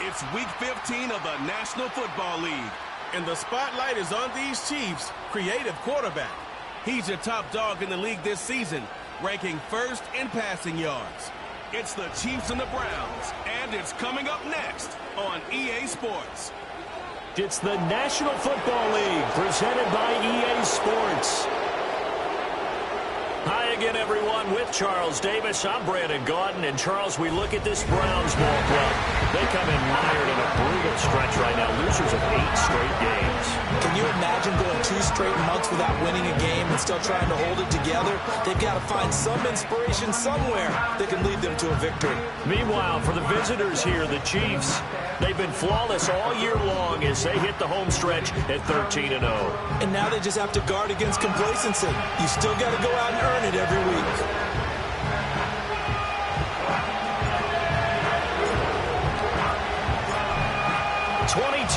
It's Week 15 of the National Football League, and the spotlight is on these Chiefs' creative quarterback. He's your top dog in the league this season, ranking first in passing yards. It's the Chiefs and the Browns, and it's coming up next on EA Sports. It's the National Football League, presented by EA Sports. Hi again, everyone. With Charles Davis, I'm Brandon Gaudin. And, Charles, we look at this Browns ball club. They come in mired in a brutal stretch right now, losers of 8 straight games. Can you imagine going 2 straight months without winning a game and still trying to hold it together? They've got to find some inspiration somewhere that can lead them to a victory. Meanwhile, for the visitors here, the Chiefs, they've been flawless all year long as they hit the home stretch at 13-0. And now they just have to guard against complacency. You still got to go out and earn it every week.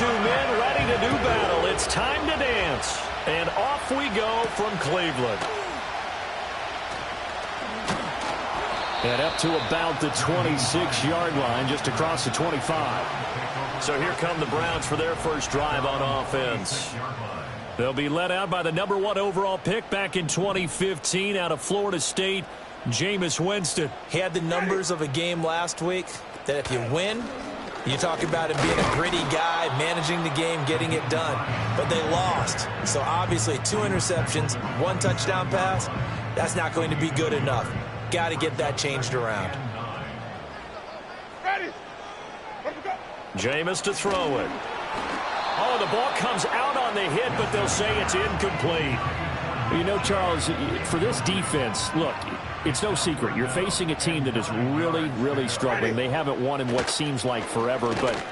Men ready to do battle. It's time to dance. And off we go from Cleveland. And up to about the 26-yard line, just across the 25. So here come the Browns for their first drive on offense. They'll be led out by the number 1 overall pick back in 2015 out of Florida State, Jameis Winston. He had the numbers of a game last week that if you win, you talk about him being a gritty guy, managing the game, getting it done. But they lost. So obviously 2 interceptions, 1 touchdown pass, that's not going to be good enough. Got to get that changed around. Jameis to throw it. Oh, the ball comes out on the hit, but they'll say it's incomplete. You know, Charles, for this defense, look, it's no secret. You're facing a team that is really, really struggling. They haven't won in what seems like forever, but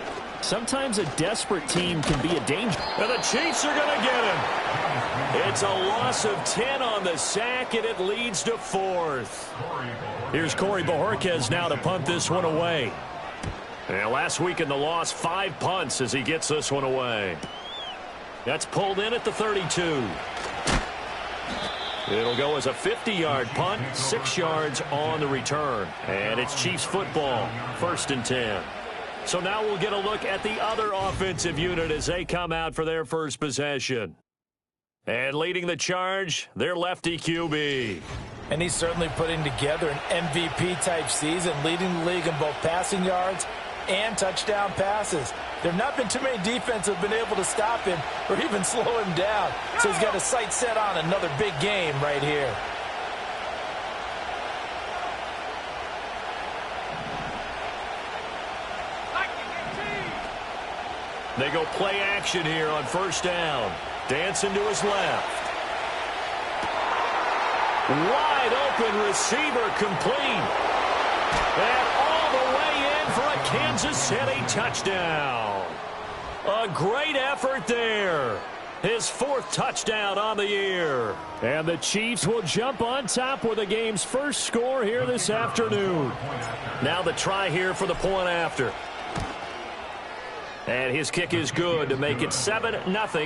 sometimes a desperate team can be a danger. And the Chiefs are going to get him. It's a loss of 10 on the sack, and it leads to 4th. Here's Corey Bojorquez now to punt this one away. And last week in the loss, 5 punts as he gets this one away. That's pulled in at the 32. It'll go as a 50-yard punt, 6 yards on the return. And it's Chiefs football, 1st and 10. So now we'll get a look at the other offensive unit as they come out for their first possession. And leading the charge, their lefty QB. And he's certainly putting together an MVP-type season, leading the league in both passing yards and touchdown passes. There have not been too many defenses that have been able to stop him or even slow him down. So he's got his sights set on another big game right here. They go play action here on 1st down. Dancing to his left. Wide open receiver complete. And all the way in for a Kansas City touchdown. A great effort there. His 4th touchdown on the year. And the Chiefs will jump on top with the game's first score here this afternoon. Now the try here for the point after. And his kick is good to make it 7-0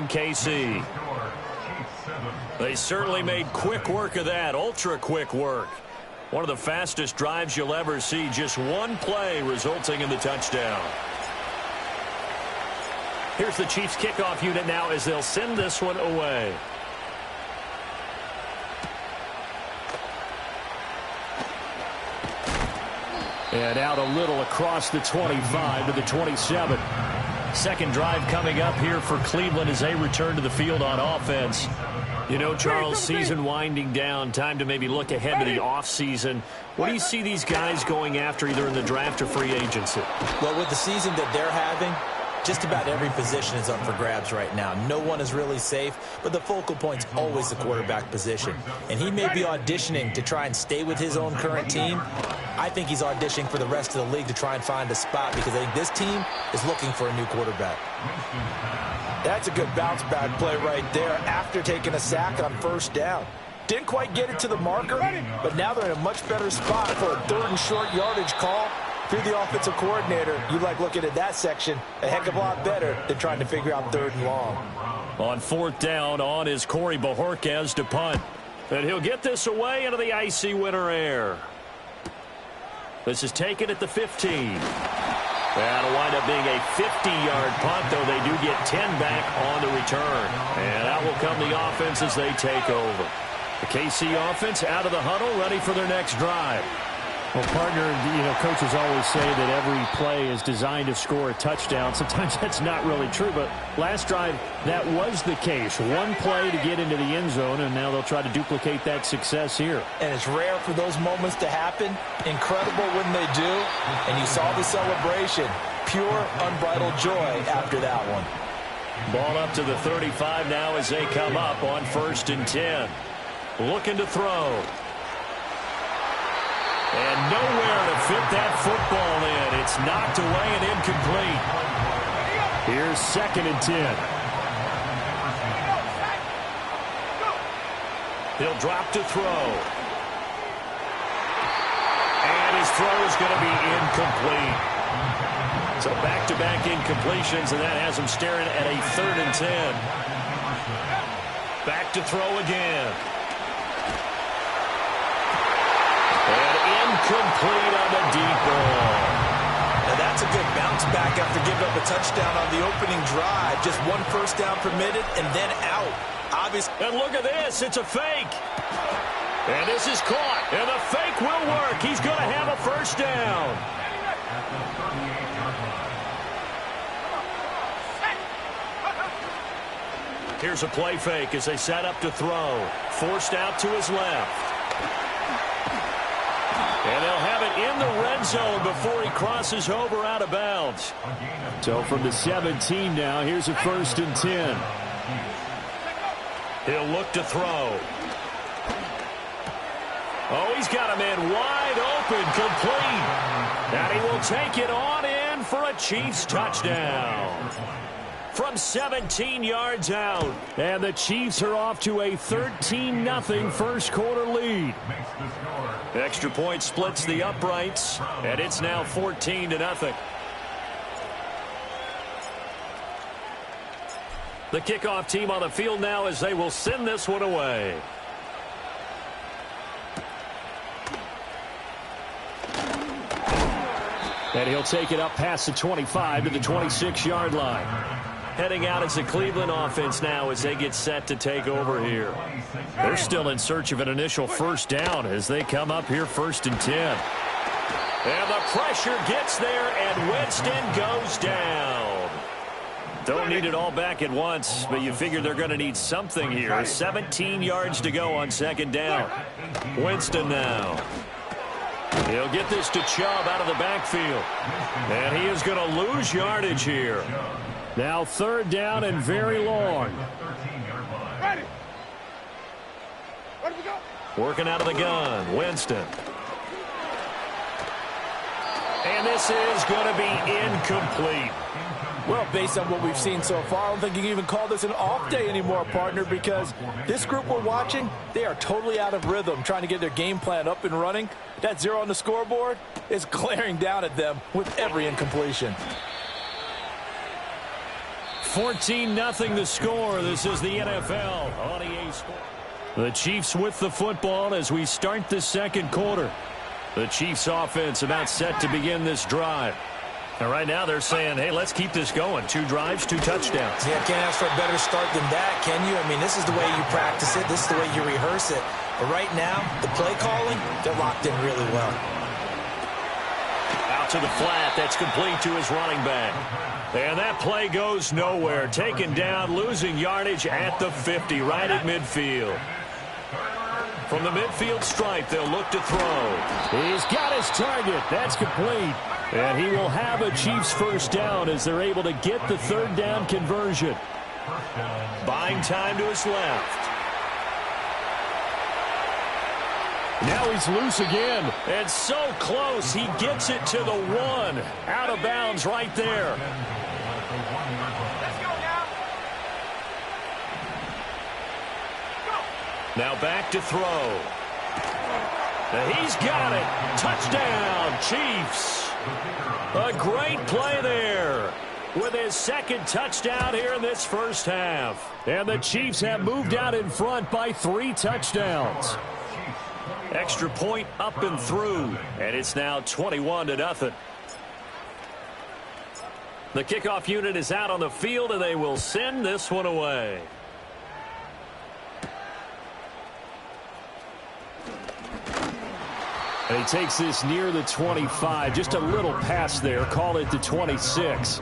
KC. They certainly made quick work of that, ultra-quick work. One of the fastest drives you'll ever see, just 1 play resulting in the touchdown. Here's the Chiefs kickoff unit now as they'll send this one away. And out a little across the 25 to the 27. Second drive coming up here for Cleveland as they return to the field on offense. You know, Charles, season winding down, time to maybe look ahead to the offseason. What do you see these guys going after either in the draft or free agency? Well, with the season that they're having, just about every position is up for grabs right now. No one is really safe, but the focal point's always the quarterback position. And he may be auditioning to try and stay with his own current team. I think he's auditioning for the rest of the league to try and find a spot because I think this team is looking for a new quarterback. That's a good bounce-back play right there after taking a sack on 1st down. Didn't quite get it to the marker, but now they're in a much better spot for a 3rd and short yardage call. If you're the offensive coordinator, you like looking at that section a heck of a lot better than trying to figure out 3rd and long. On 4th down, on is Corey Bojorquez to punt. And he'll get this away into the icy winter air. This is taken at the 15. That'll wind up being a 50-yard punt, though they do get 10 back on the return. And that will come the offense as they take over. The KC offense out of the huddle, ready for their next drive. Well, partner, coaches always say that every play is designed to score a touchdown. Sometimes that's not really true, but last drive, that was the case. One play to get into the end zone, and now they'll try to duplicate that success here. And it's rare for those moments to happen. Incredible when they do. And you saw the celebration. Pure, unbridled joy after that one. Ball up to the 35 now as they come up on 1st and 10. Looking to throw. And nowhere to fit that football in. It's knocked away and incomplete. Here's 2nd and 10. He'll drop to throw. And his throw is going to be incomplete. So back-to-back incompletions, and that has him staring at a 3rd and 10. Back to throw again. And incomplete on the deep ball. Now that's a good bounce back after giving up a touchdown on the opening drive. Just 1 first down permitted and then out. Obviously. And look at this. It's a fake. And this is caught. And the fake will work. He's going to have a first down. Here's a play fake as they set up to throw. Forced out to his left. And they'll have it in the red zone before he crosses over out of bounds. So from the 17 now, here's a 1st and 10. He'll look to throw. Oh, he's got a man wide open, complete. And he will take it on in for a Chiefs touchdown. From 17 yards out. And the Chiefs are off to a 13-0 first quarter lead. Extra point splits the uprights, and it's now 14-0. The kickoff team on the field now as they will send this one away. And he'll take it up past the 25 to the 26-yard line. Heading out as the Cleveland offense now as they get set to take over here. They're still in search of an initial first down as they come up here 1st and 10. And the pressure gets there, and Winston goes down. Don't need it all back at once, but you figure they're going to need something here. 17 yards to go on 2nd down. Winston now. He'll get this to Chubb out of the backfield. And he is going to lose yardage here. Now 3rd down and very long. Working out of the gun, Winston. And this is going to be incomplete. Well, based on what we've seen so far, I don't think you can even call this an off day anymore, partner, because this group we're watching, they are totally out of rhythm, trying to get their game plan up and running. That 0 on the scoreboard is glaring down at them with every incompletion. 14-0 the score. This is the NFL on EA Sports. The Chiefs with the football as we start the 2nd quarter. The Chiefs offense about set to begin this drive. And right now they're saying, hey, let's keep this going. 2 drives, 2 touchdowns. Yeah, can't ask for a better start than that, can you? I mean, this is the way you practice it. This is the way you rehearse it. But right now, the play calling, they're locked in really well. Out to the flat. That's complete to his running back. And that play goes nowhere. Taken down, losing yardage at the 50, right at midfield. From the midfield stripe, they'll look to throw. He's got his target. That's complete. And he will have a Chiefs first down as they're able to get the 3rd down conversion. Buying time to his left. Now he's loose again. And so close, he gets it to the 1. Out of bounds right there. Now back to throw. He's got it. Touchdown, Chiefs. A great play there with his 2nd touchdown here in this first half. And the Chiefs have moved out in front by 3 touchdowns. Extra point up and through, and it's now 21-0. The kickoff unit is out on the field, and they will send this one away. And he takes this near the 25. Just a little pass there. Call it the 26.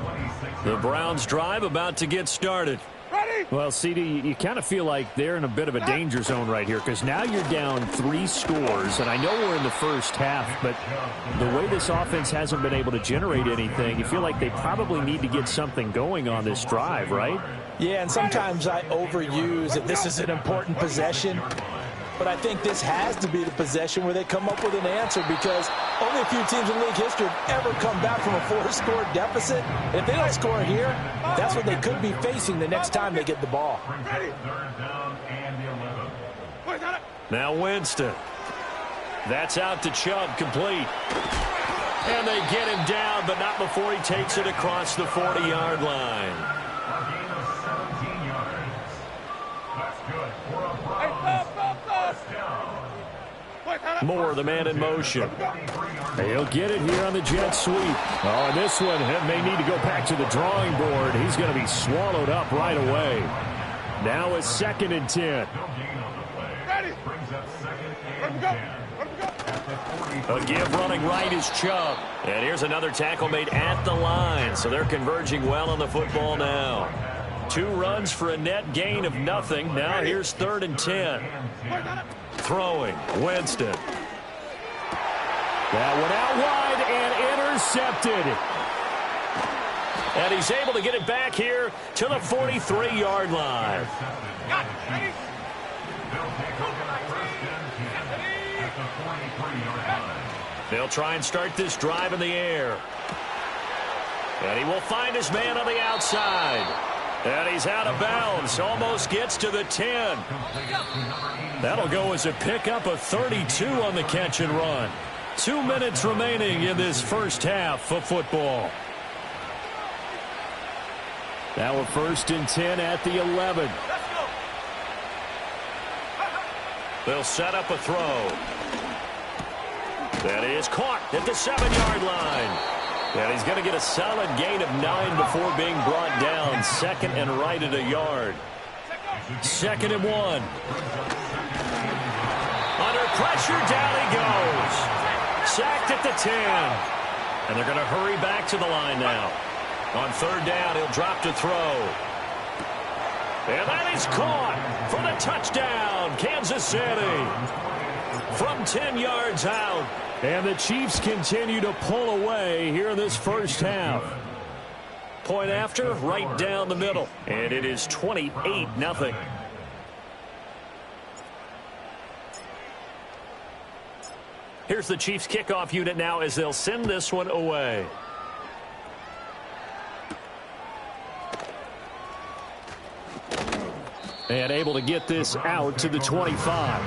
The Browns drive about to get started. Well, CD, you kind of feel like they're in a bit of a danger zone right here because now you're down 3 scores, and I know we're in the first half, but the way this offense hasn't been able to generate anything, you feel like they probably need to get something going on this drive, right? Yeah, and sometimes I overuse that this is an important possession, but I think this has to be the possession where they come up with an answer because only a few teams in league history have ever come back from a 4-score deficit. And if they don't score here, that's what they could be facing the next time they get the ball. Now Winston. That's out to Chubb, complete. And they get him down, but not before he takes it across the 40-yard line. Moore, the man in motion. He'll get it here on the jet sweep. Oh, and this one may need to go back to the drawing board. He's going to be swallowed up right away. Now it's 2nd and 10. A give running right is Chubb. And here's another tackle made at the line. So they're converging well on the football now. 2 runs for a net gain of nothing. Now here's 3rd and 10. Throwing, Winston. That one out wide and intercepted. And he's able to get it back here to the 43-yard line. They'll try and start this drive in the air. And he will find his man on the outside. And he's out of bounds. Almost gets to the 10. That'll go as a pickup of 32 on the catch and run. 2 minutes remaining in this first half of football. Now a 1st and 10 at the 11. They'll set up a throw. That is caught at the 7-yard line. And he's going to get a solid gain of 9 before being brought down. 2nd and right at a yard. 2nd and 1. Under pressure, down he goes. Sacked at the 10. And they're going to hurry back to the line now. On 3rd down, he'll drop to throw. And that is caught for the touchdown, Kansas City. From 10 yards out. And the Chiefs continue to pull away here in this first half. Point after, right down the middle. And it is 28-0. Here's the Chiefs kickoff unit now as they'll send this one away. And able to get this out to the 25.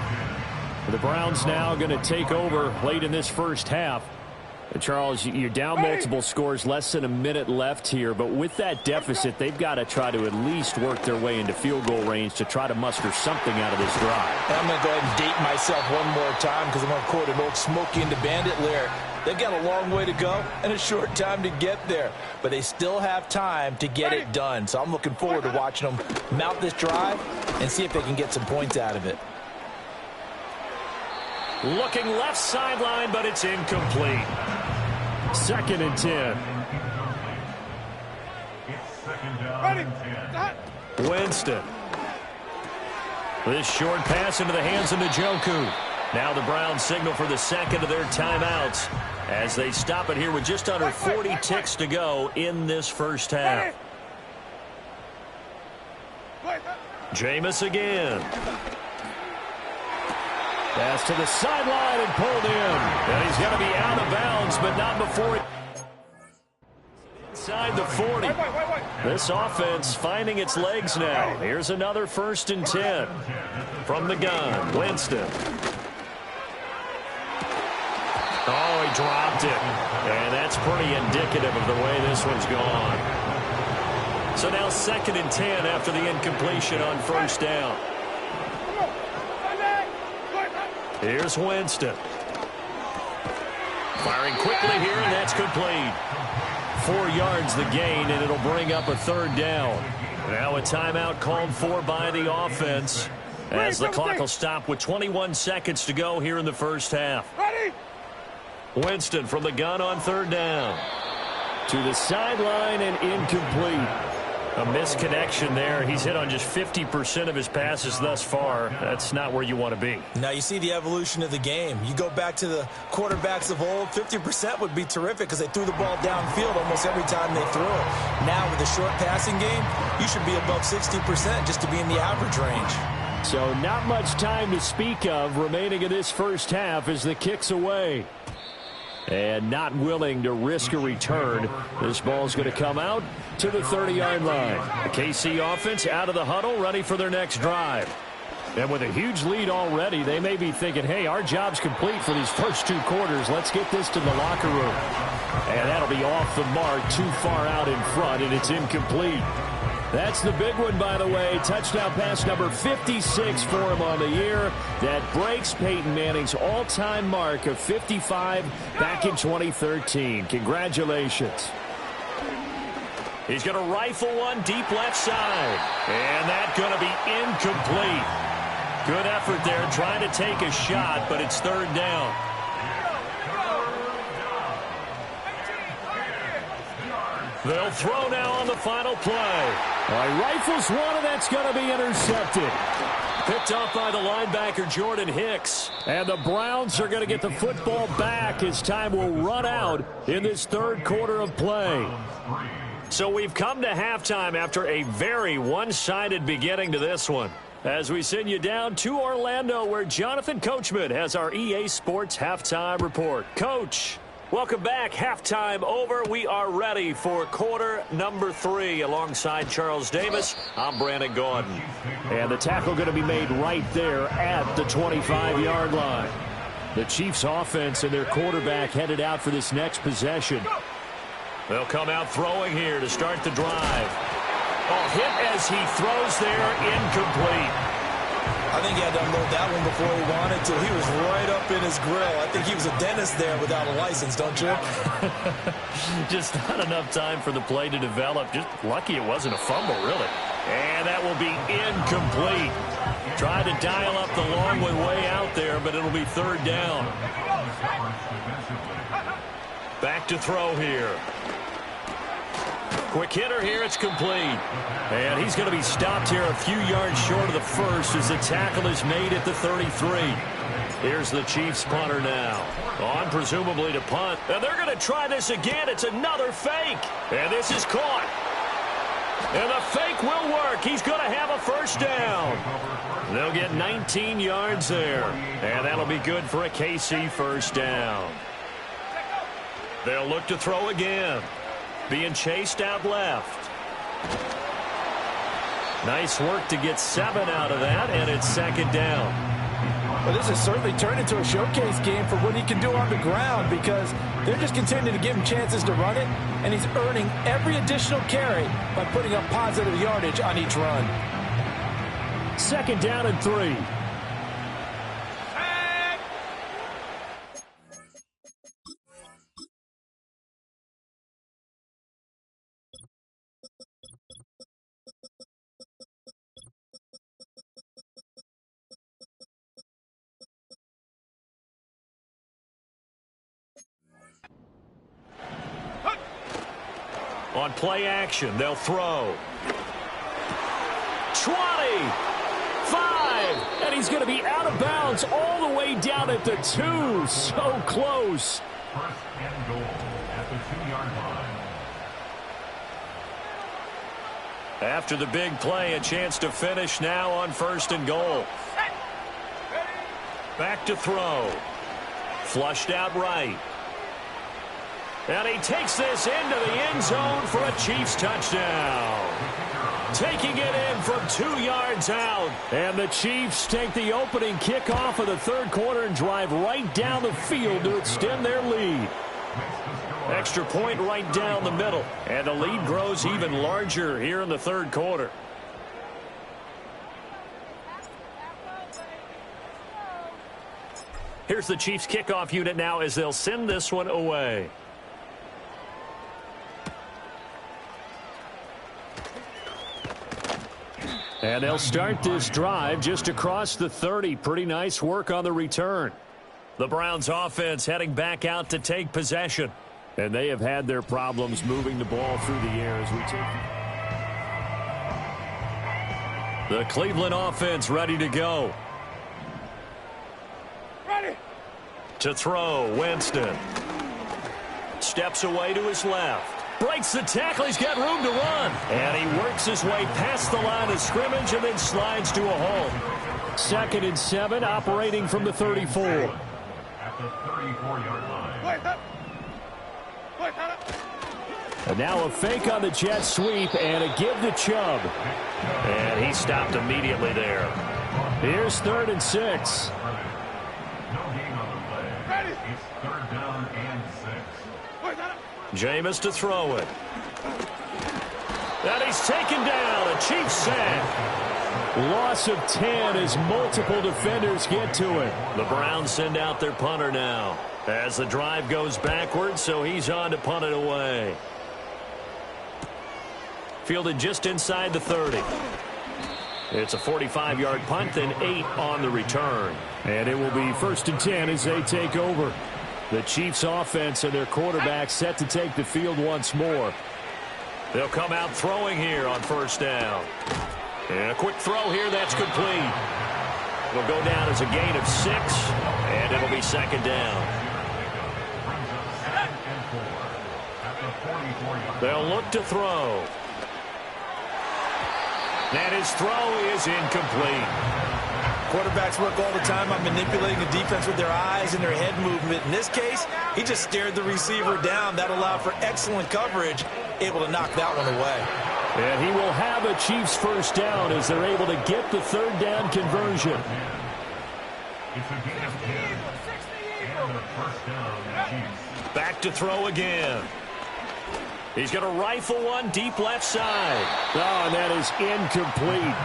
The Browns now going to take over late in this first half. Charles, you're down multiple scores, less than a minute left here, but with that deficit, they've got to try to at least work their way into field goal range to try to muster something out of this drive. I'm going to go ahead and date myself one more time because I'm going to quote an old Smokey and the Bandit lyric. They've got a long way to go and a short time to get there, but they still have time to get it done. So I'm looking forward to watching them mount this drive and see if they can get some points out of it. Looking left sideline, but it's incomplete. 2nd and 10. Winston. This short pass into the hands of Njoku. Now the Browns signal for the second of their timeouts as they stop it here with just under 40 ticks to go in this first half. Jameis again. Pass to the sideline and pulled in. And he's going to be out of bounds, but not before it. Inside the 40. This offense finding its legs now. Here's another 1st and 10. From the gun, Winston. Oh, he dropped it. And that's pretty indicative of the way this one's gone. So now 2nd and 10 after the incompletion on 1st down. Here's Winston. Firing quickly here, and that's complete. 4 yards the gain, and it'll bring up a 3rd down. Now a timeout called for by the offense as the clock will stop with 21 seconds to go here in the first half. Ready? Winston from the gun on 3rd down. To the sideline and incomplete. A misconnection there. He's hit on just 50% of his passes thus far. That's not where you want to be. Now you see the evolution of the game. You go back to the quarterbacks of old, 50% would be terrific because they threw the ball downfield almost every time they threw it. Now with the short passing game, you should be above 60% just to be in the average range. So not much time to speak of remaining in this first half as the kick's away. And not willing to risk a return. This ball's going to come out to the 30-yard line. The KC offense out of the huddle, ready for their next drive. And with a huge lead already, they may be thinking, hey, our job's complete for these first 2 quarters. Let's get this to the locker room. And that'll be off the mark, too far out in front, and it's incomplete. That's the big one, by the way. Touchdown pass number 56 for him on the year. That breaks Peyton Manning's all-time mark of 55 back in 2013. Congratulations. He's going to rifle one deep left side. And that's going to be incomplete. Good effort there trying to take a shot, but it's 3rd down. They'll throw now on the final play. Rifles one, and that's going to be intercepted. Picked off by the linebacker, Jordan Hicks. And the Browns are going to get the football back as time will run out in this 3rd quarter of play. So we've come to halftime after a very one-sided beginning to this one. As we send you down to Orlando, where Jonathan Coachman has our EA Sports Halftime Report. Coach, welcome back. Halftime over. We are ready for quarter number 3. Alongside Charles Davis, I'm Brandon Gordon. And the tackle going to be made right there at the 25-yard line. The Chiefs offense and their quarterback headed out for this next possession. They'll come out throwing here to start the drive. Oh, hit as he throws there, incomplete. I think he had to unload that one before he wanted to. He was right up in his grill. I think he was a dentist there without a license, don't you? Just not enough time for the play to develop. Just lucky it wasn't a fumble, really. And that will be incomplete. Tried to dial up the long one way out there, but it'll be 3rd down. Back to throw here. Quick hitter here, it's complete. And he's going to be stopped here a few yards short of the first as the tackle is made at the 33. Here's the Chiefs punter now. On presumably to punt. And they're going to try this again. It's another fake. And this is caught. And the fake will work. He's going to have a 1st down. They'll get 19 yards there. And that'll be good for a KC 1st down. They'll look to throw again. Being chased out left. Nice work to get 7 out of that, and it's 2nd down. Well, this has certainly turned into a showcase game for what he can do on the ground because they're just continuing to give him chances to run it, and he's earning every additional carry by putting up positive yardage on each run. 2nd down and 3. On play action, they'll throw. 20, 5, and he's going to be out of bounds all the way down at the 2. So close. 1st and goal at the 2-yard line. After the big play, a chance to finish now on 1st and goal. Back to throw. Flushed out right. And he takes this into the end zone for a Chiefs touchdown. Taking it in from 2 yards out. And the Chiefs take the opening kickoff of the 3rd quarter and drive right down the field to extend their lead. Extra point right down the middle. And the lead grows even larger here in the 3rd quarter. Here's the Chiefs kickoff unit now as they'll send this one away. And they'll start this drive just across the 30. Pretty nice work on the return. The Browns offense heading back out to take possession. And they have had their problems moving the ball through the air as we take. The Cleveland offense ready to go. Ready. To throw, Winston. Steps away to his left. Breaks the tackle. He's got room to run. And he works his way past the line of scrimmage and then slides to a hole. 2nd and 7, operating from the 34. At the 34-yard line. And now a fake on the jet sweep and a give to Chubb. And he stopped immediately there. Here's 3rd and 6. No gain on the play. Ready. It's 3rd down and 6. Jameis to throw it. And he's taken down. A Chiefs sack. Loss of 10 as multiple defenders get to it. The Browns send out their punter now as the drive goes backwards, so he's on to punt it away. Fielded just inside the 30. It's a 45-yard punt and 8 on the return. And it will be 1st and 10 as they take over. The Chiefs offense and their quarterback set to take the field once more. They'll come out throwing here on 1st down. And a quick throw here, that's complete. It'll go down as a gain of 6, and it'll be 2nd down. They'll look to throw. And his throw is incomplete. Quarterbacks work all the time on manipulating the defense with their eyes and their head movement. In this case, he just stared the receiver down. That allowed for excellent coverage, able to knock that one away. And he will have a Chiefs 1st down as they're able to get the 3rd down conversion. It's a gain of 10. And a 1st down, Chiefs. Back to throw again. He's going to rifle one deep left side. Oh, and that is incomplete.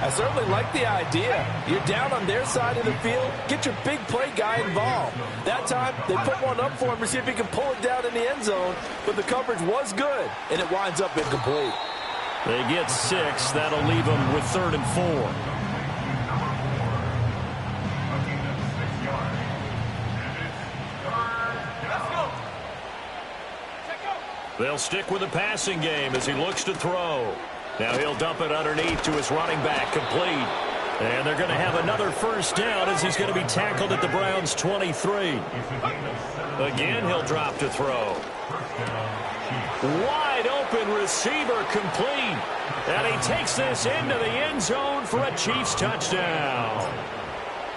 I certainly like the idea. You're down on their side of the field. Get your big play guy involved. That time, they put one up for him to see if he can pull it down in the end zone. But the coverage was good, and it winds up incomplete. They get 6. That'll leave them with 3rd and 4. They'll stick with the passing game as he looks to throw. Now he'll dump it underneath to his running back, complete. And they're going to have another 1st down as he's going to be tackled at the Browns' 23. Again, he'll drop to throw. Wide open receiver, complete. And he takes this into the end zone for a Chiefs touchdown.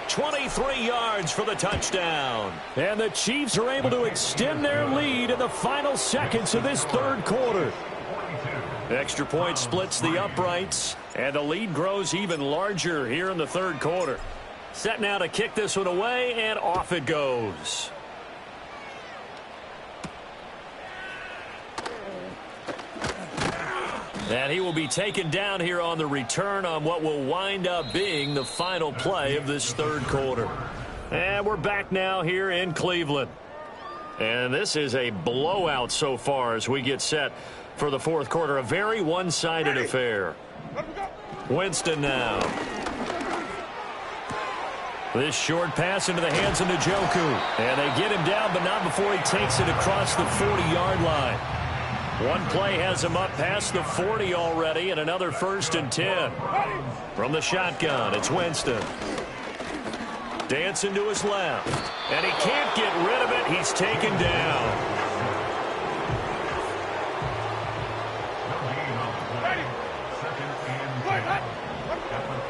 23 yards for the touchdown. And the Chiefs are able to extend their lead in the final seconds of this 3rd quarter. Extra point splits the uprights, and the lead grows even larger here in the 3rd quarter. Set now to kick this one away, and off it goes. And he will be taken down here on the return on what will wind up being the final play of this 3rd quarter. And we're back now here in Cleveland. And this is a blowout so far as we get set for the 4th quarter. A very one-sided affair. Winston now. This short pass into the hands of Njoku. And they get him down, but not before he takes it across the 40-yard line. One play has him up past the 40 already, and another 1st and 10. From the shotgun, it's Winston. Dancing to his left. And he can't get rid of it. He's taken down.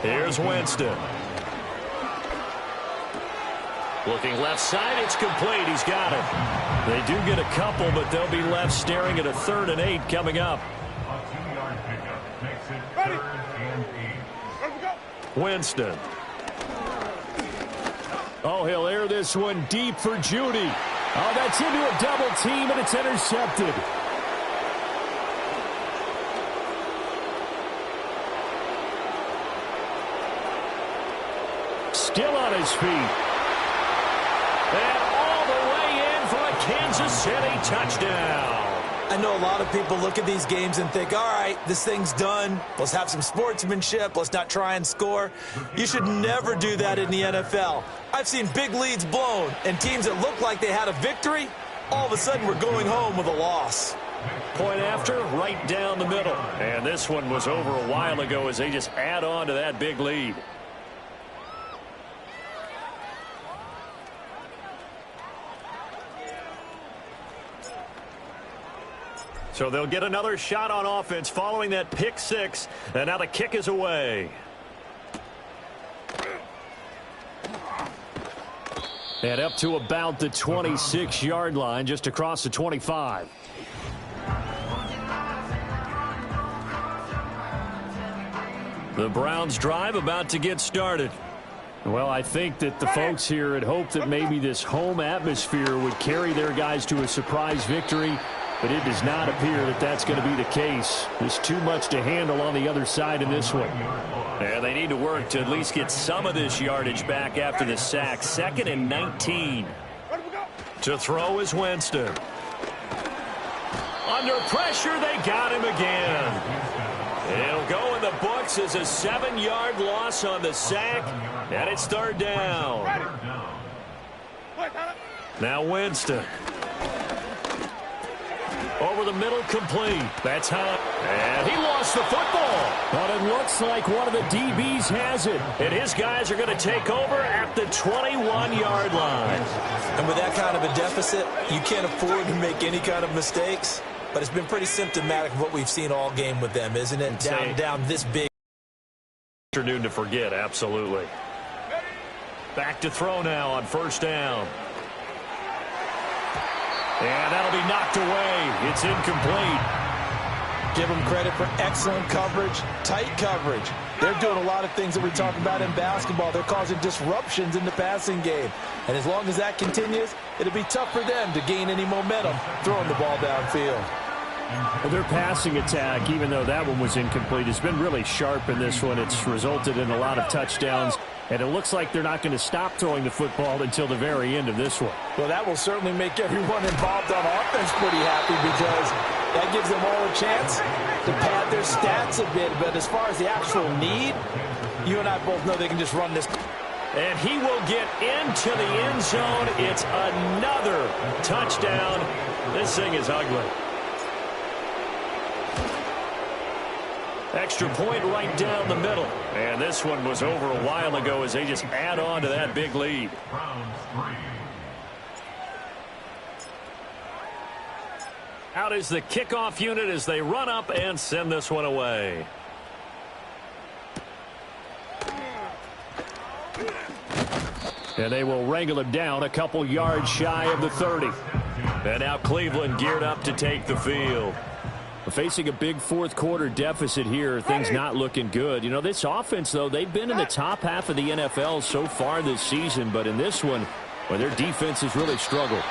Here's Winston. Looking left side, it's complete. He's got it. They do get a couple, but they'll be left staring at a 3rd and 8 coming up. A 2-yard pickup makes it 3rd and 8. Winston. Oh, he'll air this one deep for Judy. Oh, that's into a double team, and it's intercepted. Still on his feet. And all the way in for a Kansas City touchdown. I know a lot of people look at these games and think, all right, this thing's done. Let's have some sportsmanship. Let's not try and score. You should never do that in the NFL. I've seen big leads blown, and teams that look like they had a victory, all of a sudden we're going home with a loss. Point after, right down the middle. And this one was over a while ago as they just add on to that big lead. So they'll get another shot on offense following that pick six. And now the kick is away. And up to about the 26-yard line, just across the 25. The Browns drive about to get started. Well, I think that the folks here had hoped that maybe this home atmosphere would carry their guys to a surprise victory. But it does not appear that that's going to be the case. There's too much to handle on the other side in this one. Yeah, they need to work to at least get some of this yardage back after the sack. 2nd and 19. To throw is Winston. Under pressure, they got him again. It'll go in the books as a 7-yard loss on the sack. And it's 3rd down. Now Winston. Over the middle, complete. That's Hunt. And he lost the football. But it looks like one of the DBs has it. And his guys are going to take over at the 21-yard line. And with that kind of a deficit, you can't afford to make any kind of mistakes. But it's been pretty symptomatic of what we've seen all game with them, isn't it? Down this big. Afternoon to forget, absolutely. Back to throw now on 1st down. And that'll be knocked away. It's incomplete. Give them credit for excellent coverage, tight coverage. They're doing a lot of things that we talk about in basketball. They're causing disruptions in the passing game. And as long as that continues, it'll be tough for them to gain any momentum throwing the ball downfield. Well, their passing attack, even though that one was incomplete, has been really sharp in this one. It's resulted in a lot of touchdowns. And it looks like they're not going to stop throwing the football until the very end of this one. Well, that will certainly make everyone involved on offense pretty happy because that gives them all a chance to pad their stats a bit. But as far as the actual need, you and I both know they can just run this. And he will get into the end zone. It's another touchdown. This thing is ugly. Extra point right down the middle. And this one was over a while ago as they just add on to that big lead. Out is the kickoff unit as they run up and send this one away. And they will wrangle him down a couple yards shy of the 30. And now Cleveland geared up to take the field. Facing a big 4th quarter deficit here, things not looking good. You know, this offense, though, they've been in the top half of the NFL so far this season, but in this one, well, their defense has really struggled.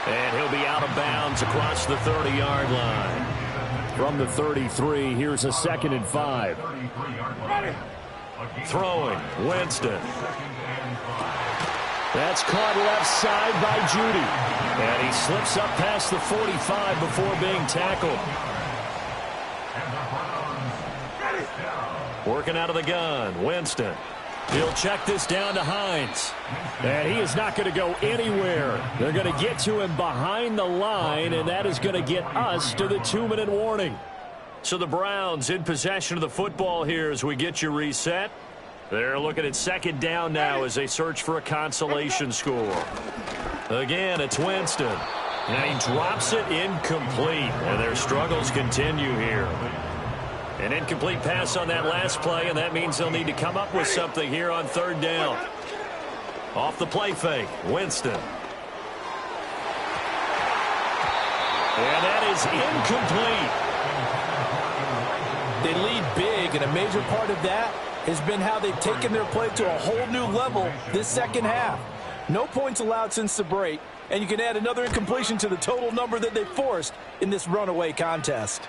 And he'll be out of bounds across the 30-yard line. From the 33, here's a 2nd and 5. Throwing, Winston. That's caught left side by Judy. And he slips up past the 45 before being tackled. Working out of the gun, Winston. He'll check this down to Hines. And he is not going to go anywhere. They're going to get to him behind the line, and that is going to get us to the 2-minute warning. So the Browns in possession of the football here as we get you reset. They're looking at 2nd down now as they search for a consolation score. Again, it's Winston. And he drops it incomplete. And their struggles continue here. An incomplete pass on that last play, and that means they'll need to come up with something here on 3rd down. Off the play fake, Winston. And that is incomplete. They lead big, and a major part of that has been how they've taken their play to a whole new level this 2nd half. No points allowed since the break, and you can add another incompletion to the total number that they forced in this runaway contest.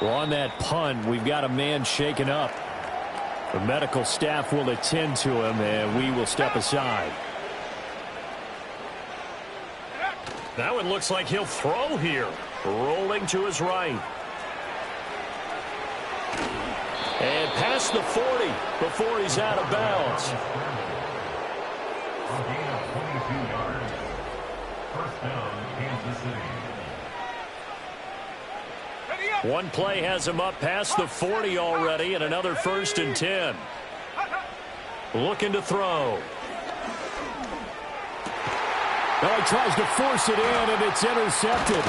Well, on that punt, we've got a man shaken up. The medical staff will attend to him, and we will step aside. Now it looks like he'll throw here. Rolling to his right. And past the 40 before he's out of bounds. A gain of 22 yards. First down, Kansas City. One play has him up past the 40 already, and another 1st and 10. Looking to throw. Well, he tries to force it in, and it's intercepted.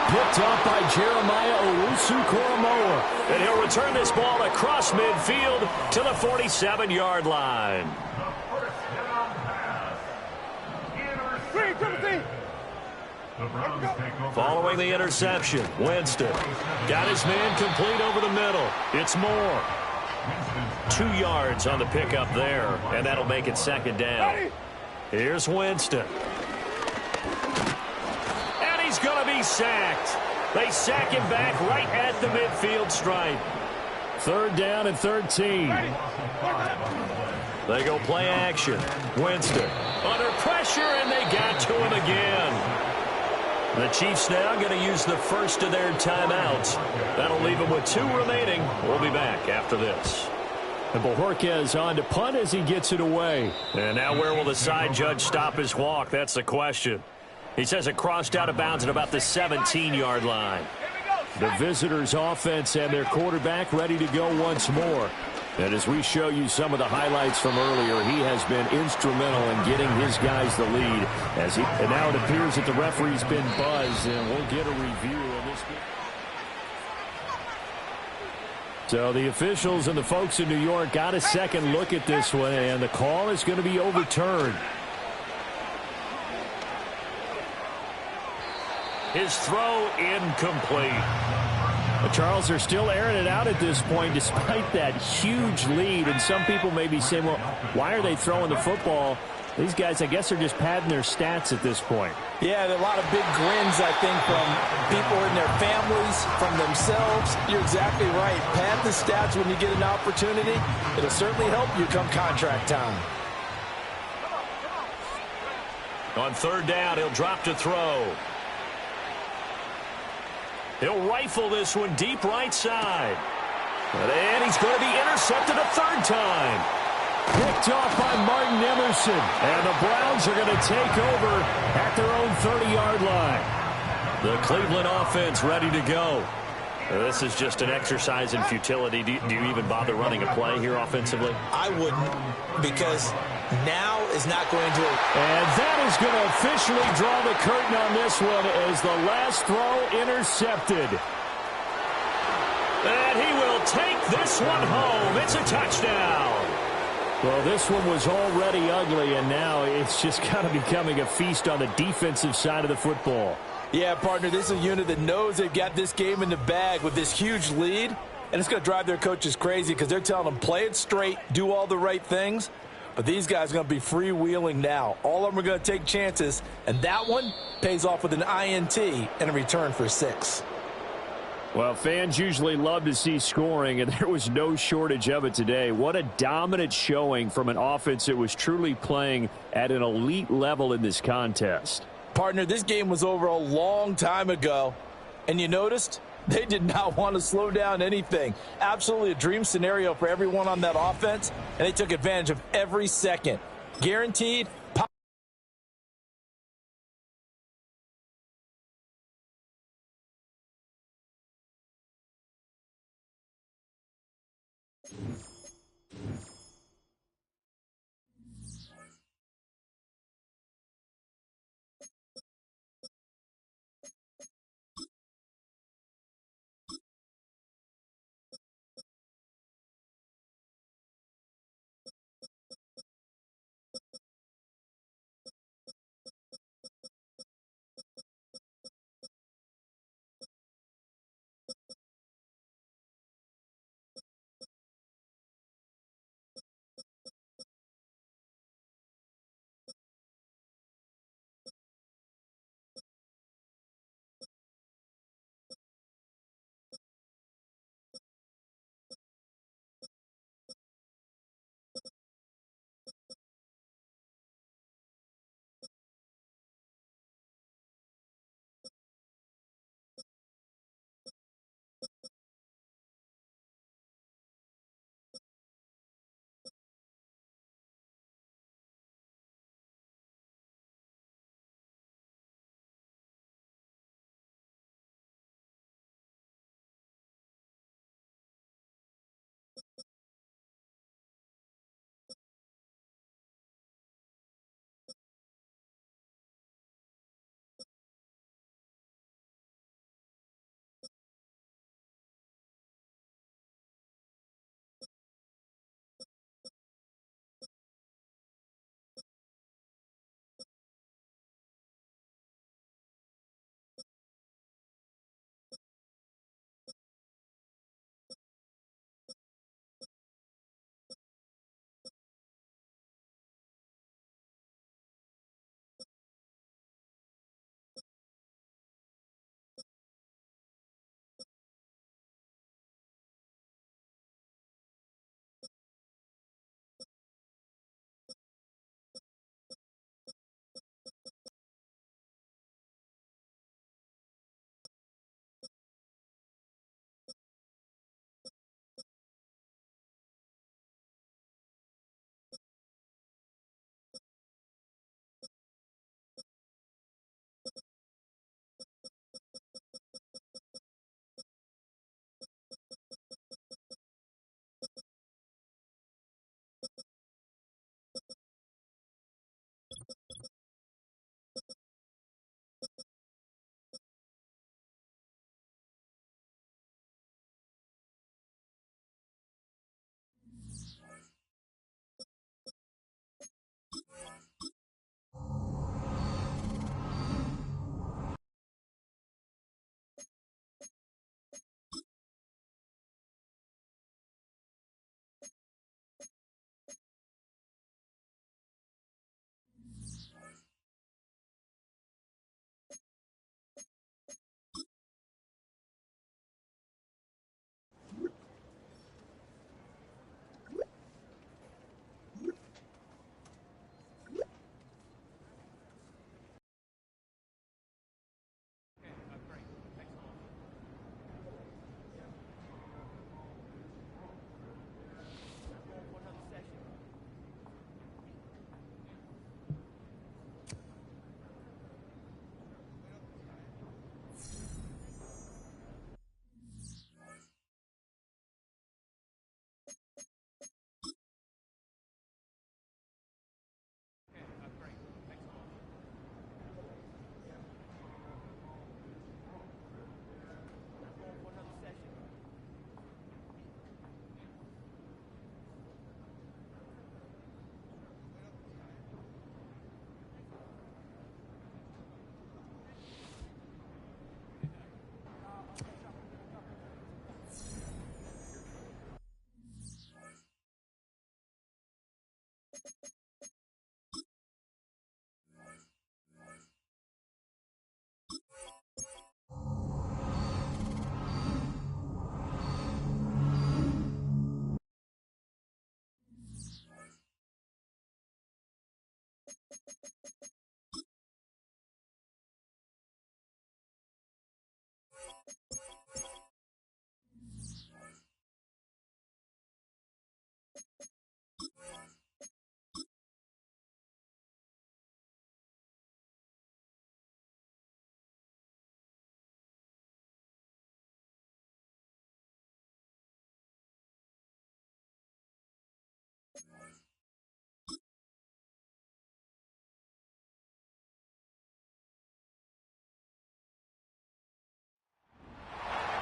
Picked up by Jeremiah Owusu-Koramoah. And he'll return this ball across midfield to the 47-yard line. The first down pass. Intercepted. The Browns take over. Following the interception, Winston got his man complete over the middle. It's Moore. 2 yards on the pickup there, and that'll make it 2nd down. Here's Winston. And he's going to be sacked. They sack him back right at the midfield stripe. 3rd down and 13. They go play action. Winston under pressure, and they got to him again. The Chiefs now going to use the first of their timeouts. That'll leave them with 2 remaining. We'll be back after this. And Bojorquez on to punt as he gets it away. And now where will the side judge stop his walk? That's the question. He says it crossed out of bounds at about the 17-yard line. The visitors' offense and their quarterback ready to go once more. And as we show you some of the highlights from earlier, he has been instrumental in getting his guys the lead. And now it appears that the referee's been buzzed, and we'll get a review of this game. So the officials and the folks in New York got a second look at this one, and the call is going to be overturned. His throw incomplete. But Charles, they're still airing it out at this point despite that huge lead. And some people may be saying, well, why are they throwing the football? These guys, I guess, are just padding their stats at this point. Yeah, there are a lot of big grins, I think, from people in their families, from themselves. You're exactly right. Pad the stats when you get an opportunity. It'll certainly help you come contract time. On 3rd down, he'll drop to throw. He'll rifle this one deep right side. And he's going to be intercepted a 3rd time. Picked off by Martin Emerson. And the Browns are going to take over at their own 30-yard line. The Cleveland offense ready to go. This is just an exercise in futility. Do you even bother running a play here offensively? I wouldn't, because now is not going to. And that is going to officially draw the curtain on this one as the last throw intercepted. And he will take this one home. It's a touchdown. Well, this one was already ugly, and now it's just kind of becoming a feast on the defensive side of the football. Yeah, partner, this is a unit that knows they've got this game in the bag with this huge lead, and it's going to drive their coaches crazy because they're telling them, play it straight, do all the right things. But these guys are going to be freewheeling now. All of them are going to take chances, and that one pays off with an INT and a return for 6. Well, fans usually love to see scoring, and there was no shortage of it today. What a dominant showing from an offense that was truly playing at an elite level in this contest. Partner, this game was over a long time ago, and you noticed they did not want to slow down anything. Absolutely a dream scenario for everyone on that offense, and they took advantage of every second. Guaranteed.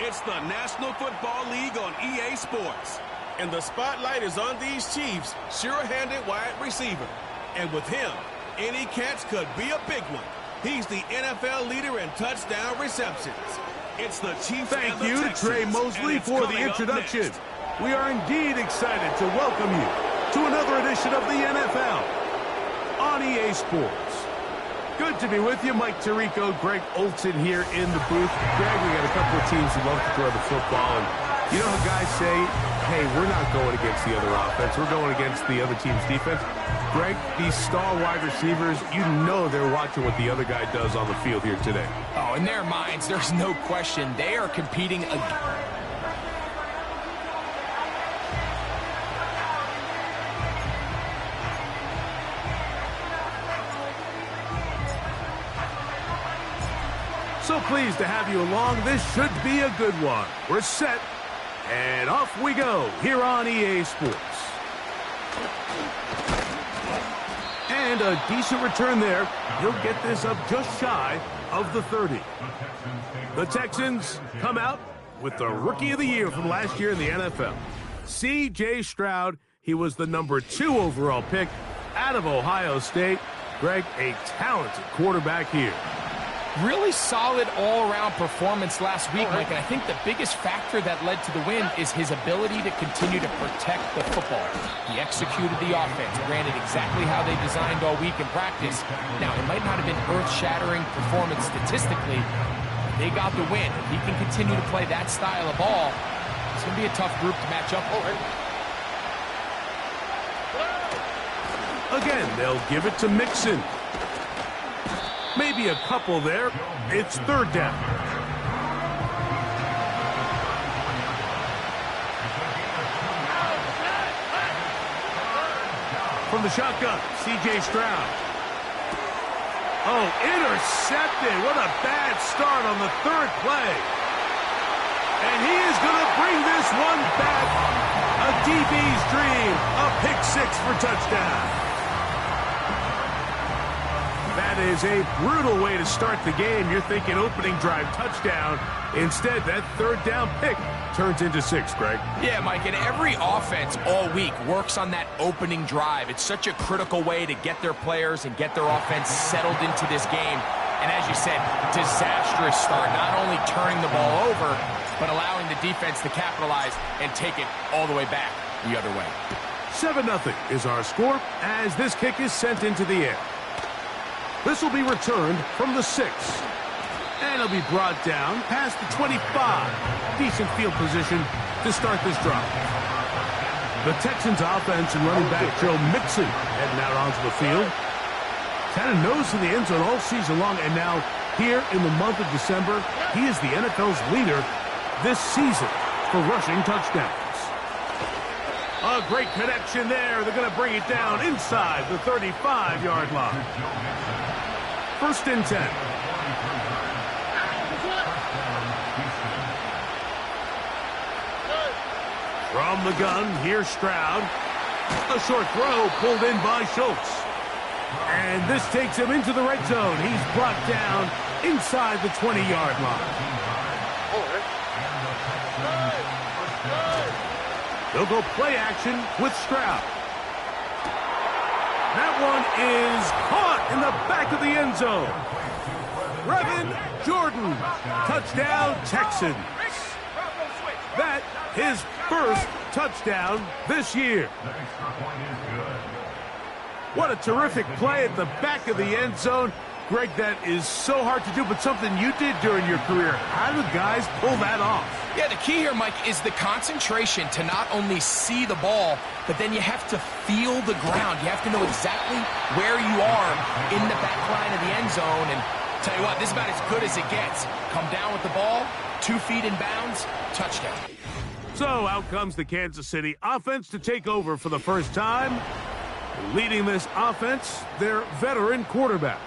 It's the National Football League on EA Sports. And the spotlight is on these Chiefs' sure-handed wide receiver. And with him, any catch could be a big one. He's the NFL leader in touchdown receptions. It's the Chiefs. Thank you to Trey Mosley for the introduction. We are indeed excited to welcome you to another edition of the NFL on EA Sports. Good to be with you. Mike Tirico, Greg Olson here in the booth. Greg, we got a couple of teams who love to throw the football. And you know how guys say, hey, we're not going against the other offense. We're going against the other team's defense. Greg, these star wide receivers, you know they're watching what the other guy does on the field here today. Oh, in their minds, there's no question. They are competing against. So pleased to have you along. This should be a good one. We're set, and off we go here on EA Sports. And a decent return there. He'll get this up just shy of the 30. The Texans come out with the Rookie of the Year from last year in the NFL. C.J. Stroud, he was the #2 overall pick out of Ohio State. Greg, a talented quarterback here. Really solid all-around performance last week, Mike, and I think the biggest factor that led to the win is his ability to continue to protect the football. He executed the offense, ran it exactly how they designed all week in practice. Now, it might not have been earth-shattering performance statistically, but they got the win. If he can continue to play that style of ball, it's going to be a tough group to match up with. Again, they'll give it to Mixon. Maybe a couple there. It's third down. From the shotgun, C.J. Stroud. Oh, intercepted. What a bad start on the third play. And he is going to bring this one back. A DB's dream. A pick six for touchdown. That is a brutal way to start the game. You're thinking opening drive touchdown. Instead, that third down pick turns into 6, Greg. Yeah, Mike, and every offense all week works on that opening drive. It's such a critical way to get their players and get their offense settled into this game. And as you said, disastrous start. Not only turning the ball over, but allowing the defense to capitalize and take it all the way back the other way. 7-0 is our score as this kick is sent into the air. This will be returned from the 6. And it'll be brought down past the 25. Decent field position to start this drive. The Texans offense and running back Joe Mixon heading out onto the field. Kind of nose to the end zone all season long, and now here in the month of December, he is the NFL's leader this season for rushing touchdowns. A great connection there. They're going to bring it down inside the 35-yard line. First and 10. From the gun, here's Stroud. A short throw pulled in by Schultz. And this takes him into the red zone. He's brought down inside the 20-yard line. They'll go play action with Stroud. That one is caught in the back of the end zone. Brevin Jordan, touchdown Texans. That his first touchdown this year. What a terrific play at the back of the end zone. Greg, that is so hard to do, but something you did during your career. How do guys pull that off? Yeah, the key here, Mike, is the concentration to not only see the ball, but then you have to feel the ground. You have to know exactly where you are in the back line of the end zone. And tell you what, this is about as good as it gets. Come down with the ball, 2 feet in bounds, touchdown. So out comes the Kansas City offense to take over for the first time. Leading this offense, their veteran quarterback.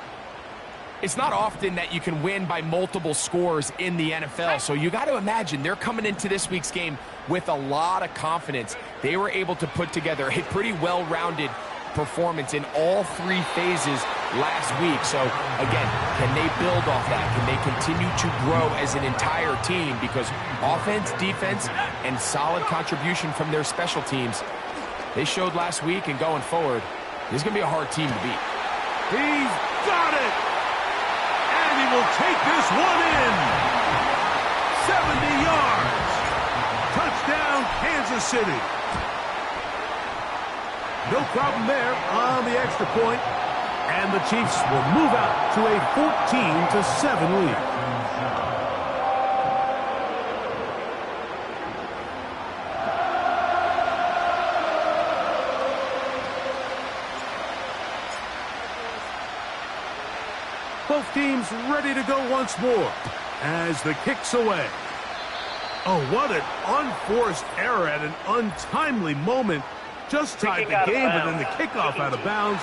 It's not often that you can win by multiple scores in the NFL, so you got to imagine they're coming into this week's game with a lot of confidence. They were able to put together a pretty well-rounded performance in all 3 phases last week. So, again, can they build off that? Can they continue to grow as an entire team? Because offense, defense, and solid contribution from their special teams, they showed last week, and going forward, this is going to be a hard team to beat. He's got it! He will take this one in. 70 yards. Touchdown, Kansas City. No problem there on the extra point. And the Chiefs will move out to a 14-7 lead. Both teams ready to go once more as the kick's away. Oh, what an unforced error at an untimely moment. Just tied the game, but then the kickoff out of bounds,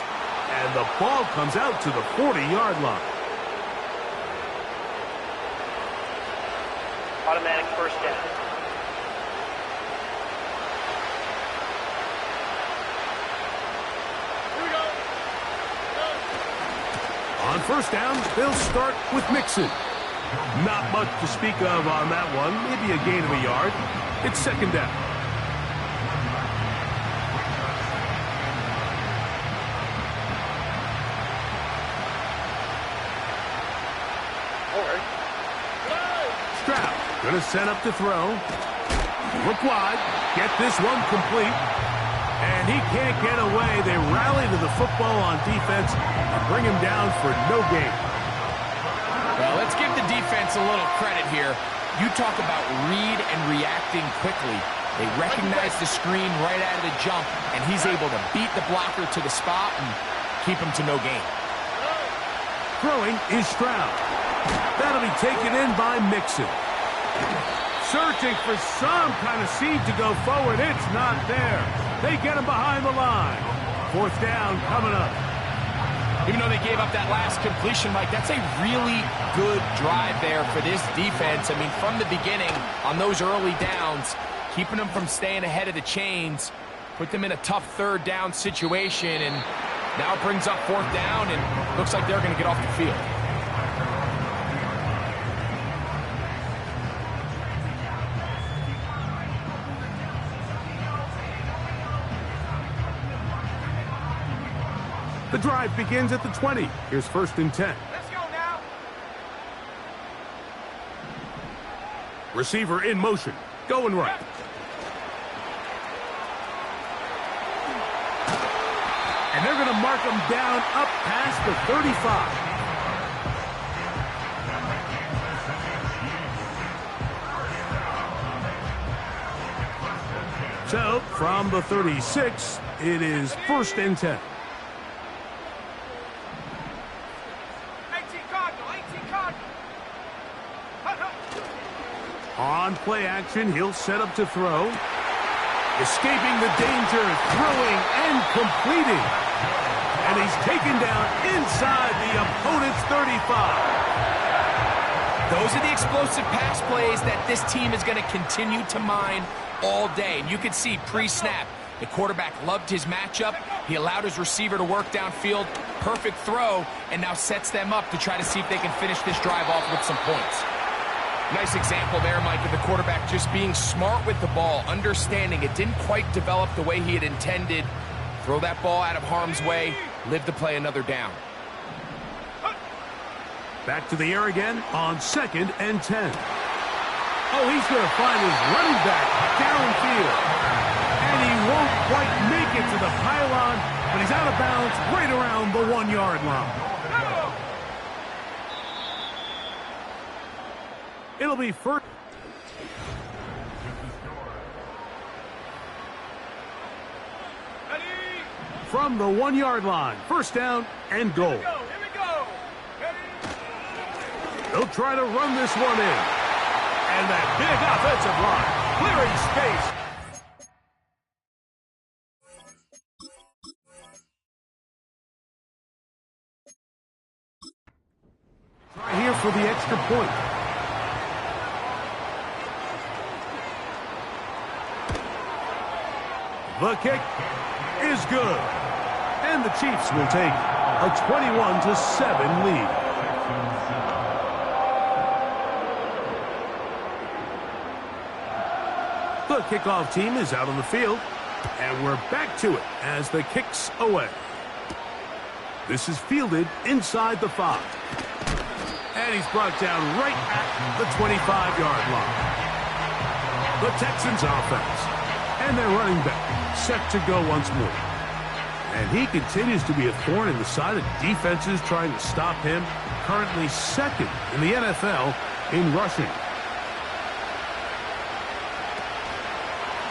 and the ball comes out to the 40-yard line. Automatic first down. On first down, they'll start with Mixon. Not much to speak of on that one. Maybe a gain of a yard. It's second down. Stroud going to set up to throw. Look wide. Get this one complete. And he can't get away. They rally to the football on defense and bring him down for no gain. Well, let's give the defense a little credit here. You talk about read and reacting quickly. They recognize the screen right out of the jump, and he's able to beat the blocker to the spot and keep him to no gain. Throwing is Stroud. That'll be taken in by Mixon. Searching for some kind of seed to go forward. It's not there. They get him behind the line. Fourth down coming up. Even though they gave up that last completion, Mike, that's a really good drive there for this defense. I mean, from the beginning, on those early downs, keeping them from staying ahead of the chains, put them in a tough third down situation, and now it brings up fourth down, and looks like they're going to get off the field. The drive begins at the 20. Here's first and 10. Let's go now. Receiver in motion. Going right. And they're going to mark him down up past the 35. So, from the 36, it is first and 10. On play action, he'll set up to throw. Escaping the danger, throwing and completing. And he's taken down inside the opponent's 35. Those are the explosive pass plays that this team is going to continue to mine all day. And you can see pre-snap, the quarterback loved his matchup. He allowed his receiver to work downfield. Perfect throw, and now sets them up to try to see if they can finish this drive off with some points. Nice example there, Mike, of the quarterback just being smart with the ball, understanding it didn't quite develop the way he had intended. Throw that ball out of harm's way, live to play another down. Back to the air again on second and 10. Oh, he's going to find his running back downfield. And he won't quite make it to the pylon but he's out of bounds right around the 1-yard line. It'll be first. From the 1-yard line, first down and goal. They'll try to run this one in. And that big offensive line clearing space. Try here for the extra point. The kick is good. And the Chiefs will take a 21-7 lead. The kickoff team is out on the field, and we're back to it as the kick's away. This is fielded inside the 5. And he's brought down right at the 25-yard line. The Texans offense, and their running back set to go once more. And he continues to be a thorn in the side of defenses trying to stop him, currently second in the NFL in rushing.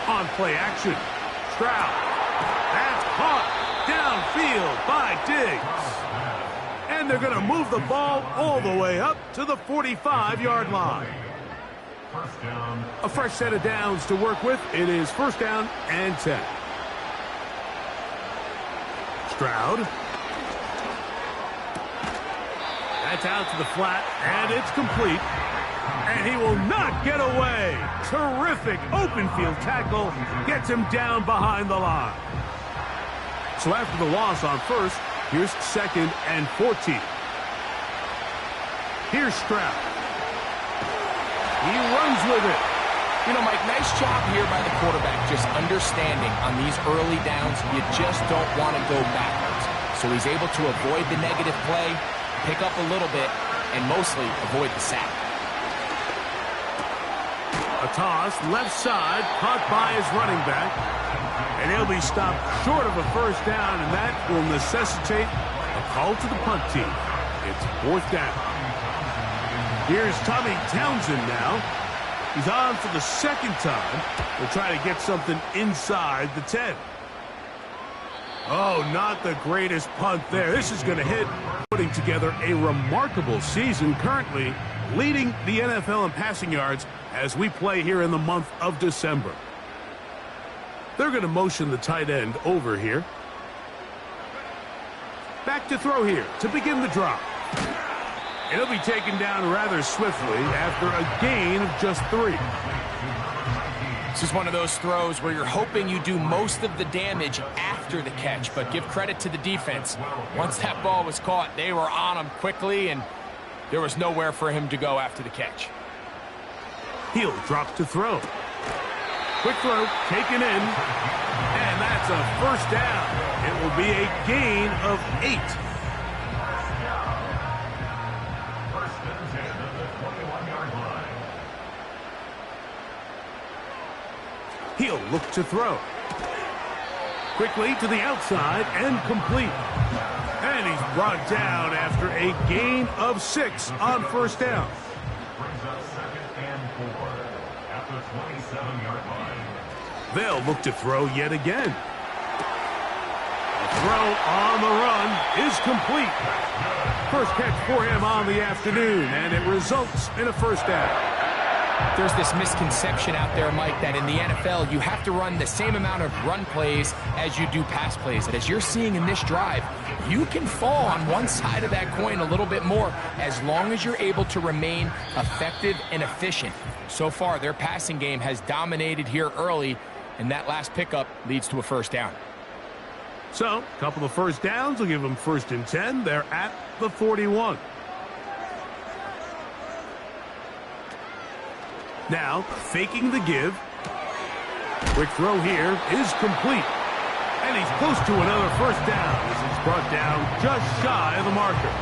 On play action, Stroud. That's caught downfield by Diggs. And they're going to move the ball all the way up to the 45-yard line. A fresh set of downs to work with. It is first down and 10. Stroud. That's out to the flat, and it's complete. And he will not get away. Terrific open field tackle. Gets him down behind the line. So after the loss on first, here's second and 14. Here's Stroud. He runs with it. You know, Mike, nice job here by the quarterback, just understanding on these early downs, you just don't want to go backwards. So he's able to avoid the negative play, pick up a little bit, and mostly avoid the sack. A toss, left side, caught by his running back. And he'll be stopped short of a first down, and that will necessitate a call to the punt team. It's fourth down. Here's Tommy Townsend now. He's on for the second time. We'll try to get something inside the 10. Oh, not the greatest punt there. This is going to hit. Putting together a remarkable season, currently leading the NFL in passing yards as we play here in the month of December. They're going to motion the tight end over here. Back to throw here to begin the drop. It'll be taken down rather swiftly after a gain of just 3. This is one of those throws where you're hoping you do most of the damage after the catch, but give credit to the defense. Once that ball was caught, they were on him quickly, and there was nowhere for him to go after the catch. He'll drop to throw. Quick throw, taken in, and that's a first down. It will be a gain of 8. He'll look to throw. Quickly to the outside and complete. And he's brought down after a gain of 6 on first down. Brings up second and 4 at the 27-yard line. They'll look to throw yet again. The throw on the run is complete. First catch for him on the afternoon, and it results in a first down. There's this misconception out there, Mike, that in the NFL you have to run the same amount of run plays as you do pass plays. And as you're seeing in this drive, you can fall on one side of that coin a little bit more as long as you're able to remain effective and efficient. So far, their passing game has dominated here early, and that last pickup leads to a first down. So, a couple of first downs will give them first and 10. They're at the 41. Now, faking the give. Quick throw here is complete. And he's close to another first down as he's brought down just shy of the marker.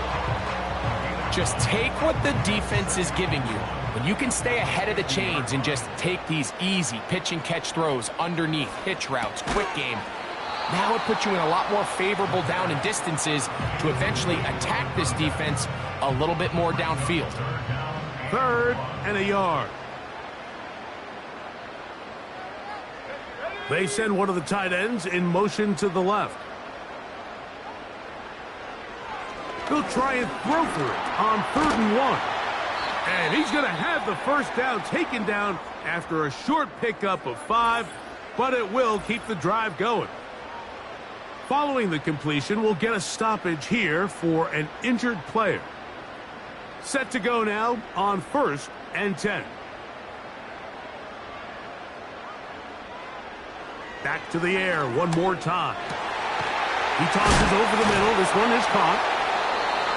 Just take what the defense is giving you. When you can stay ahead of the chains and just take these easy pitch and catch throws underneath, hitch routes, quick game, Now it puts you in a lot more favorable down and distances to eventually attack this defense a little bit more downfield. 3rd and a yard. They send one of the tight ends in motion to the left. He'll try and throw for it on 3rd and 1. And he's going to have the first down taken down after a short pickup of 5, but it will keep the drive going. Following the completion, we'll get a stoppage here for an injured player. Set to go now on 1st and 10. Back to the air one more time. He tosses over the middle. This one is caught.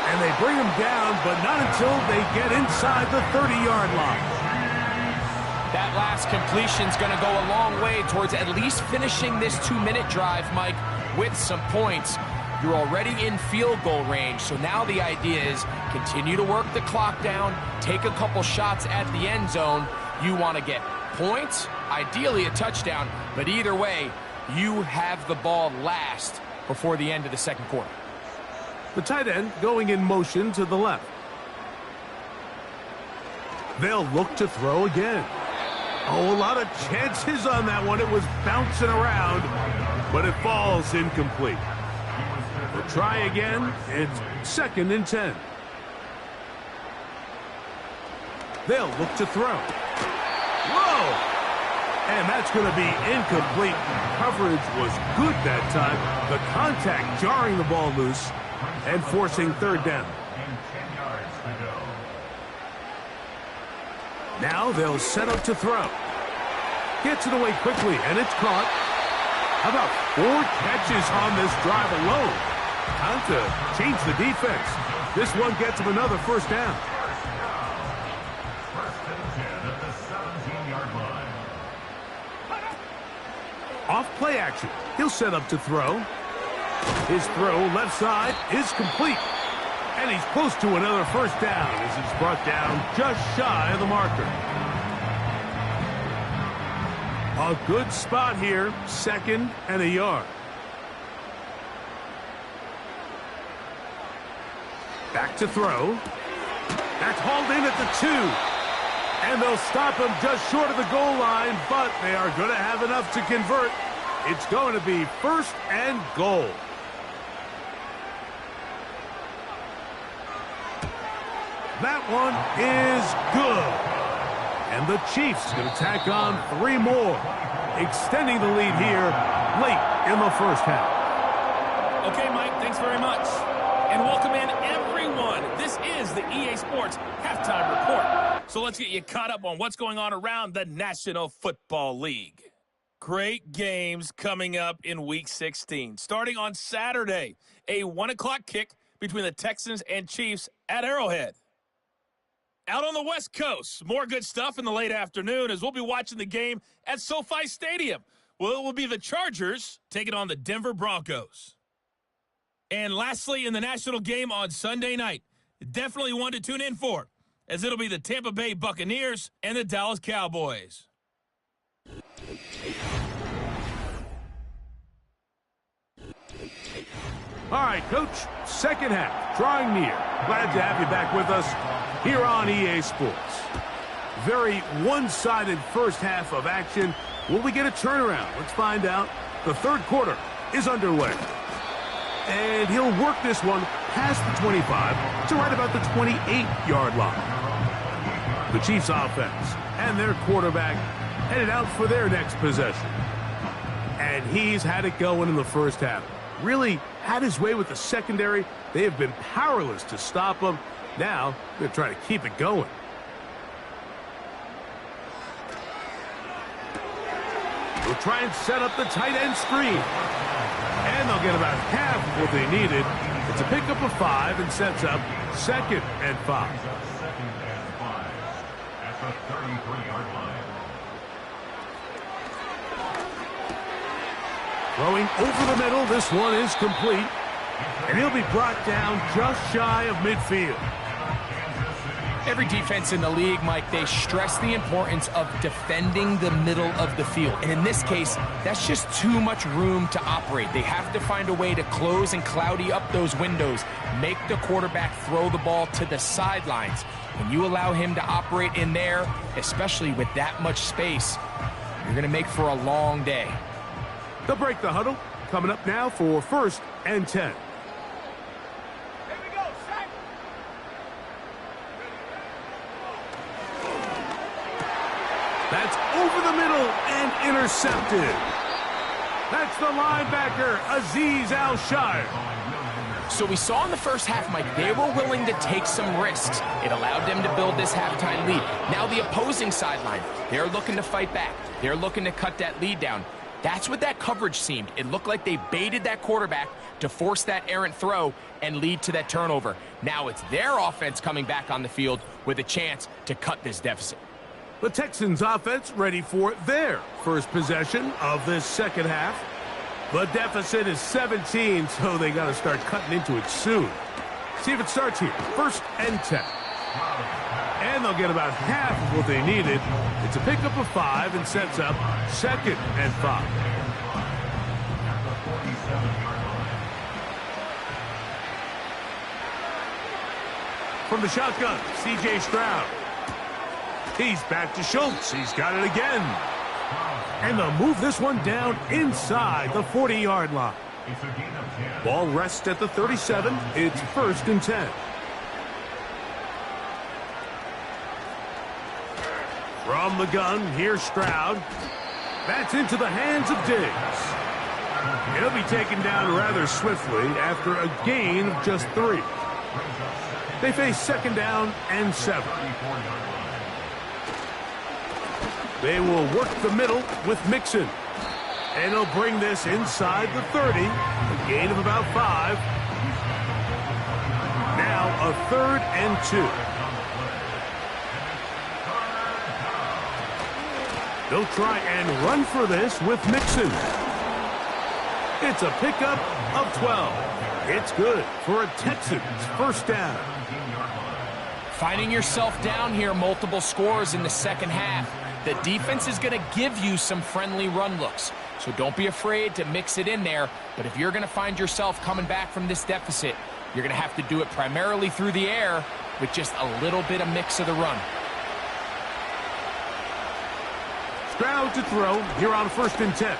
And they bring him down, but not until they get inside the 30-yard line. That last completion's going to go a long way towards at least finishing this 2-minute drive, Mike, with some points. You're already in field goal range, so now the idea is continue to work the clock down, take a couple shots at the end zone. You want to get points, ideally a touchdown, but either way, you have the ball last before the end of the second quarter. The tight end going in motion to the left. They'll look to throw again. Oh, a lot of chances on that one. It was bouncing around, but it falls incomplete. They'll try again. It's 2nd and 10. They'll look to throw. Whoa! And that's going to be incomplete. Coverage was good that time. The contact jarring the ball loose and forcing 3rd down. Now they'll set up to throw. Gets it away quickly, and it's caught. How about 4 catches on this drive alone? Time to change the defense. This one gets him another first down. Off play action. He'll set up to throw. His throw left side is complete. And he's close to another first down as he's brought down just shy of the marker. A good spot here, 2nd and a yard. Back to throw. That's hauled in at the 2. And they'll stop him just short of the goal line, but they are going to have enough to convert. It's going to be 1st and goal. That one is good. And the Chiefs going to tack on 3 more, extending the lead here late in the first half. Okay, Mike, thanks very much. And welcome in, everyone. This is the EA Sports Halftime Report. So let's get you caught up on what's going on around the National Football League. Great games coming up in Week 16. Starting on Saturday, a 1 o'clock kick between the Texans and Chiefs at Arrowhead. Out on the West Coast, more good stuff in the late afternoon as we'll be watching the game at SoFi Stadium. Well, it will be the Chargers taking on the Denver Broncos. And lastly, in the national game on Sunday night, definitely one to tune in for, as it'll be the Tampa Bay Buccaneers and the Dallas Cowboys. All right, Coach, second half, drawing near. Glad to have you back with us here on EA Sports. Very one-sided first half of action. Will we get a turnaround? Let's find out. The third quarter is underway. And he'll work this one past the 25 to right about the 28-yard line. The Chiefs offense and their quarterback headed out for their next possession. And he's had it going in the first half. Really had his way with the secondary. They have been powerless to stop him. Now they're trying to keep it going. They'll try and set up the tight end screen. And they'll get about half of what they needed. It's a pickup of 5 and sets up 2nd and 5. At the 33-yard line. Throwing over the middle, this one is complete. And he'll be brought down just shy of midfield. Every defense in the league, Mike, they stress the importance of defending the middle of the field. And in this case, that's just too much room to operate. They have to find a way to close and cloudy up those windows, make the quarterback throw the ball to the sidelines. When you allow him to operate in there, especially with that much space, you're going to make for a long day. They'll break the huddle. Coming up now for 1st and 10. That's over the middle and intercepted. That's the linebacker, Azeez Al-Shire. So we saw in the first half, Mike, they were willing to take some risks. It allowed them to build this halftime lead. Now the opposing sideline, they're looking to fight back. They're looking to cut that lead down. That's what that coverage seemed. It looked like they baited that quarterback to force that errant throw and lead to that turnover. Now it's their offense coming back on the field with a chance to cut this deficit. The Texans offense ready for their first possession of this second half. The deficit is 17, so they got to start cutting into it soon. See if it starts here. 1st and 10. And they'll get about half of what they needed. It's a pickup of 5 and sets up 2nd and 5. From the shotgun, C.J. Stroud. He's back to Schultz. He's got it again. And they'll move this one down inside the 40-yard line. Ball rests at the 37. It's 1st and 10. From the gun, here's Stroud. That's into the hands of Diggs. He'll be taken down rather swiftly after a gain of just 3. They face 2nd down and 7. They will work the middle with Mixon. And he'll bring this inside the 30. A gain of about 5. Now a 3rd and 2. They'll try and run for this with Mixon. It's a pickup of 12. It's good for a Texans 1st down. Finding yourself down here, multiple scores in the second half. The defense is going to give you some friendly run looks. So don't be afraid to mix it in there. But if you're going to find yourself coming back from this deficit, you're going to have to do it primarily through the air with just a little bit of mix of the run. Stroud to throw here on 1st and 10.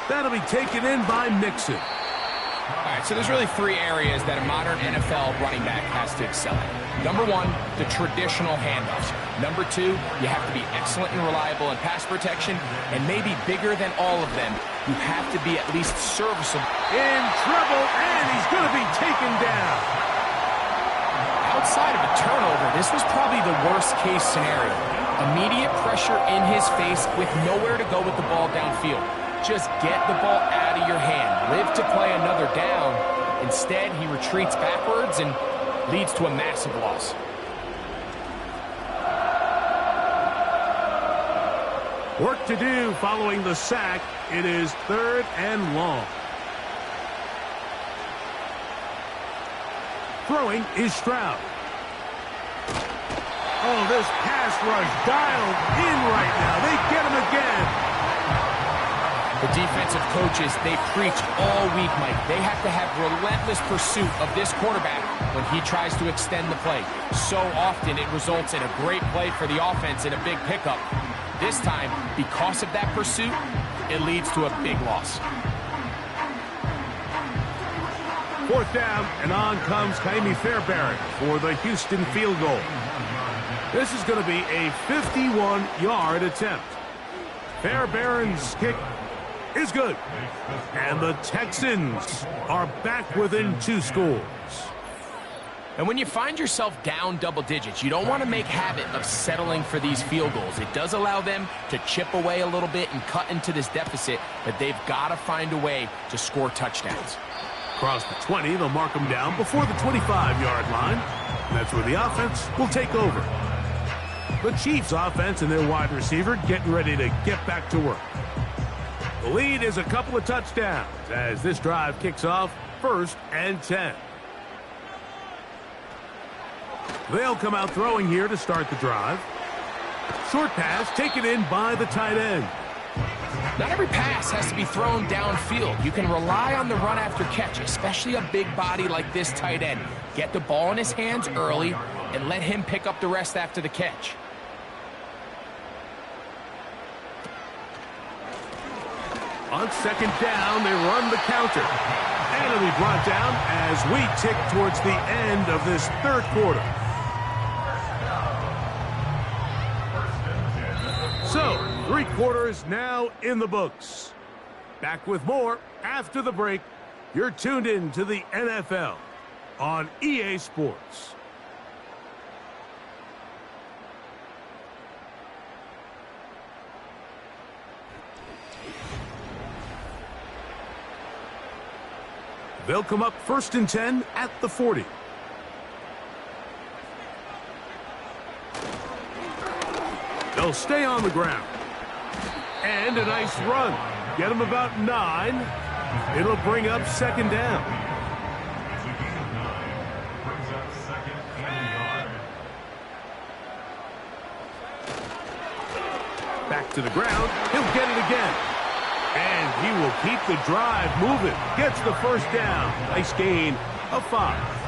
That'll be taken in by Mixon. All right, so there's really 3 areas that a modern NFL running back has to excel at. Number 1, the traditional handoffs. Number 2, you have to be excellent and reliable in pass protection. And maybe bigger than all of them, you have to be at least serviceable. In trouble, and he's going to be taken down. Outside of a turnover, this was probably the worst-case scenario. Immediate pressure in his face with nowhere to go with the ball downfield. Just get the ball out of your hand. Live to play another down. Instead, he retreats backwards and leads to a massive loss. Work to do following the sack. It is 3rd and long. Throwing is Stroud. Oh, this pass rush dialed in right now. They get him again. The defensive coaches, they preach all week, Mike. They have to have relentless pursuit of this quarterback when he tries to extend the play. So often it results in a great play for the offense and a big pickup. This time, because of that pursuit, it leads to a big loss. 4th down, and on comes Kaimi Fairbairn for the Houston field goal. This is going to be a 51-yard attempt. Fairbairn's kick is good. And the Texans are back within 2 scores. And when you find yourself down double digits, you don't want to make habit of settling for these field goals. It does allow them to chip away a little bit and cut into this deficit, but they've got to find a way to score touchdowns. Across the 20, they'll mark them down before the 25-yard line. And that's where the offense will take over. The Chiefs offense and their wide receiver getting ready to get back to work. The lead is a couple of touchdowns as this drive kicks off 1st and 10. They'll come out throwing here to start the drive. Short pass taken in by the tight end. Not every pass has to be thrown downfield. You can rely on the run after catch, especially a big body like this tight end. Get the ball in his hands early and let him pick up the rest after the catch. On second down, they run the counter. And it'll be brought down as we tick towards the end of this third quarter. So, 3 quarters now in the books. Back with more after the break. You're tuned in to the NFL on EA Sports. They'll come up 1st and 10 at the 40. They'll stay on the ground. And a nice run. Get them about 9. It'll bring up 2nd down. Back to the ground. He'll get it again. And he will keep the drive moving. Gets the 1st down. Nice gain of 5.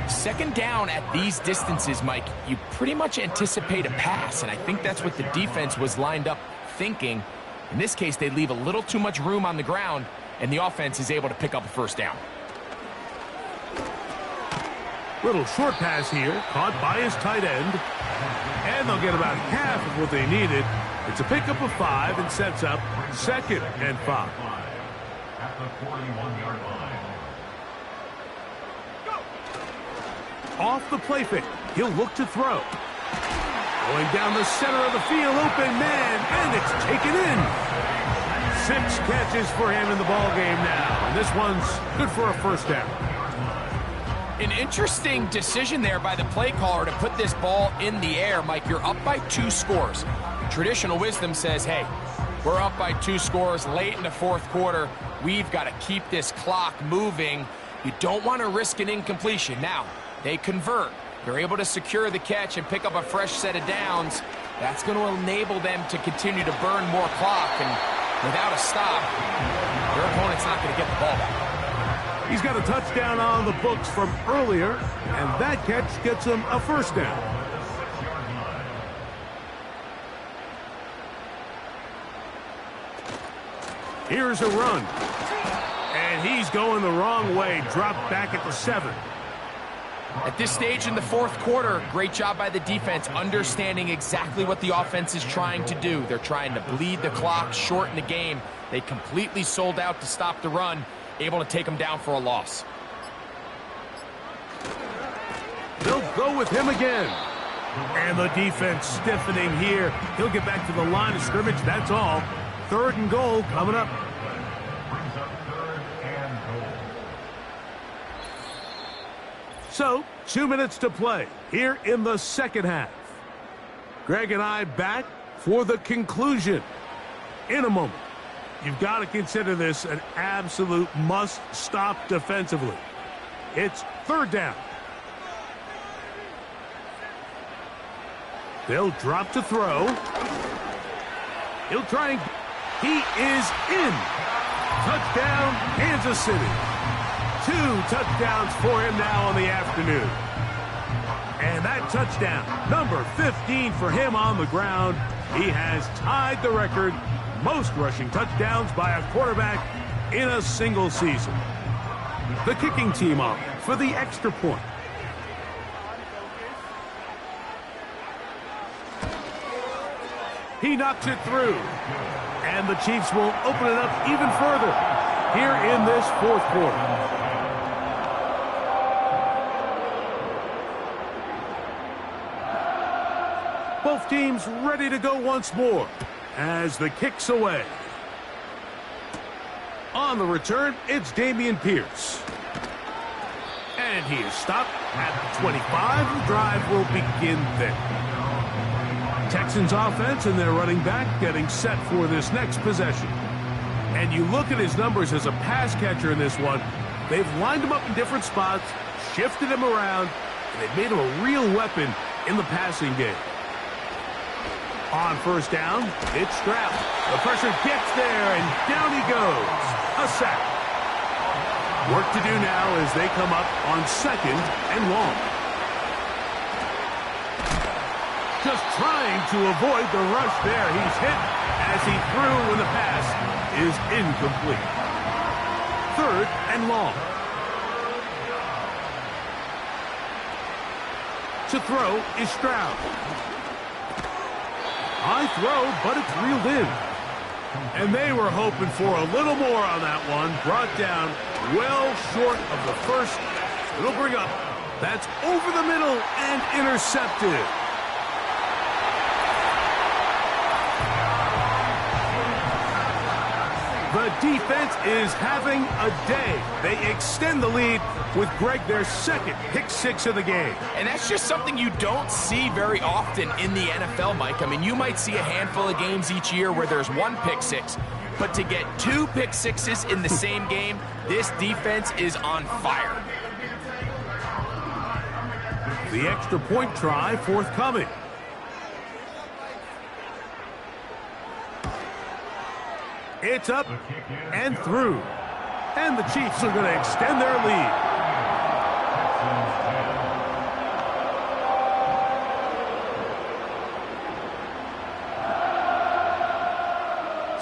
2nd down at these distances, Mike, you pretty much anticipate a pass, and I think that's what the defense was lined up thinking. In this case, they leave a little too much room on the ground, and the offense is able to pick up a 1st down. Little short pass here, caught by his tight end. And they'll get about half of what they needed. It's a pickup of 5 and sets up 2nd and 5. At the 41-yard line. Off the play fake, he'll look to throw. Going down the center of the field, open man, and it's taken in. 6 catches for him in the ball game now, and this one's good for a 1st down. An interesting decision there by the play caller to put this ball in the air. Mike, you're up by 2 scores. Traditional wisdom says, hey, we're up by 2 scores late in the 4th quarter. We've got to keep this clock moving. You don't want to risk an incompletion. Now, they convert. They're able to secure the catch and pick up a fresh set of downs. That's going to enable them to continue to burn more clock. And without a stop, their opponent's not going to get the ball back. He's got a touchdown on the books from earlier, and that catch gets him a 1st down. Here's a run. And he's going the wrong way, dropped back at the 7. At this stage in the 4th quarter, great job by the defense, understanding exactly what the offense is trying to do. They're trying to bleed the clock, shorten the game. They completely sold out to stop the run, able to take them down for a loss. They'll go with him again. And the defense stiffening here. He'll get back to the line of scrimmage, that's all. 3rd and goal coming up. Brings up 3rd and goal. So, 2 minutes to play here in the 2nd half. Greg and I back for the conclusion in a moment. You've got to consider this an absolute must-stop defensively. It's 3rd down. They'll drop to throw. He'll try and... He is in. Touchdown, Kansas City. 2 touchdowns for him now on the afternoon. And that touchdown, number 15 for him on the ground. He has tied the record, most rushing touchdowns by a quarterback in a single season. The kicking team up for the extra point. He knocks it through. And the Chiefs will open it up even further here in this 4th quarter. Both teams ready to go once more as the kick's away. On the return, it's Dameon Pierce. And he is stopped at the 25. The drive will begin there. Texans offense and their running back getting set for this next possession. And you look at his numbers as a pass catcher in this one. They've lined him up in different spots, shifted him around, They've made him a real weapon in the passing game. On first down, it's Stroud. The pressure gets there, and down he goes. A sack. Work to do now as they come up on second and long. Just trying to avoid the rush there. He's hit as he threw when the pass is incomplete. Third and long. To throw is Stroud. High throw, but it's reeled in. And they were hoping for a little more on that one. Brought down well short of the first. It'll bring up. That's over the middle and intercepted. The defense is having a day. They extend the lead with Greg, their second pick six of the game. And that's just something you don't see very often in the NFL, Mike. I mean, you might see a handful of games each year where there's one pick six, but to get two pick sixes in the same game, this defense is on fire. The extra point try forthcoming. It's up and through. And the Chiefs are going to extend their lead.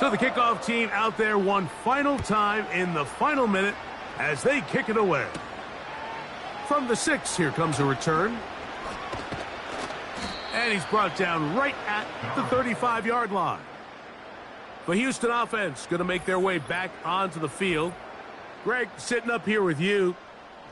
So the kickoff team out there one final time in the final minute as they kick it away. From the 6, here comes a return. And he's brought down right at the 35-yard line. The Houston offense going to make their way back onto the field. Greg, sitting up here with you,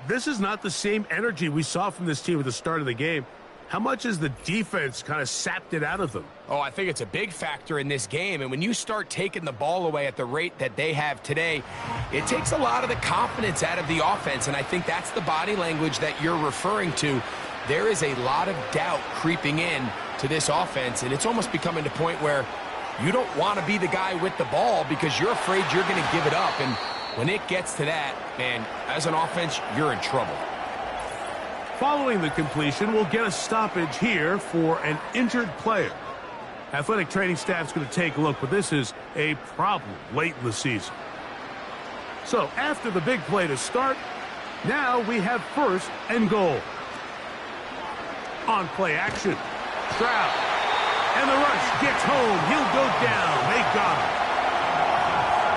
this is not the same energy we saw from this team at the start of the game. How much has the defense kind of sapped it out of them? Oh, I think it's a big factor in this game. And when you start taking the ball away at the rate that they have today, it takes a lot of the confidence out of the offense. And I think that's the body language that you're referring to. There is a lot of doubt creeping in to this offense. And it's almost becoming to the point where you don't want to be the guy with the ball because you're afraid you're going to give it up. And when it gets to that, man, as an offense, you're in trouble. Following the completion, we'll get a stoppage here for an injured player. Athletic training staff's going to take a look, but this is a problem late in the season. So after the big play to start, now we have first and goal. On play action, Stroud. And the rush gets home. He'll go down. They got him.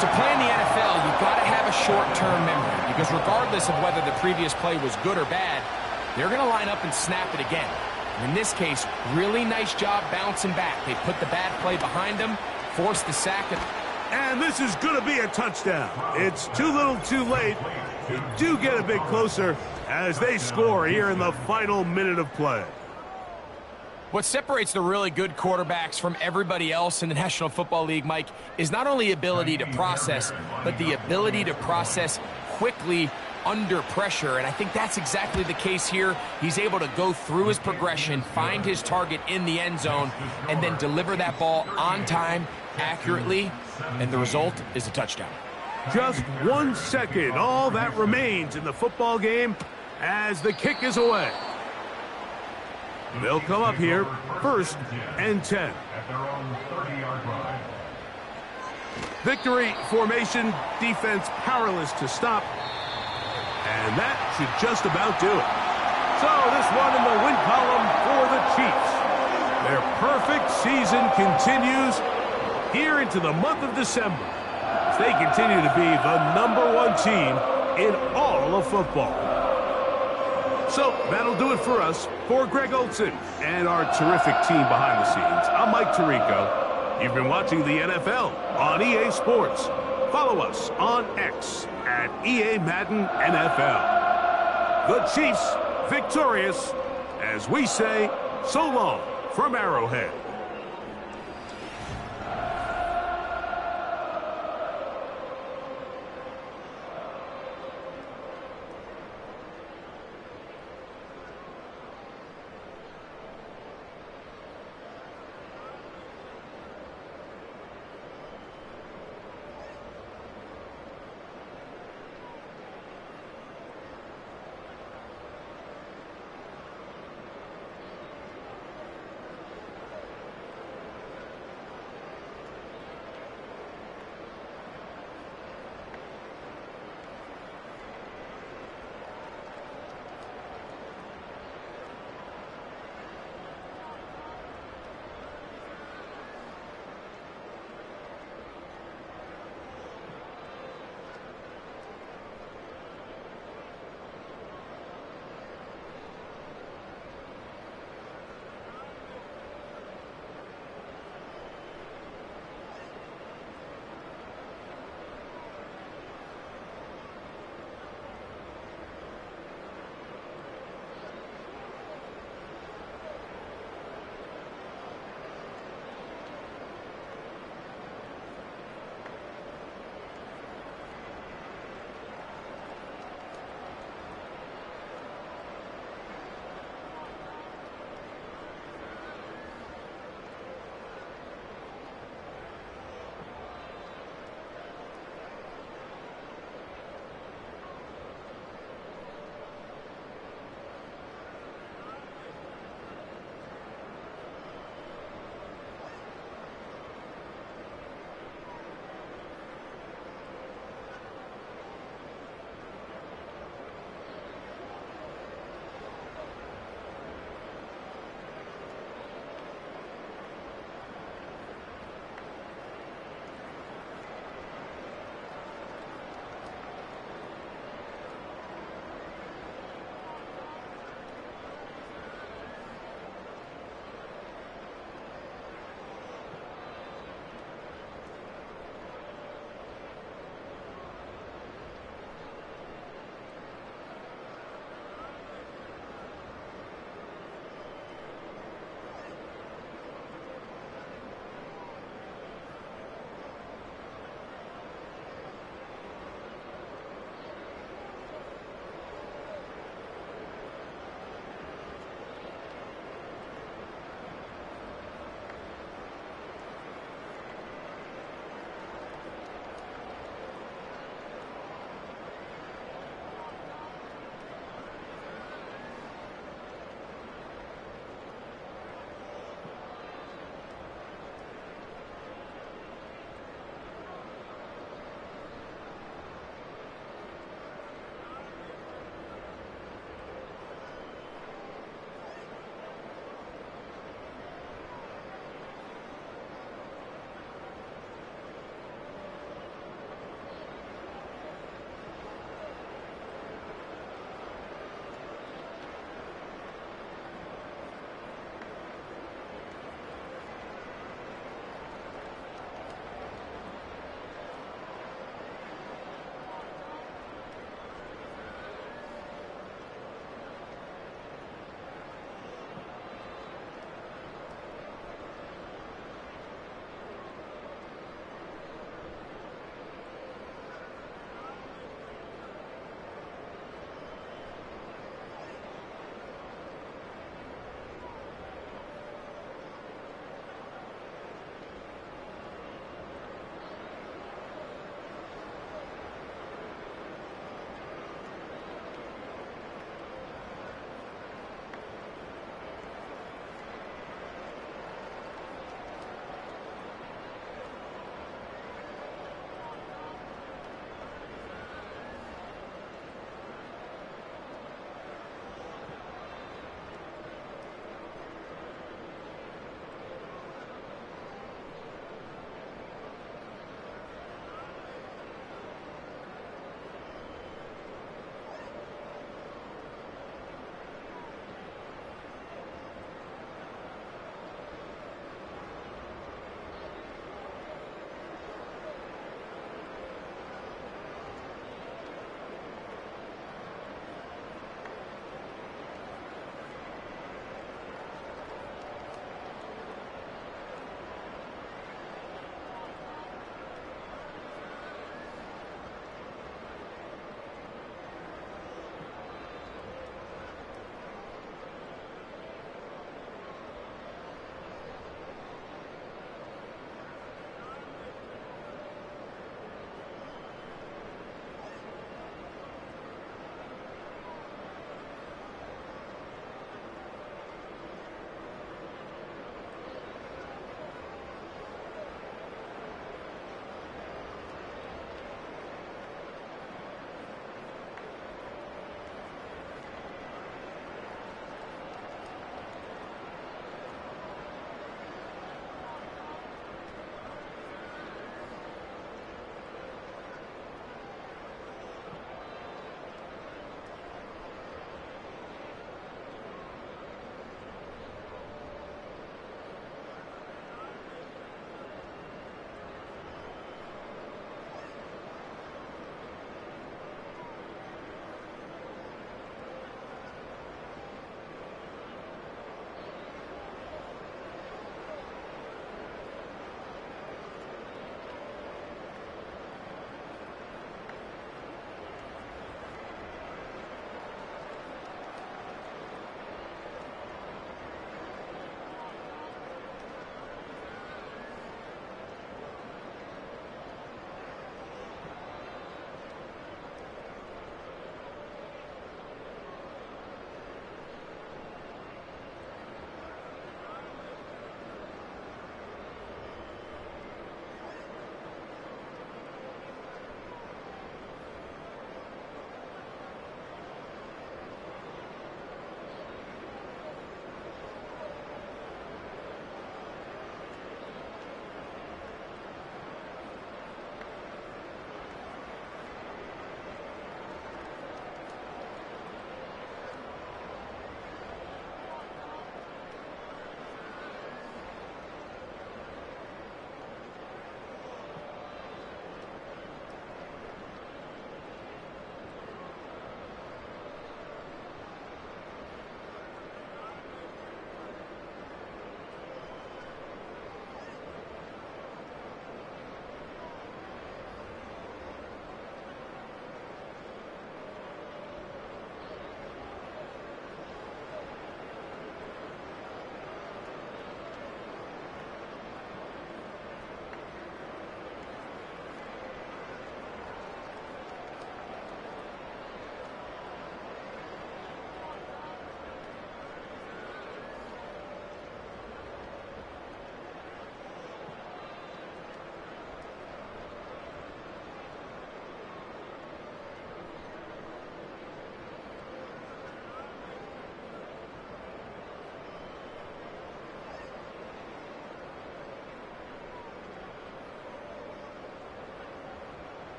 To play in the NFL, you've got to have a short-term memory because regardless of whether the previous play was good or bad, they're going to line up and snap it again. In this case, really nice job bouncing back. They put the bad play behind them, forced the sack. And this is going to be a touchdown. It's too little too late. They do get a bit closer as they score here in the final minute of play. What separates the really good quarterbacks from everybody else in the National Football League, Mike, is not only ability to process, but the ability to process quickly under pressure. And I think that's exactly the case here. He's able to go through his progression, find his target in the end zone, and then deliver that ball on time, accurately, and the result is a touchdown. Just 1 second, all that remains in the football game as the kick is away. They'll come up here, first and 10. At their own 30-yard line. Victory formation, defense powerless to stop. And that should just about do it. So this one in the win column for the Chiefs. Their perfect season continues here into the month of December as they continue to be the #1 team in all of football. So that'll do it for us. For Greg Olson and our terrific team behind the scenes, I'm Mike Tirico. You've been watching the NFL on EA Sports. Follow us on X at EA Madden NFL. The Chiefs victorious as we say so long from Arrowhead.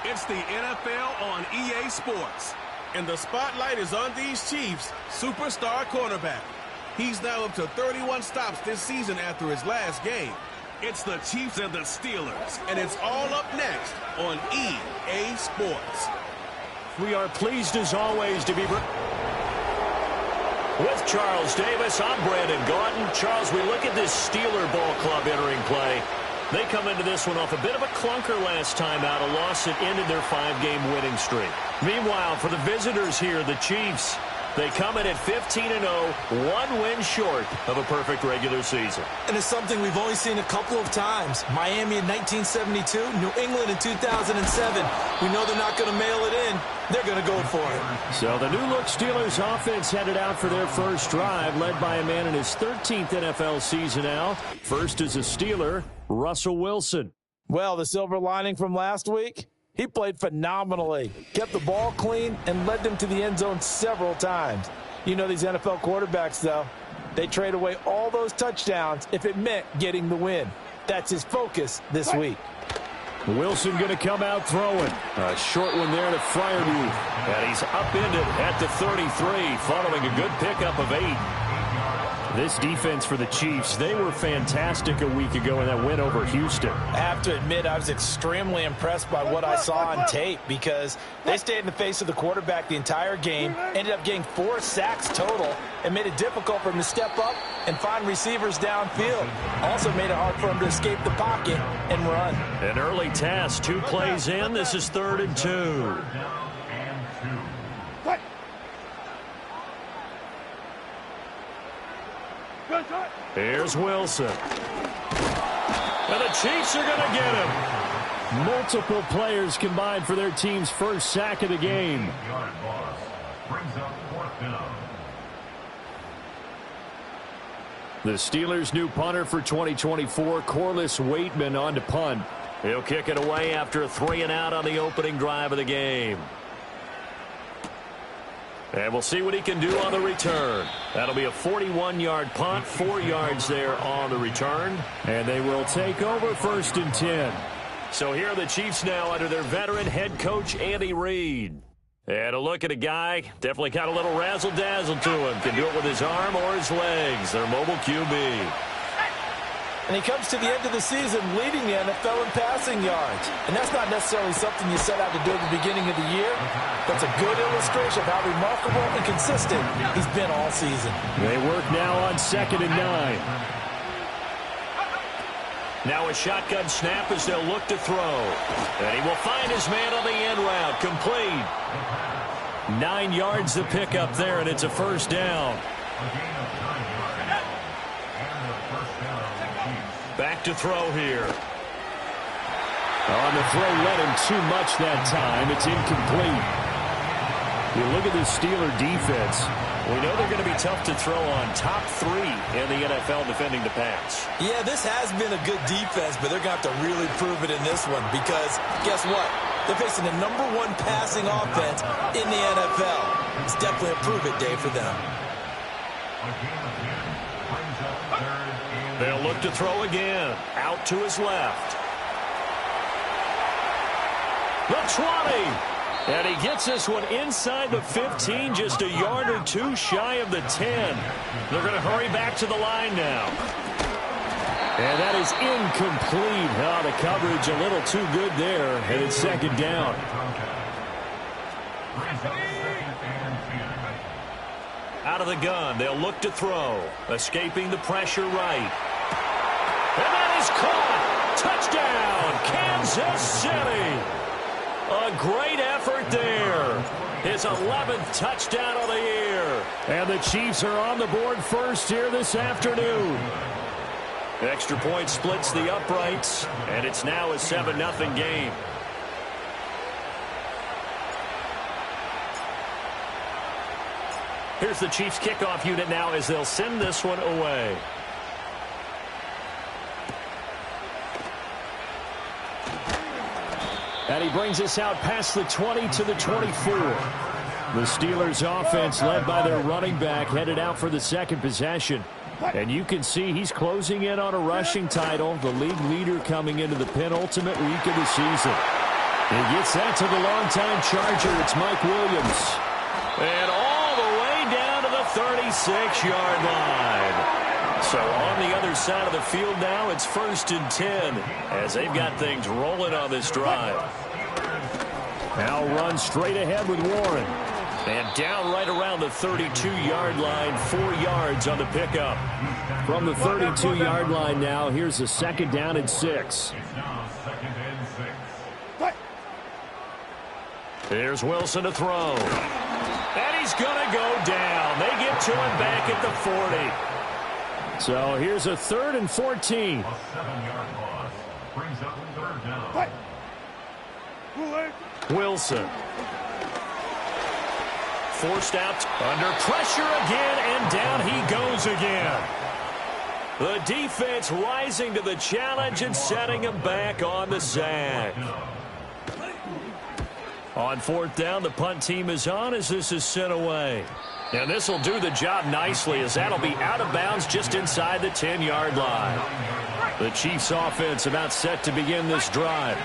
It's the NFL on EA Sports, and the spotlight is on these Chiefs' superstar cornerback. He's now up to 31 stops this season after his last game. It's the Chiefs and the Steelers, and it's all up next on EA Sports. We are pleased as always to be with Charles Davis. I'm Brandon Gaudin. Charles, we look at this Steeler ball club entering play. They come into this one off a bit of a clunker last time out, a loss that ended their 5-game winning streak. Meanwhile, for the visitors here, the Chiefs, they come in at 15-0, one win short of a perfect regular season. And it's something we've only seen a couple of times. Miami in 1972, New England in 2007. We know they're not going to mail it in. They're going to go for it. So the new-look Steelers offense headed out for their first drive, led by a man in his 13th NFL season now. First is a Steeler, Russell Wilson. Well, the silver lining from last week, he played phenomenally, kept the ball clean, and led them to the end zone several times. You know these NFL quarterbacks, though, they trade away all those touchdowns if it meant getting the win. That's his focus this week. Wilson going to come out throwing. A short one there to Freiermuth. And he's upended at the 33, following a good pickup of 8. This defense for the Chiefs, they were fantastic a week ago in that win over Houston. I have to admit, I was extremely impressed by what I saw on tape because they stayed in the face of the quarterback the entire game, ended up getting 4 sacks total, and made it difficult for him to step up and find receivers downfield. Also made it hard for him to escape the pocket and run. An early task, 2 plays in. This is 3rd and 2. Here's Wilson. And the Chiefs are going to get him. Multiple players combined for their team's first sack of the game. The Steelers' new punter for 2024, Corliss Waitman, on to punt. He'll kick it away after a 3-and-out on the opening drive of the game. And we'll see what he can do on the return. That'll be a 41-yard punt, 4 yards there on the return. And they will take over 1st and 10. So here are the Chiefs now under their veteran head coach, Andy Reid. And a look at a guy, definitely got a little razzle-dazzle to him. Can do it with his arm or his legs. Their mobile QB. And he comes to the end of the season leading the NFL in passing yards. And that's not necessarily something you set out to do at the beginning of the year. That's a good illustration of how remarkable and consistent he's been all season. They work now on 2nd and 9. Now a shotgun snap as they'll look to throw. And he will find his man on the end route. Complete. 9 yards to pick up there, and it's a 1st down. Back to throw here. On the throw, led him too much that time. It's incomplete. You look at this Steeler defense. We know they're going to be tough to throw on. Top 3 in the NFL defending the pass. Yeah, this has been a good defense, but they're going to have to really prove it in this one because guess what? They're facing the #1 passing offense in the NFL. It's definitely a prove-it day for them. They'll look to throw again. Out to his left. The 20. And he gets this one inside the 15, just a yard or 2 shy of the 10. They're going to hurry back to the line now. And that is incomplete. Oh, the coverage a little too good there, and it's second down. Out of the gun, they'll look to throw. Escaping the pressure right. And that is caught. Touchdown, Kansas City. A great effort there. His 11th touchdown of the year. And the Chiefs are on the board first here this afternoon. Extra point splits the uprights, and it's now a 7-0 game. Here's the Chiefs kickoff unit now as they'll send this one away. And he brings us out past the 20 to the 24. The Steelers offense led by their running back headed out for the second possession. And you can see he's closing in on a rushing title, the league leader coming into the penultimate week of the season. He gets that to the longtime Charger. It's Mike Williams. And all the way down to the 36-yard line. So on the other side of the field now, it's 1st and 10 as they've got things rolling on this drive. Now run straight ahead with Warren. And down right around the 32-yard line, 4 yards on the pickup. From the 32-yard line now, here's a 2nd down and 6. Here's Wilson to throw. And he's going to go down. They get to him back at the 40. So here's a 3rd and 14. A 7-yard loss brings up 3rd down. Wilson. Forced out under pressure again, and down he goes again. The defense rising to the challenge and setting him back on the sack. On 4th down, the punt team is on as this is sent away. And this will do the job nicely as that'll be out of bounds just inside the 10-yard line. The Chiefs offense about set to begin this drive.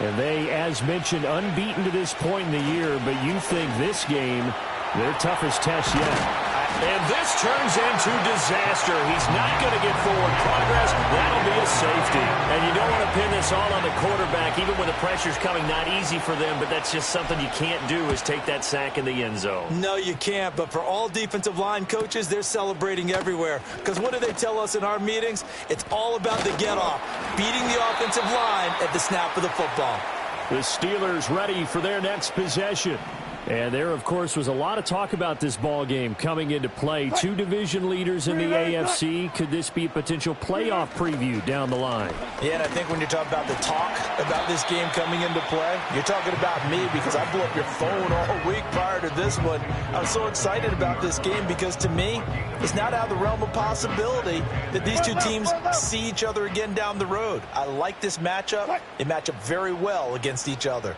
And they, as mentioned, unbeaten to this point in the year, but you think this game, their toughest test yet. And this turns into disaster. He's not going to get forward progress. That'll be a safety. And you don't want to pin this all on the quarterback, even when the pressure's coming. Not easy for them, but that's just something you can't do is take that sack in the end zone. No, you can't. But for all defensive line coaches, they're celebrating everywhere. Because what do they tell us in our meetings? It's all about the get-off, beating the offensive line at the snap of the football. The Steelers ready for their next possession. And there, of course, was a lot of talk about this ball game coming into play. 2 division leaders in the AFC. Could this be a potential playoff preview down the line? Yeah, and I think when you're talking about the talk about this game coming into play, you're talking about me because I blew up your phone all week prior to this one. I'm so excited about this game because, to me, it's not out of the realm of possibility that these two teams see each other again down the road. I like this matchup. They match up very well against each other.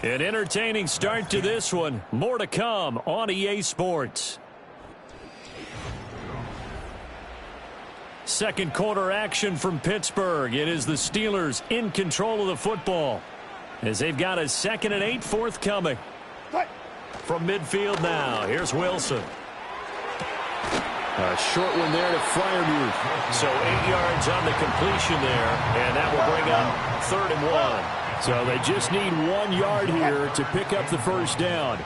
An entertaining start to this one. More to come on EA Sports. Second quarter action from Pittsburgh. It is the Steelers in control of the football as they've got a 2nd and 8 forthcoming. From midfield now, here's Wilson. A short one there to Freiermuth. So 8 yards on the completion there, and that will bring up 3rd and 1. So they just need 1 yard here to pick up the first down.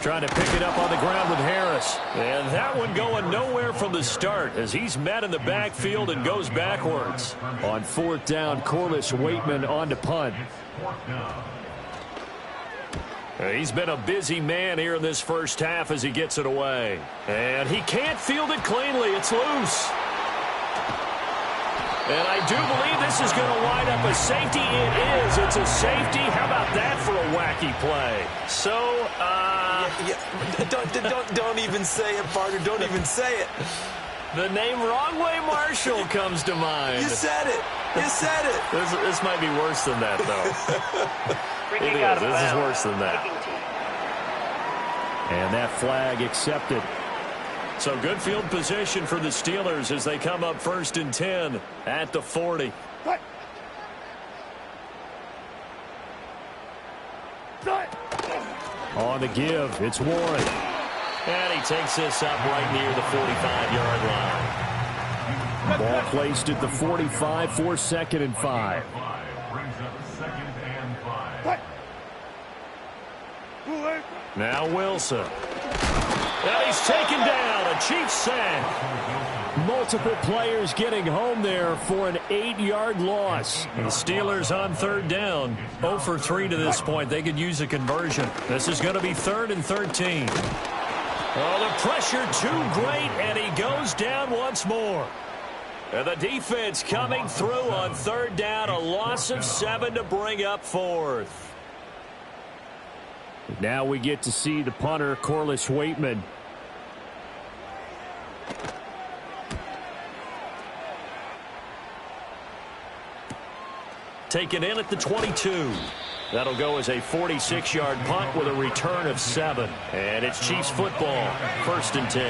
Trying to pick it up on the ground with Harris. And that one going nowhere from the start as he's met in the backfield and goes backwards. On 4th down, Corliss Waitman on to punt. He's been a busy man here in this first half as he gets it away. And he can't field it cleanly. It's loose. And I do believe this is going to wind up a safety. It is. It's a safety. How about that for a wacky play? So, Don't even say it, partner. Don't even say it. The name Wrong Way Marshall comes to mind. You said it. You said it. This might be worse than that, though. It is. This is worse than that. And that flag accepted. So good field position for the Steelers as they come up 1st and 10 at the 40. On the give, it's Warren. And he takes this up right near the 45-yard line. Ball placed at the 45 for 2nd and 5. Brings up 2nd and 5. Now Wilson. And he's taken down. A Chiefs sack. Multiple players getting home there for an 8-yard loss. The Steelers on 3rd down. 0 for 3 to this point. They could use a conversion. This is going to be 3rd and 13. Oh, the pressure too great, and he goes down once more. And the defense coming through on 3rd down. A loss of 7 to bring up 4th. Now we get to see the punter, Corliss Waitman. Taken in at the 22. That'll go as a 46-yard punt with a return of 7. And it's Chiefs football, 1st and 10.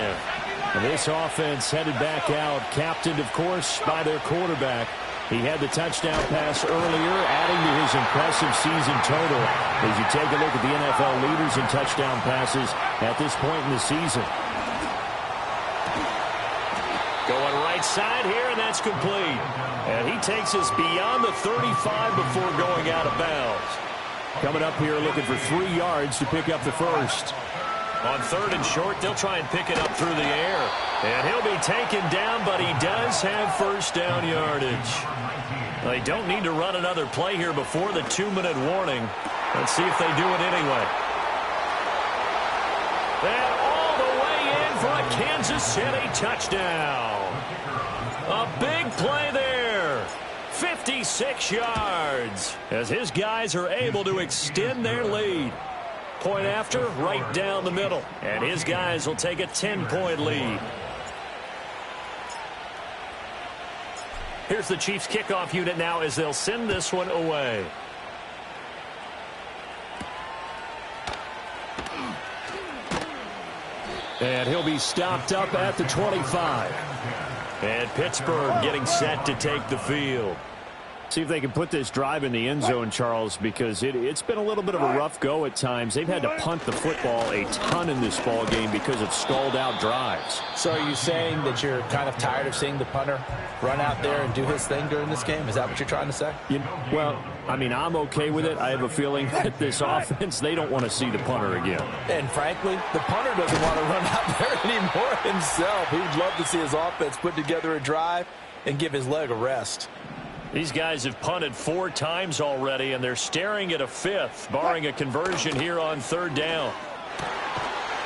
And this offense headed back out, captained, of course, by their quarterback. He had the touchdown pass earlier, adding to his impressive season total as you take a look at the NFL leaders in touchdown passes at this point in the season. Going right side here, and that's complete. And he takes us beyond the 35 before going out of bounds. Coming up here looking for 3 yards to pick up the first. On 3rd and short, they'll try and pick it up through the air. And he'll be taken down, but he does have 1st down yardage. They don't need to run another play here before the 2-minute warning. Let's see if they do it anyway. And all the way in for a Kansas City touchdown. A big play there. 56 yards as his guys are able to extend their lead. Point after, right down the middle. And his guys will take a 10-point lead. Here's the Chiefs kickoff unit now as they'll send this one away. And he'll be stopped up at the 25. And Pittsburgh getting set to take the field. See if they can put this drive in the end zone, Charles, because it's been a little bit of a rough go at times. They've had to punt the football a ton in this ball game because of stalled out drives. So are you saying that you're kind of tired of seeing the punter run out there and do his thing during this game? Is that what you're trying to say? Well, I mean, I'm okay with it. I have a feeling that this offense, they don't want to see the punter again. And frankly, the punter doesn't want to run out there anymore himself. He would love to see his offense put together a drive and give his leg a rest. These guys have punted 4 times already, and they're staring at a 5th, barring a conversion here on 3rd down.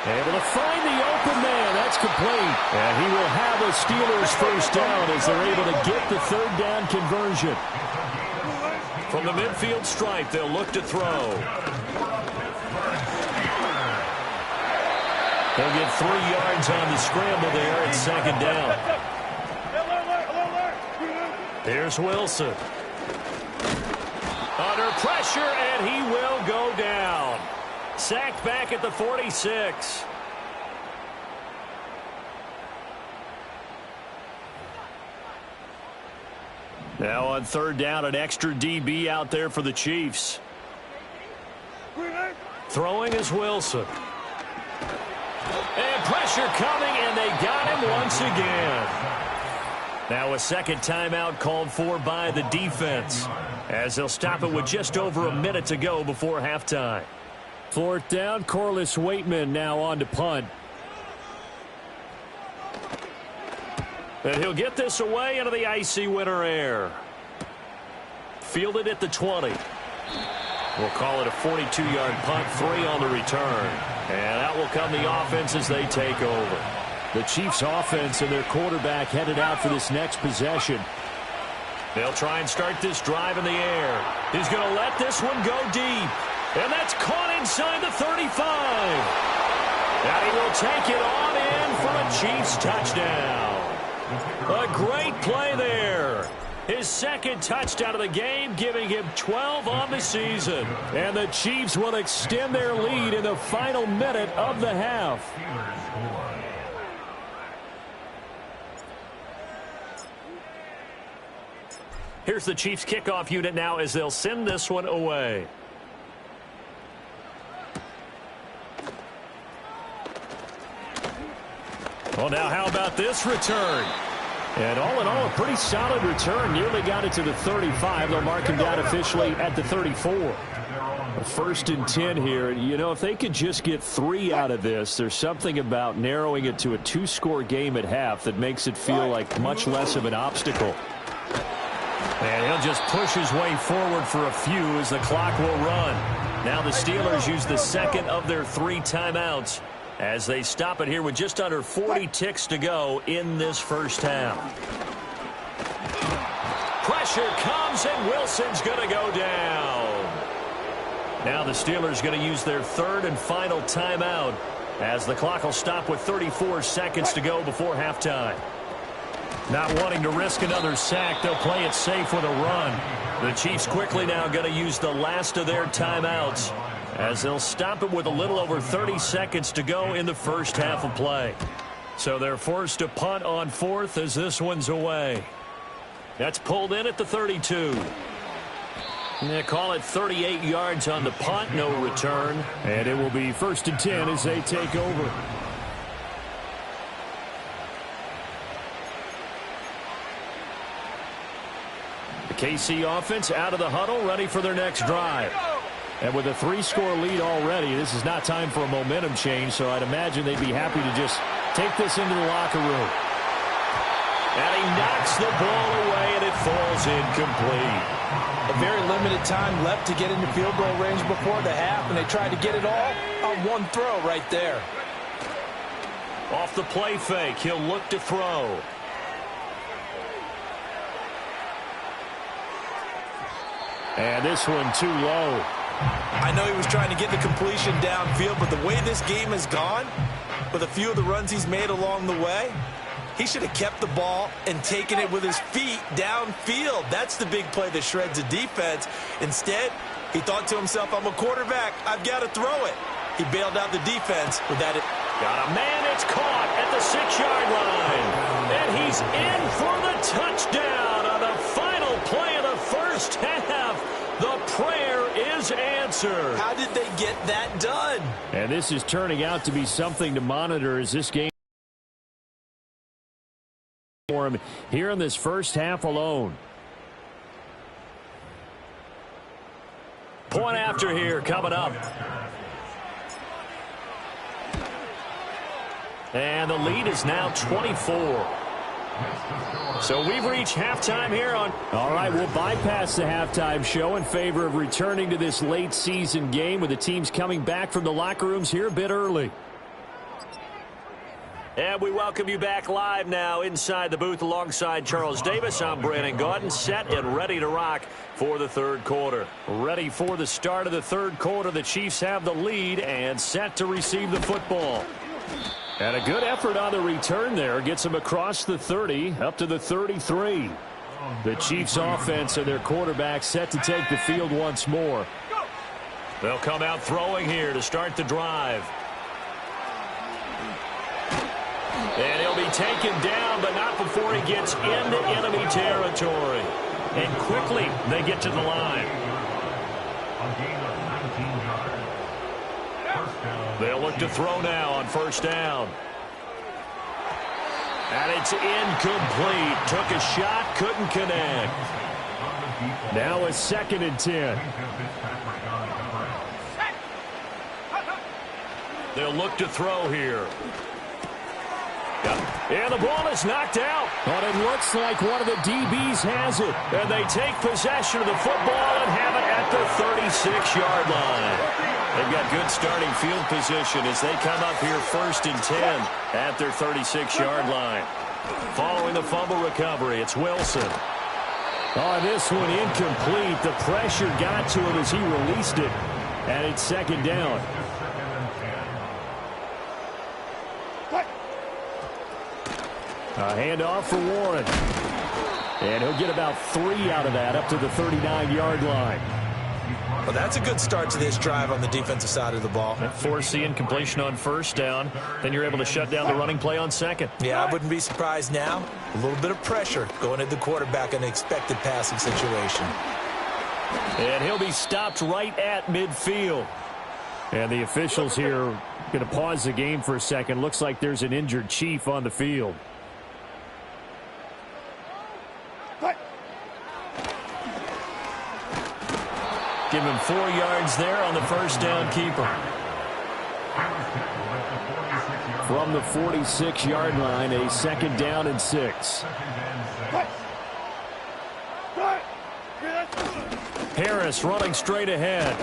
Able to find the open man. That's complete. And he will have a Steelers 1st down as they're able to get the 3rd down conversion. From the midfield stripe, they'll look to throw. They'll get 3 yards on the scramble there at 2nd down. Here's Wilson. Under pressure, and he will go down. Sacked back at the 46. Now on 3rd down, an extra DB out there for the Chiefs. Throwing is Wilson. And pressure coming, and they got him once again. Now a second timeout called for by the defense as they'll stop it with just over a minute to go before halftime. 4th down, Corliss Waitman now on to punt. And he'll get this away into the icy winter air. Fielded at the 20. We'll call it a 42-yard punt, 3 on the return. And out will come the offense as they take over. The Chiefs offense and their quarterback headed out for this next possession. They'll try and start this drive in the air. He's going to let this one go deep. And that's caught inside the 35. And he will take it on in for a Chiefs touchdown. A great play there. His second touchdown of the game, giving him 12 on the season. And the Chiefs will extend their lead in the final minute of the half. Here's the Chiefs kickoff unit now as they'll send this one away. Well, now how about this return? And all in all, a pretty solid return. Nearly got it to the 35. They'll mark him down officially at the 34. A 1st and 10 here. You know, if they could just get 3 out of this, there's something about narrowing it to a 2-score game at half that makes it feel like much less of an obstacle. And he'll just push his way forward for a few as the clock will run. Now the Steelers use the second of their 3 timeouts as they stop it here with just under 40 ticks to go in this first half. Pressure comes, and Wilson's going to go down. Now the Steelers going to use their 3rd and final timeout as the clock will stop with 34 seconds to go before halftime. Not wanting to risk another sack, they'll play it safe with a run. The Chiefs quickly now going to use the last of their timeouts as they'll stop it with a little over 30 seconds to go in the first half of play. So they're forced to punt on 4th as this one's away. That's pulled in at the 32. And they call it 38 yards on the punt, no return. And it will be 1st and 10 as they take over. KC offense out of the huddle, ready for their next drive. And with a 3-score lead already, this is not time for a momentum change, so I'd imagine they'd be happy to just take this into the locker room. And he knocks the ball away, and it falls incomplete. A very limited time left to get into field goal range before the half, and they tried to get it all on one throw right there. Off the play fake, he'll look to throw. And this one too low. I know he was trying to get the completion downfield, but the way this game has gone, with a few of the runs he's made along the way, he should have kept the ball and taken it with his feet downfield. That's the big play that shreds a defense. Instead, he thought to himself, I'm a quarterback. I've got to throw it. He bailed out the defense with that. Got a man. It's caught at the 6-yard line. And he's in for the touchdown on the final play of the first half. The prayer is answered. How did they get that done? And this is turning out to be something to monitor as this game for him here in this first half alone. Point after here coming up. And the lead is now 24. So we've reached halftime here on. All right, we'll bypass the halftime show in favor of returning to this late season game with the teams coming back from the locker rooms here a bit early. And we welcome you back live now inside the booth alongside Charles Davis. I'm Brandon Gaudin, set and ready to rock for the third quarter. Ready for the start of the third quarter. The Chiefs have the lead and set to receive the football. And a good effort on the return there. Gets them across the 30, up to the 33. The Chiefs offense and their quarterback set to take the field once more. They'll come out throwing here to start the drive. And he'll be taken down, but not before he gets into enemy territory. And quickly they get to the line. They'll look to throw now on first down. And it's incomplete. Took a shot, couldn't connect. Now a 2nd and 10. They'll look to throw here. And the ball is knocked out. But it looks like one of the DBs has it. And they take possession of the football and have it at the 36-yard line. They've got good starting field position as they come up here 1st and 10 at their 36-yard line. Following the fumble recovery, it's Wilson. Oh, this one incomplete. The pressure got to him as he released it, and it's 2nd down. A handoff for Warren. And he'll get about 3 out of that up to the 39-yard line. Well, that's a good start to this drive on the defensive side of the ball. Force the incompletion on 1st down. Then you're able to shut down the running play on 2nd. Yeah, I wouldn't be surprised now. A little bit of pressure going at the quarterback in an expected passing situation. And he'll be stopped right at midfield. And the officials here are going to pause the game for a second. Looks like there's an injured Chief on the field. Give him 4 yards there on the 1st down keeper. From the 46-yard line, a 2nd down and 6. Harris running straight ahead.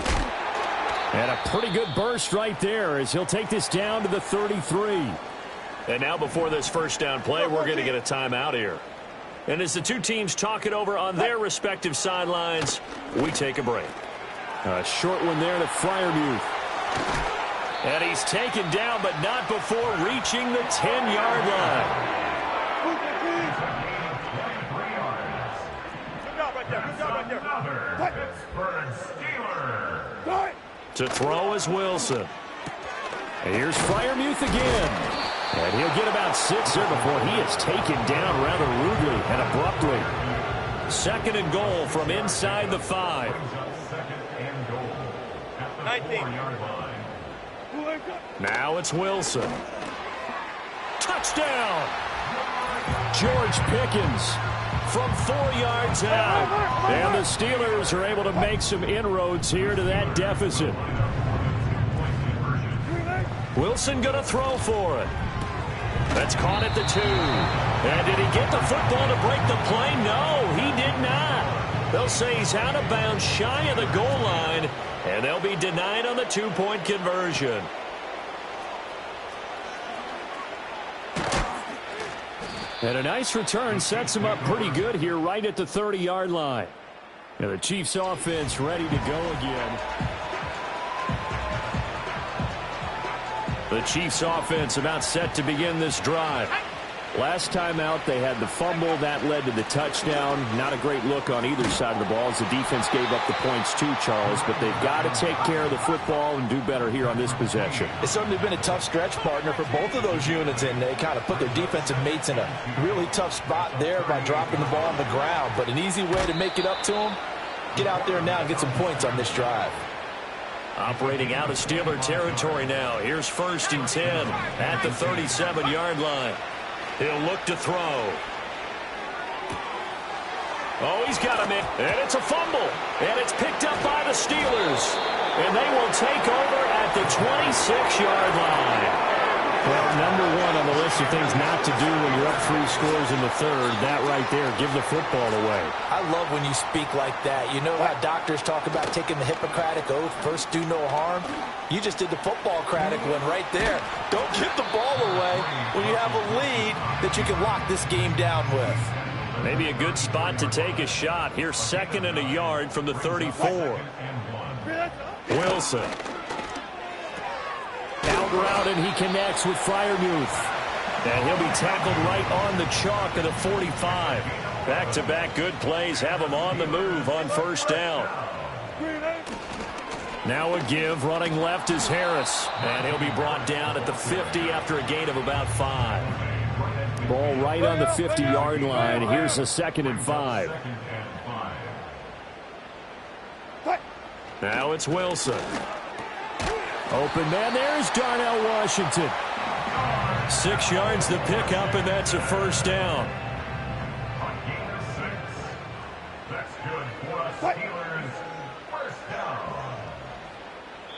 And a pretty good burst right there as he'll take this down to the 33. And now before this 1st down play, we're going to get a timeout here. And as the two teams talk it over on their respective sidelines, we take a break. A short one there to Freiermuth. And he's taken down, but not before reaching the 10-yard line. To throw is Wilson. And here's Freiermuth again. And he'll get about 6 there before he is taken down rather rudely and abruptly. 2nd and goal from inside the 5. 19. Now it's Wilson. Touchdown! George Pickens from 4 yards out. And the Steelers are able to make some inroads here to that deficit. Wilson going to throw for it. That's caught at the 2. And did he get the football to break the play? No, he did not. They'll say he's out of bounds shy of the goal line, and they'll be denied on the 2-point conversion. And a nice return sets him up pretty good here right at the 30-yard line. And the Chiefs offense ready to go again. The Chiefs offense about set to begin this drive. Last time out, they had the fumble. That led to the touchdown. Not a great look on either side of the ball as the defense gave up the points too, Charles. But they've got to take care of the football and do better here on this possession. It's certainly been a tough stretch, partner, for both of those units, and they kind of put their defensive mates in a really tough spot there by dropping the ball on the ground. But an easy way to make it up to them, get out there now and get some points on this drive. Operating out of Steeler territory now. Here's 1st and 10 at the 37-yard line. He'll look to throw. Oh, he's got him in. And it's a fumble. And it's picked up by the Steelers. And they will take over at the 26-yard line. Well, number 1 on the list of things not to do when you're up 3 scores in the 3rd. That right there, give the football away. I love when you speak like that. You know how doctors talk about taking the Hippocratic Oath, first do no harm? You just did the football-cratic one right there. Don't give the ball away when you have a lead that you can lock this game down with. Maybe a good spot to take a shot. Here's 2nd and a yard from the 34. Wilson. Out route, and he connects with Freiermuth. And he'll be tackled right on the chalk of the 45. Back-to-back good plays have him on the move on 1st down. Now a give. Running left is Harris. And he'll be brought down at the 50 after a gain of about 5. Ball right on the 50-yard line. Here's a 2nd and 5. Now it's Wilson. Open man, there's Darnell Washington. 6 yards the pickup, and that's a 1st down. That's good for the Steelers. 1st down.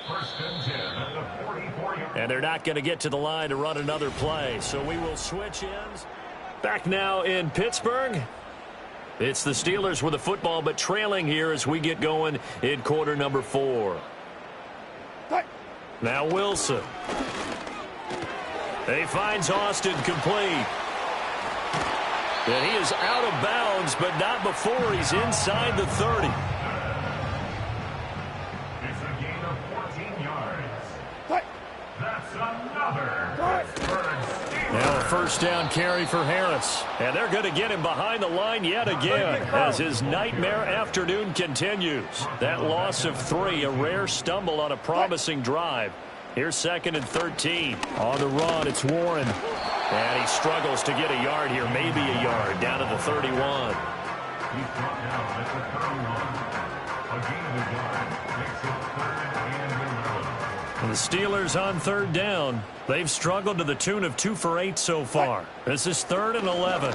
1st and 10 at the 44-yard. And they're not going to get to the line to run another play, so we will switch ends. Back now in Pittsburgh. It's the Steelers with the football, but trailing here as we get going in quarter number 4. Now Wilson. He finds Austin complete. And he is out of bounds, but not before he's inside the 30. It's a gain of 14 yards. That's another Pittsburgh Steelers. Now a first down carry for Harris. And they're going to get him behind the line yet again as his nightmare afternoon continues. That loss of 3, a rare stumble on a promising drive. Here's 2nd and 13. On the run, it's Warren. And he struggles to get a yard here, maybe a yard, down to the 31. He's brought down at the 31. A gain of a yard makes it 3rd and 11. And the Steelers on 3rd down. They've struggled to the tune of 2 for 8 so far. This is 3rd and 11.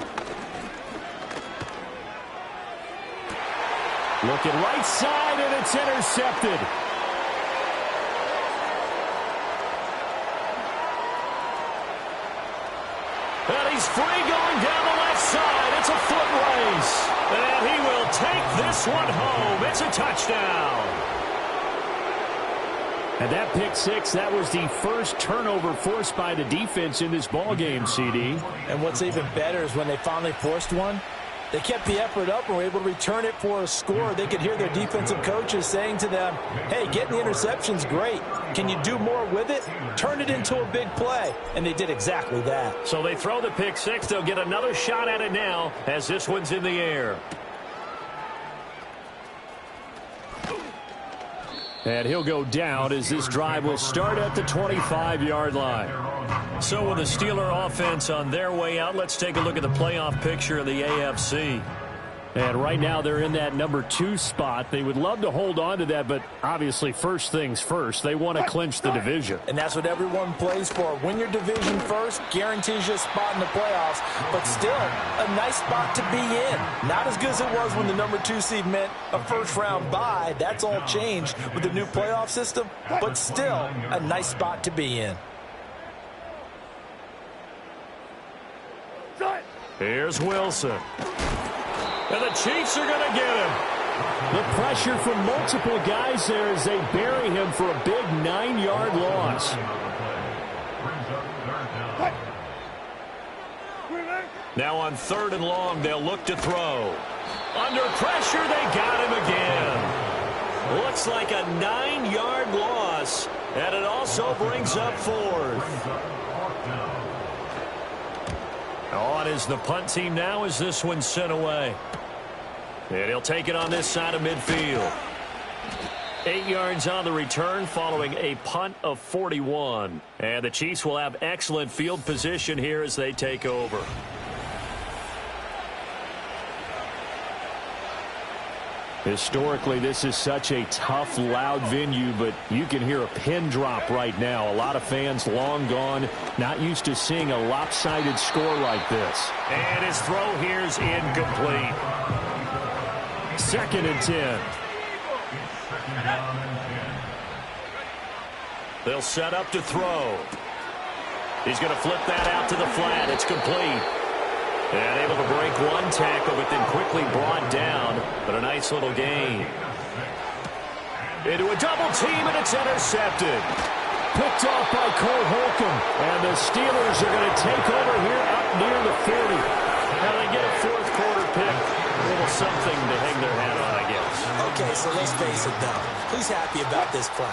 Looking right side, and it's intercepted. And he's free going down the left side. It's a foot race. And he will take this one home. It's a touchdown. And that pick 6, that was the first turnover forced by the defense in this ballgame, CD. And what's even better is when they finally forced one, they kept the effort up and were able to return it for a score. They could hear their defensive coaches saying to them, hey, getting the interception's great. Can you do more with it? Turn it into a big play. And they did exactly that. So they throw the pick 6. They'll get another shot at it now as this one's in the air. And he'll go down as this drive will start at the 25-yard line. So with the Steeler offense on their way out, let's take a look at the playoff picture of the AFC. And right now they're in that number 2 spot. They would love to hold on to that, but obviously first things first. They want to clinch the division. And that's what everyone plays for. Win your division first, guarantees you a spot in the playoffs, but still a nice spot to be in. Not as good as it was when the number 2 seed meant a first-round bye. That's all changed with the new playoff system, but still a nice spot to be in. Here's Wilson. And the Chiefs are going to get him. The pressure from multiple guys there as they bury him for a big 9-yard loss. Now on 3rd and long, they'll look to throw. Under pressure, they got him again. Looks like a 9-yard loss, and it also brings up 4th. On is the punt team now as this one's sent away. And he'll take it on this side of midfield. 8 yards on the return following a punt of 41. And the Chiefs will have excellent field position here as they take over. Historically, this is such a tough, loud venue, but you can hear a pin drop right now. A lot of fans long gone, not used to seeing a lopsided score like this. And his throw here's incomplete. 2nd and 10. They'll set up to throw. He's going to flip that out to the flat. It's complete. And able to break one tackle, but then quickly brought down. But a nice little gain. Into a double team, and it's intercepted. Picked off by Cole Holcomb. And the Steelers are going to take over here up near the 40. Now they get a 4th quarter pick. A little something to hang their hat on, I guess. Okay, so let's face it, though. Who's happy about this play?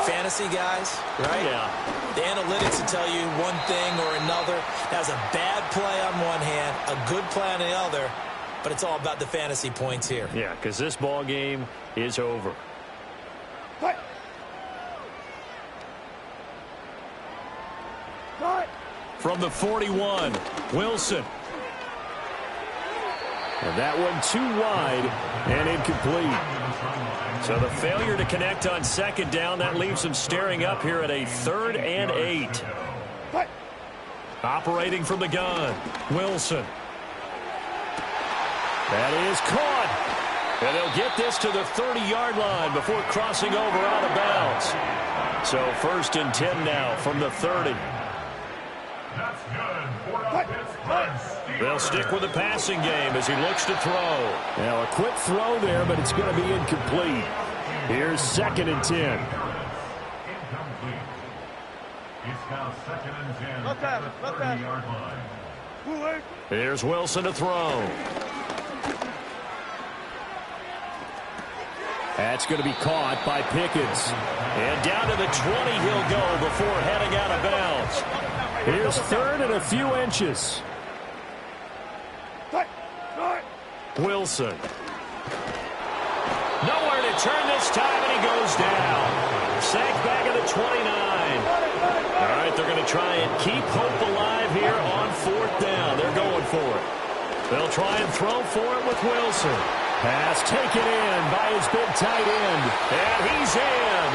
Fantasy guys, right? Yeah. The analytics will tell you one thing or another. That's a bad play on one hand, a good play on the other, but it's all about the fantasy points here. Yeah, because this ball game is over. From the 41, Wilson. And that one too wide and incomplete. So the failure to connect on 2nd down, that leaves them staring up here at a 3rd and 8. Operating from the gun, Wilson. That is caught. And they'll get this to the 30-yard line before crossing over out of bounds. So 1st and 10 now from the 30. That's good for the Pittsburgh Steelers. They'll stick with the passing game as he looks to throw. Now, a quick throw there, but it's going to be incomplete. Here's 2nd and 10. Incomplete. It's now 2nd and 10 at the 30-yard line. Here's Wilson to throw. That's going to be caught by Pickens. And down to the 20 he'll go before heading out of bounds. Here's 3rd and a few inches. Wilson. Nowhere to turn this time, and he goes down. Sacked back at the 29. All right, they're going to try and keep hope alive here on 4th down. They're going for it. They'll try and throw for it with Wilson. Pass taken in by his big tight end. And he's in.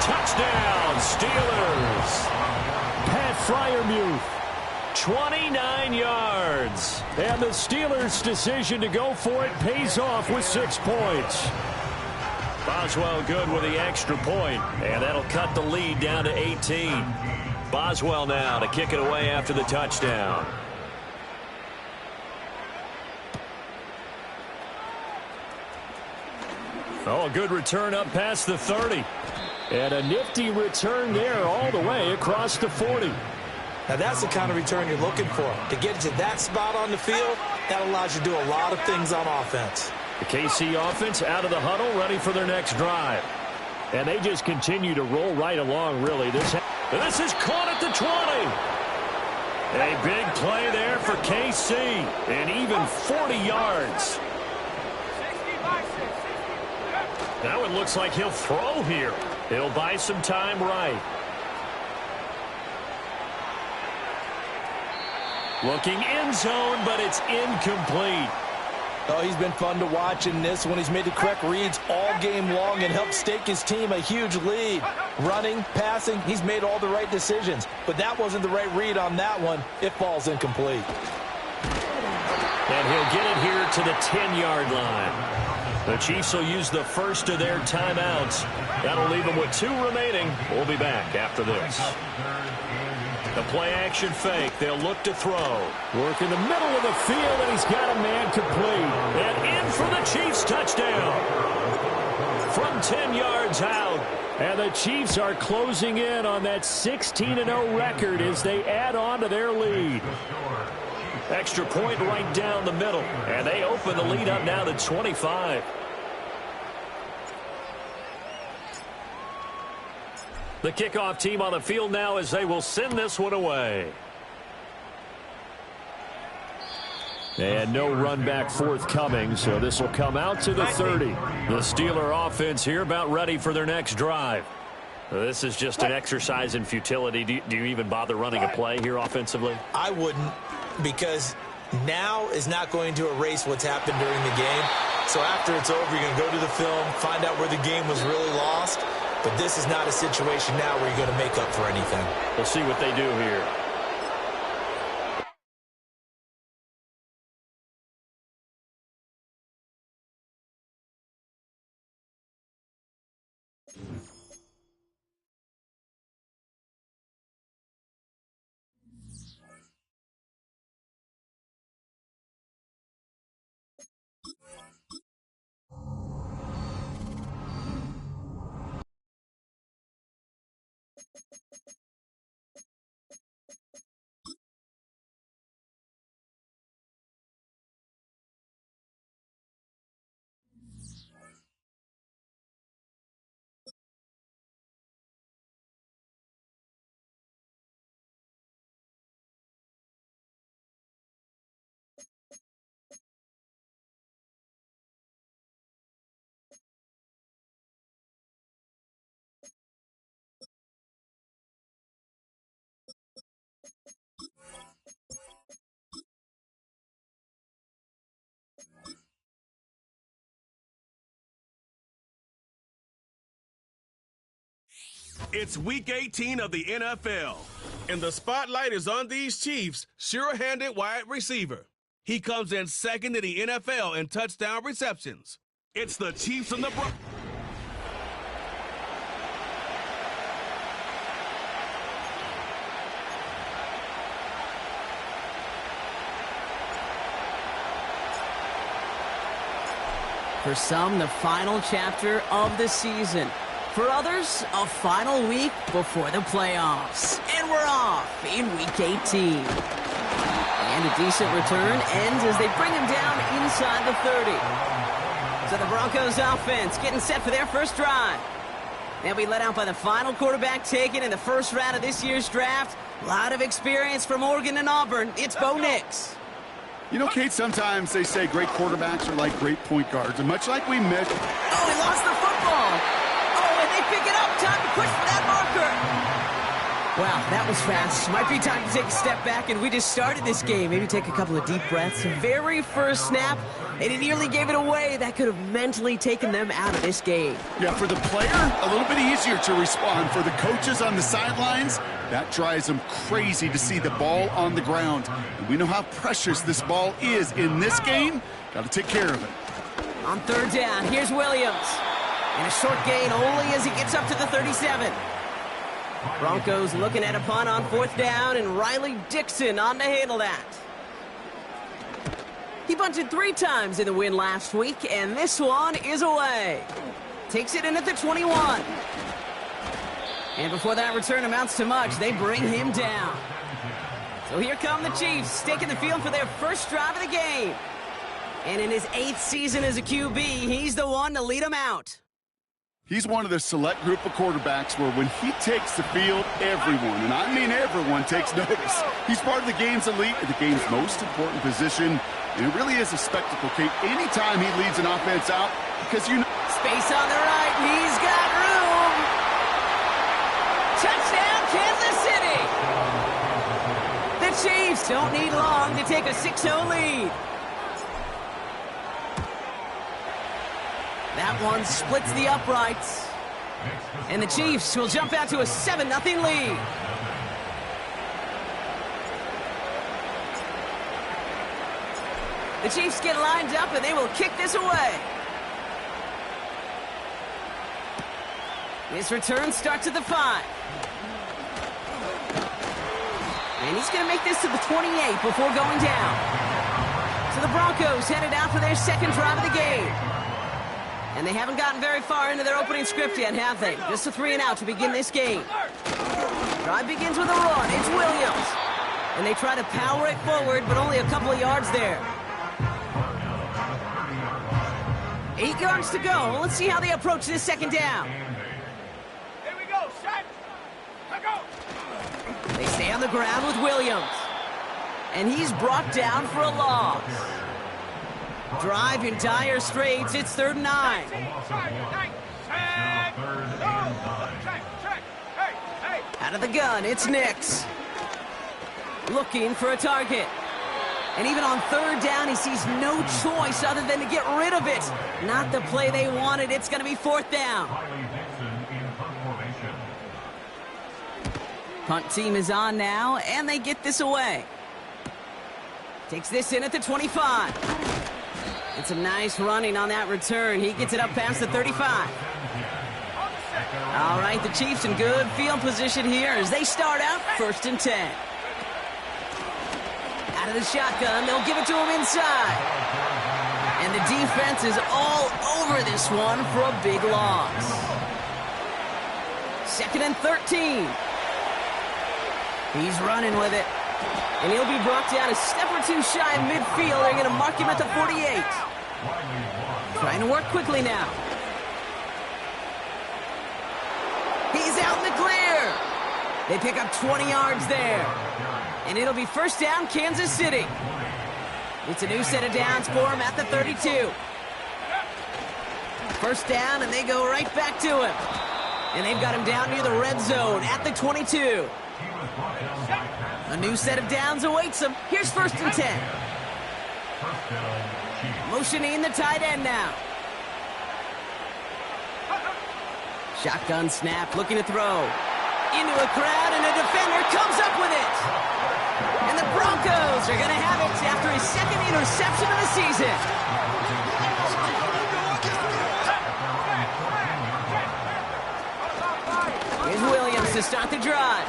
Touchdown, Steelers. Pat Freiermuth. 29 yards. And the Steelers' decision to go for it pays off with 6 points. Boswell good with the extra point, and that'll cut the lead down to 18. Boswell now to kick it away after the touchdown. Oh, a good return up past the 30. And a nifty return there all the way across the 40. Now, that's the kind of return you're looking for. To get to that spot on the field, that allows you to do a lot of things on offense. The KC offense out of the huddle, ready for their next drive. And they just continue to roll right along, really. This is caught at the 20. A big play there for KC. And even 40 yards. Now it looks like he'll throw here. He'll buy some time right. Looking end zone, but it's incomplete. Oh, he's been fun to watch in this one. He's made the correct reads all game long and helped stake his team a huge lead. Running, passing, he's made all the right decisions. But that wasn't the right read on that one. It falls incomplete. And he'll get it here to the 10-yard line. The Chiefs will use the first of their timeouts. That'll leave them with 2 remaining. We'll be back after this. The play-action fake. They'll look to throw. Work in the middle of the field, and he's got a man complete. And in for the Chiefs touchdown. From 10 yards out. And the Chiefs are closing in on that 16-0 record as they add on to their lead. Extra point right down the middle. And they open the lead up now to 25. The kickoff team on the field now as they will send this one away. And no run back forthcoming, so this will come out to the 30. The Steeler offense here about ready for their next drive. This is just an exercise in futility. Do you even bother running a play here offensively? I wouldn't, because now is not going to erase what's happened during the game. So after it's over, you're going to go to the film, find out where the game was really lost. But this is not a situation now where you're going to make up for anything. We'll see what they do here. It's Week 18 of the NFL, and the spotlight is on these Chiefs' sure-handed wide receiver. He comes in second in the NFL in touchdown receptions. It's the Chiefs and the For some, the final chapter of the season. For others, a final week before the playoffs. And we're off in Week 18. And a decent return ends as they bring him down inside the 30. So the Broncos offense getting set for their first drive. They'll be led out by the final quarterback taken in the first round of this year's draft. A lot of experience from Oregon and Auburn. It's Bo Nix. You know, Kate, sometimes they say great quarterbacks are like great point guards. And much like we measure... Oh, he lost the football. Oh, and they pick it up. Time to push for that marker. Wow, that was fast. Might be time to take a step back, and we just started this game. Maybe take a couple of deep breaths. Very first snap, and he nearly gave it away. That could have mentally taken them out of this game. Yeah, for the player, a little bit easier to respond. For the coaches on the sidelines, that drives them crazy to see the ball on the ground. And we know how precious this ball is in this game. Got to take care of it. On third down, here's Williams. And a short gain only as he gets up to the 37. Broncos looking at a punt on fourth down, and Riley Dixon on to handle that. He bunted 3 times in the win last week, and this one is away. Takes it in at the 21. And before that return amounts to much, they bring him down. So here come the Chiefs, taking the field for their first drive of the game. And in his 8th season as a QB, he's the one to lead them out. He's one of the select group of quarterbacks where when he takes the field, everyone, and I mean everyone, takes notice. He's part of the game's elite, the game's most important position, and it really is a spectacle, Kate, anytime he leads an offense out, because you know... Space on the right, he's got room! Touchdown, Kansas City! The Chiefs don't need long to take a 6-0 lead. That one splits the uprights. And the Chiefs will jump out to a 7-0 lead. The Chiefs get lined up and they will kick this away. This return starts at the 5. And he's going to make this to the 28 before going down. So the Broncos headed out for their second drive of the game. And they haven't gotten very far into their opening script yet, have they? Just a 3-and-out to begin this game. Drive begins with a run. It's Williams. And they try to power it forward, but only a couple of yards there. 8 yards to go. Let's see how they approach this second down. Here we go, set. Let go. They stay on the ground with Williams. And he's brought down for a loss. Drive in dire straits. It's 3rd and 9. Out of the gun, it's Nix. Looking for a target. And even on 3rd down, he sees no choice other than to get rid of it. Not the play they wanted. It's going to be 4th down. Punt team is on now, and they get this away. Takes this in at the 25. And some nice running on that return. He gets it up past the 35. All right, the Chiefs in good field position here as they start out 1st and 10. Out of the shotgun, they'll give it to him inside. And the defense is all over this one for a big loss. 2nd and 13. He's running with it. And he'll be brought down a step or 2 shy of midfield. They're going to mark him at the 48. Trying to work quickly now. He's out in the clear. They pick up 20 yards there. And it'll be 1st down, Kansas City. It's a new set of downs for him at the 32. 1st down, and they go right back to him. And they've got him down near the red zone at the 22. A new set of downs awaits him. Here's 1st and 10. Motioning the tight end now. Shotgun snap, looking to throw. Into a crowd, and a defender comes up with it. And the Broncos are going to have it after his 2nd interception of the season. Here's Williams to start the drive.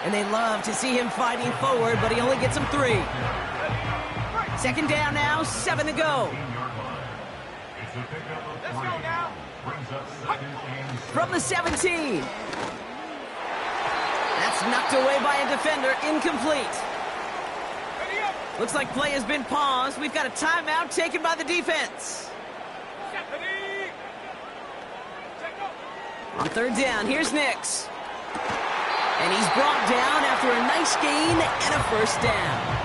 And they love to see him fighting forward, but he only gets them 3. 2nd down now, 7 to go. Let's go now. From the 17. That's knocked away by a defender. Incomplete. Looks like play has been paused. We've got a timeout taken by the defense. On third down, here's Nix. And he's brought down after a nice gain and a first down.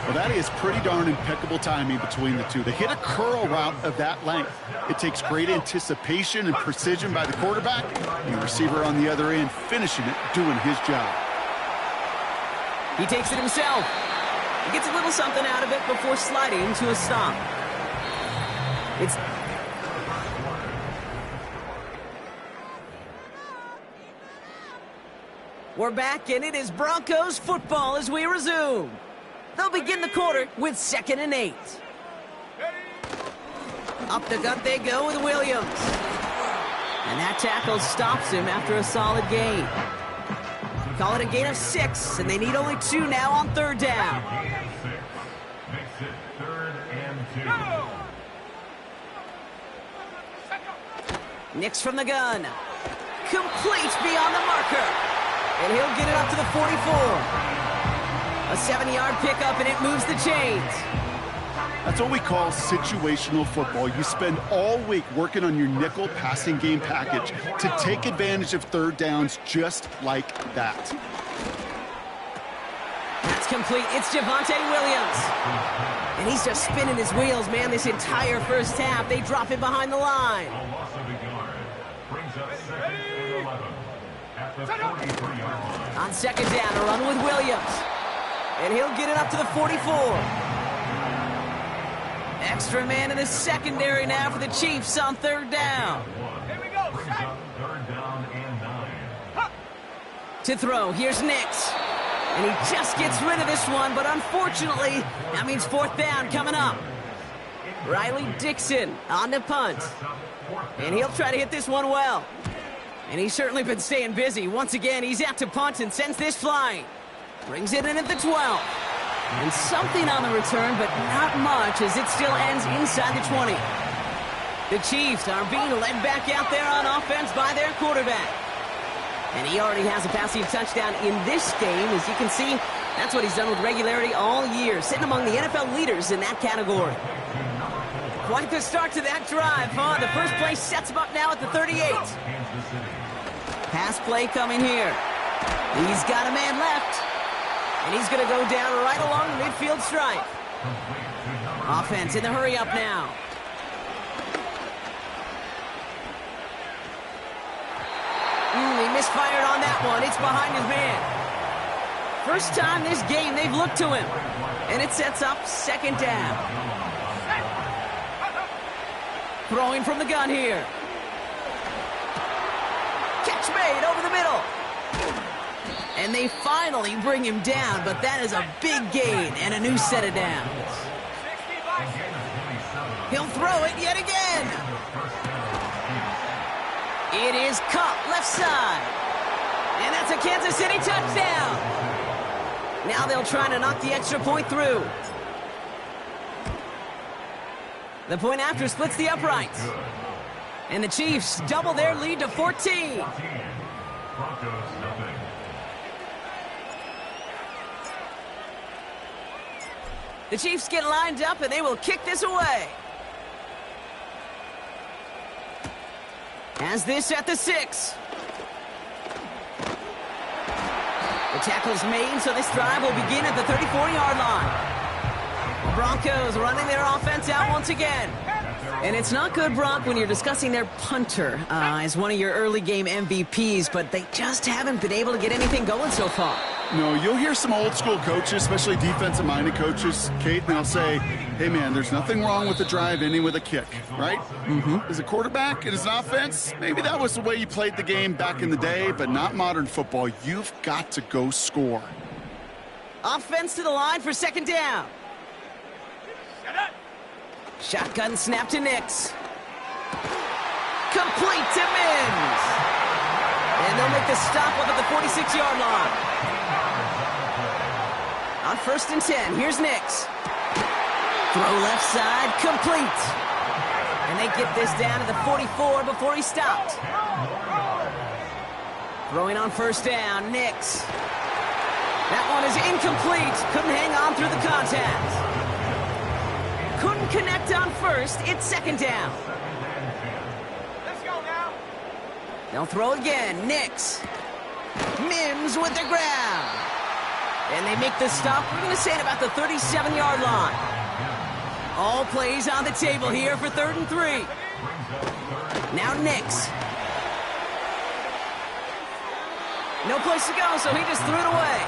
Well, that is pretty darn impeccable timing between the two. They hit a curl route of that length. It takes great anticipation and precision by the quarterback. The receiver on the other end finishing it, doing his job. He takes it himself. He gets a little something out of it before sliding to a stop. We're back, and it is Broncos football as we resume. They'll begin the quarter with 2nd and 8. Up the gut they go with Williams. And that tackle stops him after a solid gain. Call it a gain of 6, and they need only 2 now on third down. Makes it 3rd and 2. Nix from the gun. Complete beyond the marker. And he'll get it up to the 44. A 7-yard pickup, and it moves the chains. That's what we call situational football. You spend all week working on your nickel passing game package to take advantage of third downs just like that. That's complete. It's Javonte Williams. And he's just spinning his wheels, man, this entire first half. They drop him behind the line. A loss of a yard. Brings up 2nd and 11 at the 43-yard line. On second down, a run with Williams. And he'll get it up to the 44. Extra man in the secondary now for the Chiefs on third down. Here we go. Brings up 3rd down and 9. To throw, here's Nix. And he just gets rid of this one, but unfortunately, that means 4th down coming up. Riley Dixon on the punt. And he'll try to hit this one well. And he's certainly been staying busy. Once again, he's out to punt and sends this flying. Brings it in at the 12. And something on the return, but not much, as it still ends inside the 20. The Chiefs are being led back out there on offense by their quarterback. And he already has a passing touchdown in this game. As you can see, that's what he's done with regularity all year, sitting among the NFL leaders in that category. Quite the start to that drive, huh? The first play sets him up now at the 38. Pass play coming here. He's got a man left. And he's going to go down right along the midfield stripe. Offense in the hurry up now. He misfired on that one. It's behind his man. First time this game they've looked to him. And it sets up 2nd down. Throwing from the gun here. Catch made over the middle. And they finally bring him down, but that is a big gain and a new set of downs. He'll throw it yet again. It is caught left side. And that's a Kansas City touchdown. Now they'll try to knock the extra point through. The point after splits the uprights. And the Chiefs double their lead to 14. The Chiefs get lined up, and they will kick this away. Has this at the 6. The tackle's made, so this drive will begin at the 34-yard line. The Broncos running their offense out once again. And it's not good, Brock, when you're discussing their punter as one of your early game MVPs, but they just haven't been able to get anything going so far. No, you'll hear some old school coaches, especially defensive-minded coaches, Kate, and they'll say, hey, man, there's nothing wrong with the drive ending with a kick, right? As a quarterback and as an offense, maybe that was the way you played the game back in the day, but not modern football. You've got to go score. Offense to the line for 2nd down. Shotgun snap to Nix. Complete to Mims. And they'll make the stop up at the 46-yard line. On 1st and 10, here's Nix. Throw left side, complete. And they get this down to the 44 before he stopped. Throwing on first down, Nix. That one is incomplete. Couldn't hang on through the contact. Couldn't connect on first. It's second down. Let's go now. They'll throw again. Nix. Mims with the ground. And they make the stop. We're going to say at about the 37-yard line. All plays on the table here for 3rd and 3. Now Nix. No place to go, so he just threw it away.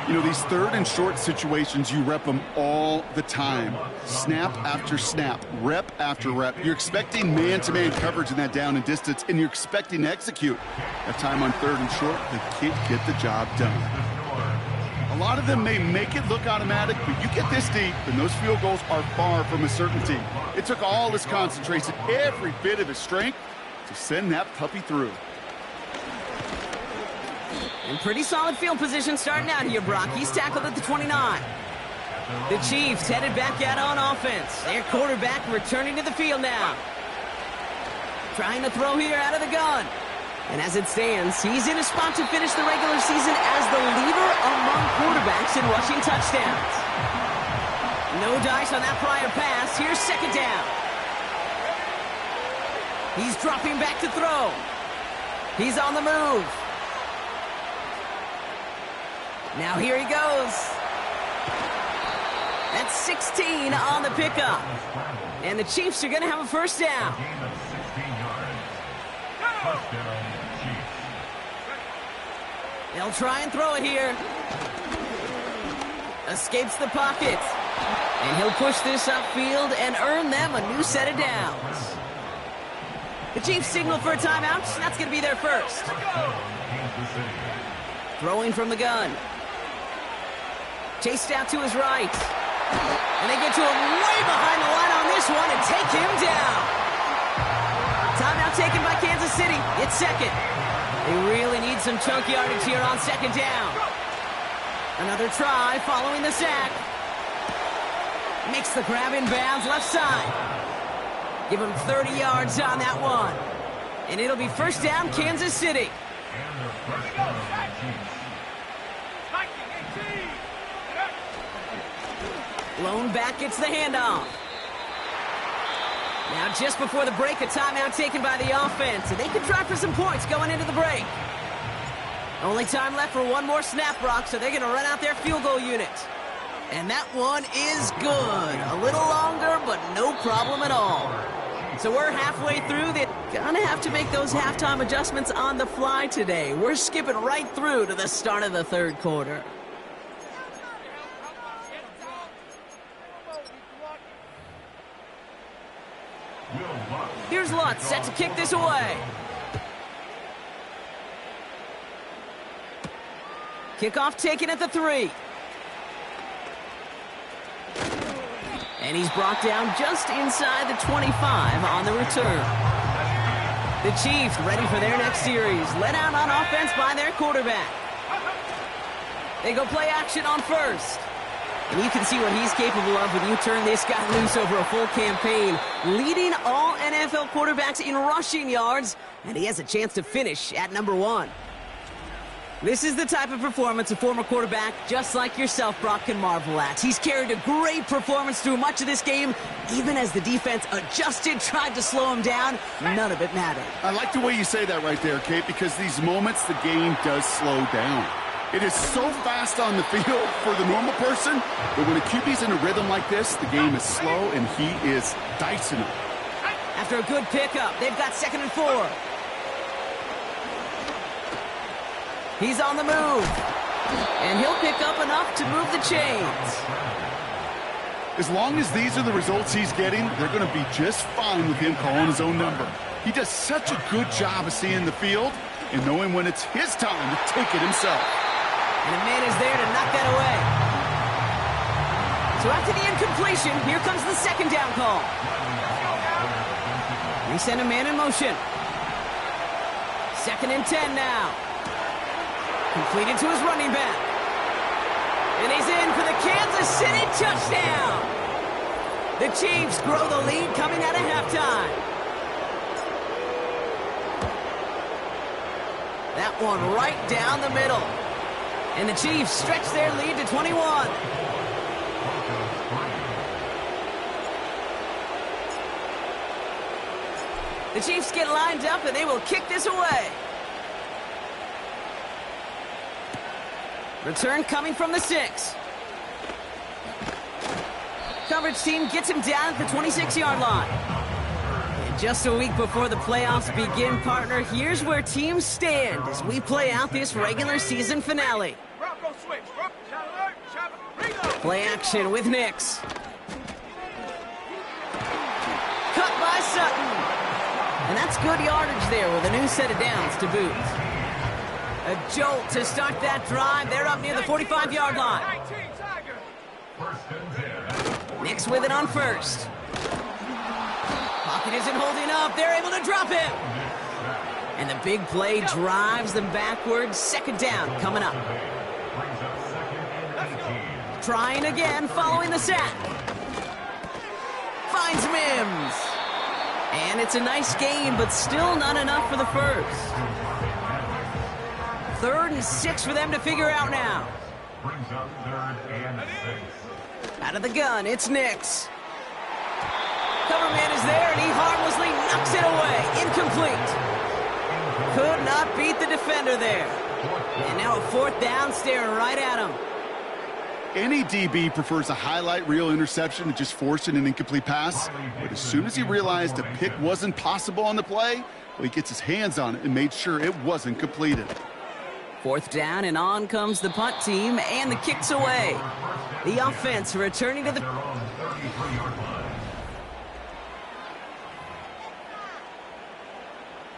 You know, these 3rd and short situations, you rep them all the time. Snap after snap, rep after rep. You're expecting man-to-man coverage in that down and distance, and you're expecting to execute. That time on 3rd and short, the kid get the job done. A lot of them may make it look automatic, but you get this deep, and those field goals are far from a certainty. It took all his concentration, every bit of his strength, to send that puppy through. And pretty solid field position starting out here, Brock. He's tackled at the 29. The Chiefs headed back out on offense. Their quarterback returning to the field now. Trying to throw here out of the gun. And as it stands, he's in a spot to finish the regular season as the leader among quarterbacks in rushing touchdowns. No dice on that prior pass. Here's second down. He's dropping back to throw. He's on the move. Now here he goes. That's 16 on the pickup. And the Chiefs are going to have a first down. They'll try and throw it here. Escapes the pocket. And he'll push this upfield and earn them a new set of downs. The Chiefs signal for a timeout. That's going to be their first. Throwing from the gun. Chased out to his right. And they get to him way behind the line on this one and take him down. Timeout taken by Kansas City. It's second. They really need some chunk yardage here on second down. Another try following the sack. Makes the grab in bounds left side. Give him 30 yards on that one. And it'll be first down, Kansas City. Lone back gets the handoff. Now just before the break, a timeout taken by the offense. And they can try for some points going into the break. Only time left for one more snap, Brock, so they're going to run out their field goal unit. And that one is good. A little longer, but no problem at all. So we're halfway through. They're going to have to make those halftime adjustments on the fly today. We're skipping right through to the start of the third quarter. Here's Lutz set to kick this away. Kickoff taken at the 3. And he's brought down just inside the 25 on the return. The Chiefs ready for their next series. Led out on offense by their quarterback. They go play action on first. And you can see what he's capable of when you turn this guy loose over a full campaign. Leading all NFL quarterbacks in rushing yards. And he has a chance to finish at number 1. This is the type of performance a former quarterback just like yourself, Brock, can marvel at. He's carried a great performance through much of this game, even as the defense adjusted, tried to slow him down. None of it mattered. I like the way you say that right there, Kate, because these moments the game does slow down. It is so fast on the field for the normal person, but when a QB's in a rhythm like this, the game is slow and he is dicing it. After a good pickup, they've got 2nd and 4. He's on the move. And he'll pick up enough to move the chains. As long as these are the results he's getting, they're going to be just fine with him calling his own number. He does such a good job of seeing the field and knowing when it's his time to take it himself. And a man is there to knock that away. So after the incompletion, here comes the second down call. They send a man in motion. 2nd and 10 now. Completed to his running back. And he's in for the Kansas City touchdown. The Chiefs grow the lead coming out of halftime. That one right down the middle. And the Chiefs stretch their lead to 21. The Chiefs get lined up, and they will kick this away. Return coming from the 6. Coverage team gets him down at the 26-yard line. And just a week before the playoffs begin, partner, here's where teams stand as we play out this regular season finale. Play action with Nix. Cut by Sutton. And that's good yardage there with a new set of downs to boot. A jolt to start that drive. They're up near the 45-yard line. Nix with it on first. Pocket isn't holding up. They're able to drop him. And the big play drives them backwards. Second down coming up. Trying again following the sack. Finds Mims. And it's a nice gain, but still not enough for the first. 3rd and 6 for them to figure out now. Out of the gun, it's Nix. Cover man is there, and he harmlessly knocks it away. Incomplete. Could not beat the defender there. And now a 4th down staring right at him. Any DB prefers a highlight reel interception to just forcing an incomplete pass. But as soon as he realized a pick wasn't possible on the play, well, he gets his hands on it and made sure it wasn't completed. 4th down, and on comes the punt team, and the kick's away. The offense returning to the...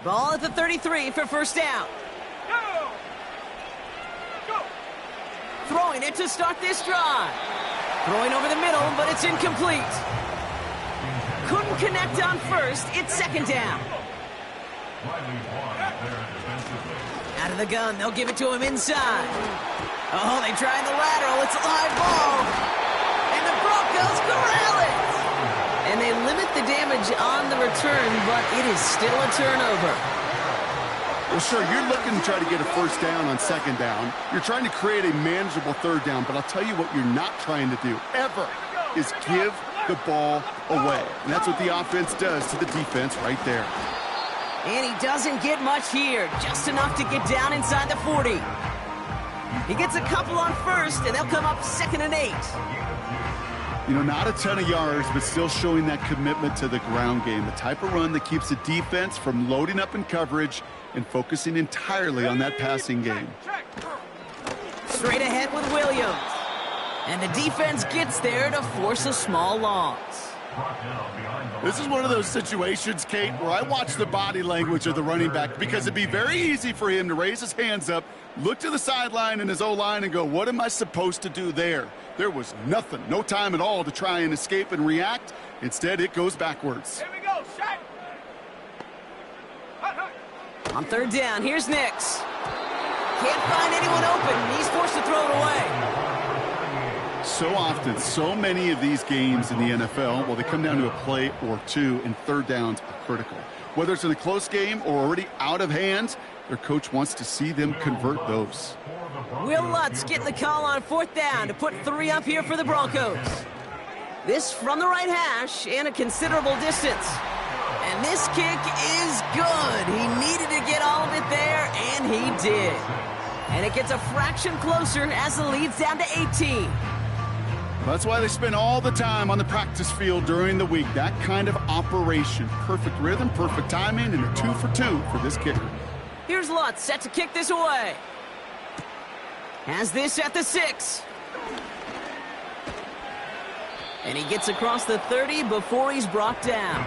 Ball at the 33 for first down. Throwing it to start this drive. Throwing over the middle, but it's incomplete. Couldn't connect on first. It's second down. Out of the gun, they'll give it to him inside. Oh, they tried the lateral. It's a live ball. And the Broncos corral it. And they limit the damage on the return, but it is still a turnover. Well, sure, you're looking to try to get a first down on second down. You're trying to create a manageable third down, but I'll tell you what you're not trying to do, ever, is give the ball away. And that's what the offense does to the defense right there. And he doesn't get much here, just enough to get down inside the 40. He gets a couple on first, and they'll come up 2nd and 8. You know, not a ton of yards, but still showing that commitment to the ground game, the type of run that keeps the defense from loading up in coverage and focusing entirely on that passing game. Straight ahead with Williams. And the defense gets there to force a small loss. This is one of those situations, Kate, where I watch the body language of the running back, because it'd be very easy for him to raise his hands up, look to the sideline in his O-line and go, what am I supposed to do there? There was nothing, no time at all to try and escape and react. Instead, it goes backwards. Here we go, shot. On 3rd down, here's Nix. Can't find anyone open. He's forced to throw it away. So often, so many of these games in the NFL, well, they come down to a play or two, and third downs are critical. Whether it's in a close game or already out of hand, their coach wants to see them convert those. Will Lutz getting the call on 4th down to put 3 up here for the Broncos. This from the right hash and a considerable distance. And this kick is good. He needed to get all of it there, and he did. And it gets a fraction closer as the lead's down to 18. That's why they spend all the time on the practice field during the week. That kind of operation. Perfect rhythm, perfect timing, and a 2 for 2 for this kicker. Here's Lutz set to kick this away. Has this at the 6. And he gets across the 30 before he's brought down.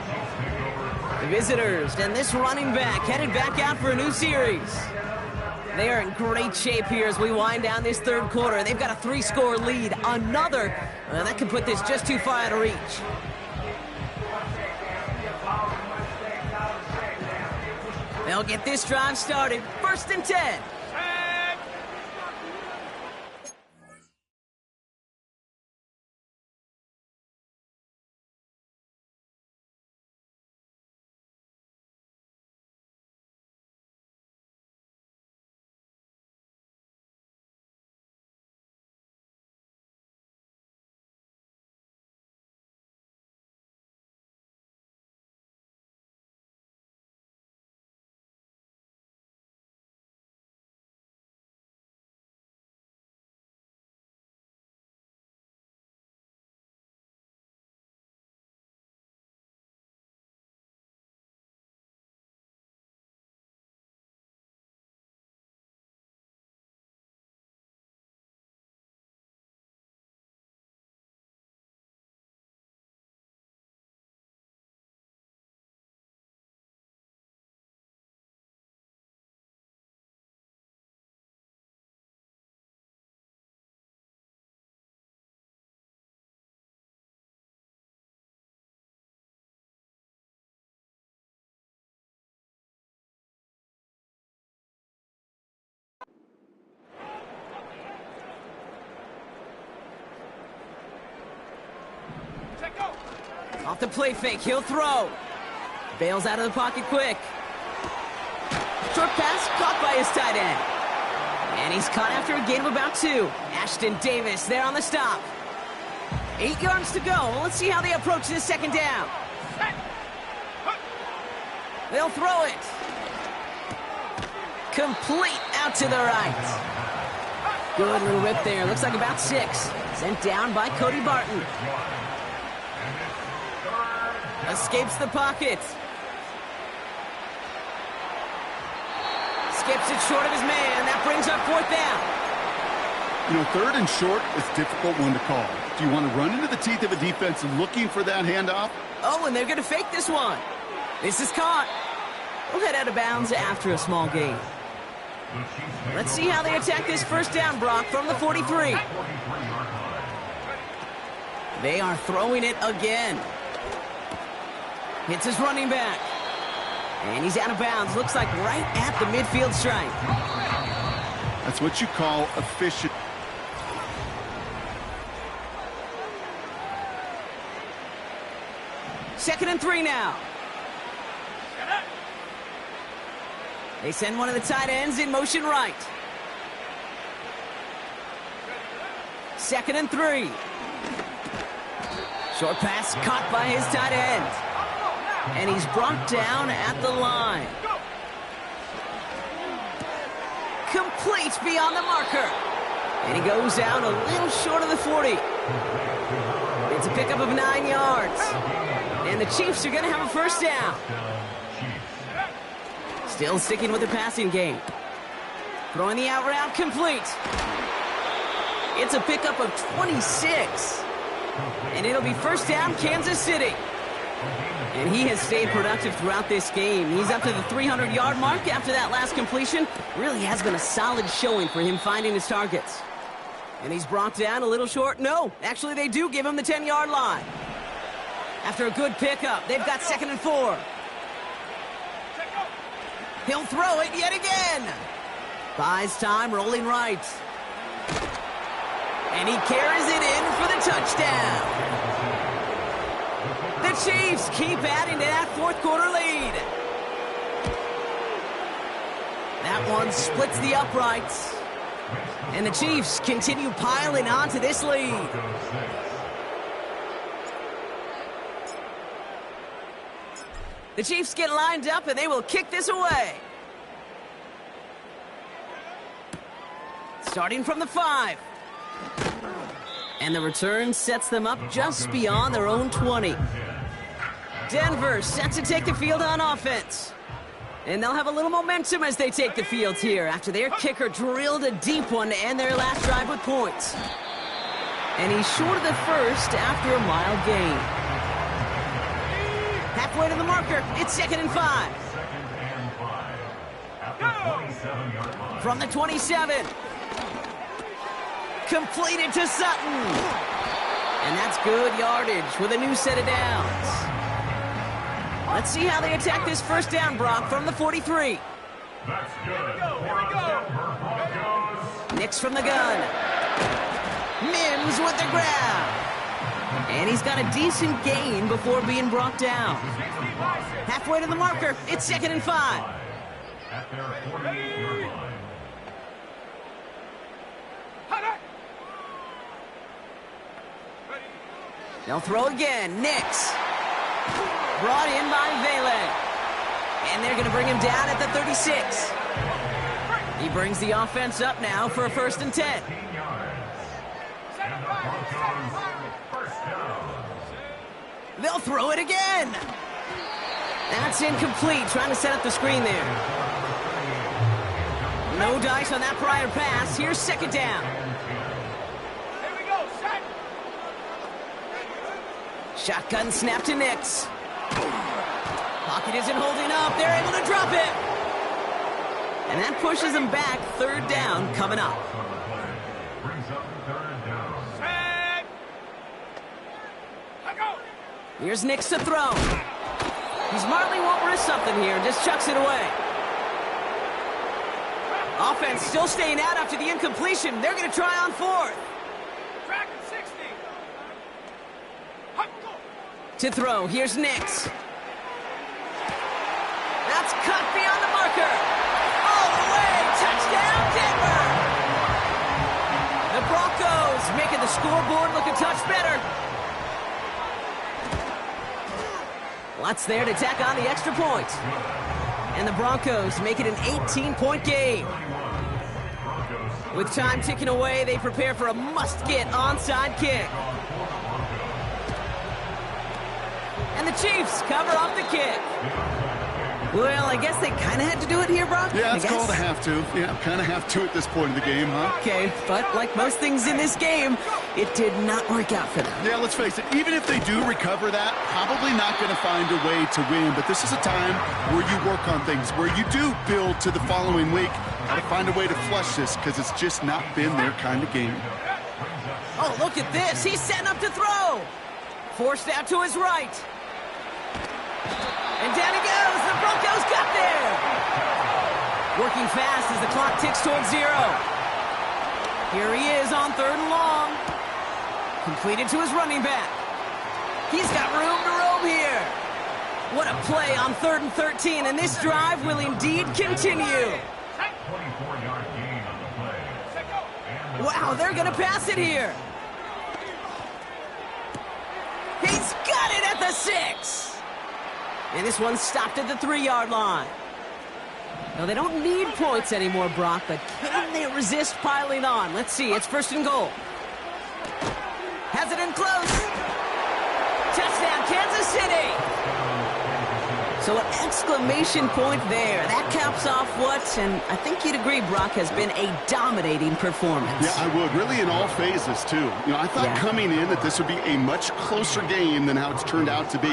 The visitors and this running back headed back out for a new series. They are in great shape here as we wind down this 3rd quarter. They've got a 3-score lead. Another that could put this just too far out of reach. They'll get this drive started. 1st and 10. Off the play fake, he'll throw. Bails out of the pocket quick. Short pass caught by his tight end. And he's caught after a gain of about 2. Ashton Davis there on the stop. 8 yards to go. Let's see how they approach this second down. They'll throw it. Complete out to the right. Good little rip there. Looks like about 6. Sent down by Cody Barton. Escapes the pocket. Skips it short of his man. That brings up 4th down. You know, 3rd and short is a difficult one to call. Do you want to run into the teeth of a defense looking for that handoff? Oh, and they're going to fake this one. This is caught. We'll head out of bounds after a small gain. Let's see how they attack this first down, Brock, from the 43. They are throwing it again. Hits his running back. And he's out of bounds. Looks like right at the midfield stripe. That's what you call efficient. Second and 3 now. They send one of the tight ends in motion right. Second and 3. Short pass caught by his tight end. And he's brought down at the line. Complete beyond the marker. And he goes out a little short of the 40. It's a pickup of 9 yards. And the Chiefs are going to have a first down. Still sticking with the passing game. Throwing the out route complete. It's a pickup of 26. And it'll be first down, Kansas City. And he has stayed productive throughout this game. He's up to the 300-yard mark after that last completion. Really has been a solid showing for him finding his targets. And he's brought down a little short. No, actually they do give him the 10-yard line. After a good pickup, they've got second and 4. He'll throw it yet again. Buys time, rolling right. And he carries it in for the touchdown. The Chiefs keep adding to that fourth quarter lead. That one splits the uprights. And the Chiefs continue piling onto this lead. The Chiefs get lined up and they will kick this away. Starting from the 5. And the return sets them up just beyond their own 20. Denver set to take the field on offense. And they'll have a little momentum as they take the field here after their kicker drilled a deep one to end their last drive with points. And he's short of the first after a mild gain. Halfway to the marker, it's second and 5. From the 27. Completed to Sutton. And that's good yardage with a new set of downs. Let's see how they attack this first down, Brock, from the 43. That's good. Nix from the gun. Mims with the grab. And he's got a decent gain before being brought down. Halfway to the marker, it's second and 5. At their 48-yard line. They'll throw again. Nix. Brought in by Vele. And they're going to bring him down at the 36. He brings the offense up now for a first and 10. They'll throw it again. That's incomplete. Trying to set up the screen there. No dice on that prior pass. Here's second down. Shotgun snap to Nix. Pocket isn't holding up. They're able to drop it. And that pushes them back. Third down coming up. Here's Nix to throw. He smartly won't risk something here. Just chucks it away. Offense still staying out after the incompletion. They're going to try on 4th. To throw, here's Nix. That's cut beyond the marker. All the way, touchdown Denver! The Broncos making the scoreboard look a touch better. Watts there to tack on the extra point. And the Broncos make it an 18-point game. With time ticking away, they prepare for a must-get onside kick. And the Chiefs cover up the kick. Well, I guess they kind of had to do it here, Brock. Yeah, it's called a have to. Yeah, kind of have to at this point in the game, huh? Okay, but like most things in this game, it did not work out for them. Yeah, let's face it, even if they do recover that, probably not going to find a way to win. But this is a time where you work on things, where you do build to the following week. Got to find a way to flush this because it's just not been their kind of game. Oh, look at this. He's setting up to throw. Forced out to his right. And down he goes. The Broncos got there. Working fast as the clock ticks towards 0. Here he is on 3rd and long. Completed to his running back. He's got room to roam here. What a play on 3rd and 13, and this drive will indeed continue. 24-yard gain on the play. Wow, they're going to pass it here. He's got it at the 6. And this one stopped at the 3-yard line. No, they don't need points anymore, Brock, but can they resist piling on? Let's see. It's 1st and goal. Has it in close. Touchdown, Kansas City. So an exclamation point there. That caps off what, and I think you'd agree, Brock, has been a dominating performance. Yeah, I would. Really in all phases, too. You know, I thought coming in that this would be a much closer game than how it's turned out to be.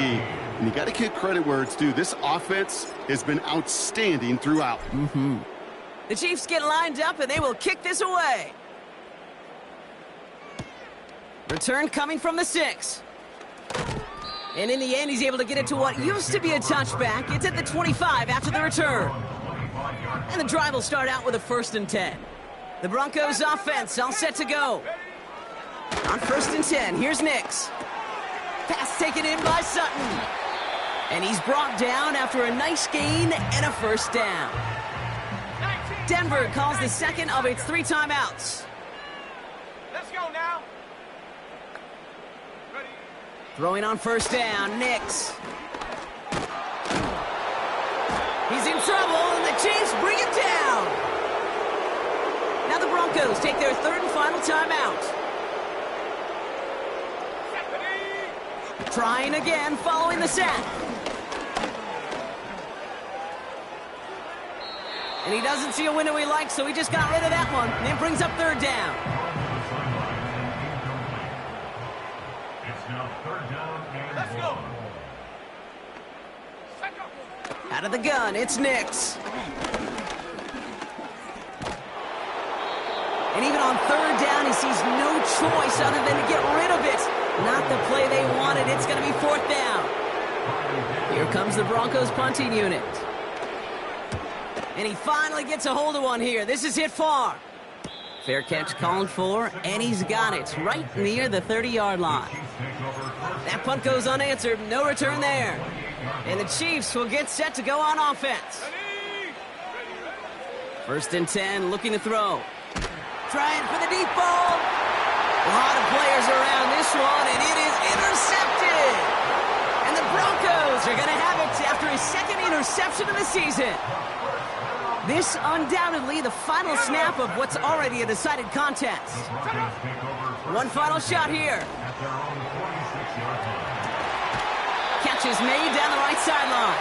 And you got to give credit where it's due. This offense has been outstanding throughout. The Chiefs get lined up, and they will kick this away. Return coming from the 6. And in the end, he's able to get it to what used to be a touchback. It's at the 25 after the return. And the drive will start out with a 1st and 10. The Broncos offense all set to go. On 1st and 10, here's Nix. Pass taken in by Sutton. And he's brought down after a nice gain and a 1st down. Denver calls the second of its 3 timeouts. Let's go now. Throwing on 1st down, Nix. He's in trouble, and the Chiefs bring it down. Now the Broncos take their 3rd and final timeout. Trying again following the sack. And he doesn't see a window he likes, so he just got rid of that one. And it brings up 3rd down. It's now 3rd down and Let's go. Out of the gun, it's Nix. And even on 3rd down, he sees no choice other than to get rid of it. Not the play they wanted. It's going to be 4th down. Here comes the Broncos punting unit. And he finally gets a hold of one here. This is hit far. Fair catch called for, and he's got it right near the 30-yard line. That punt goes unanswered. No return there. And the Chiefs will get set to go on offense. 1st and 10, looking to throw. Trying for the deep ball. A lot of players around this one, and it is intercepted. And the Broncos are going to have it after his 2nd interception of the season. This undoubtedly the final snap of what's already a decided contest. One final shot here. Catch is made down the right sideline.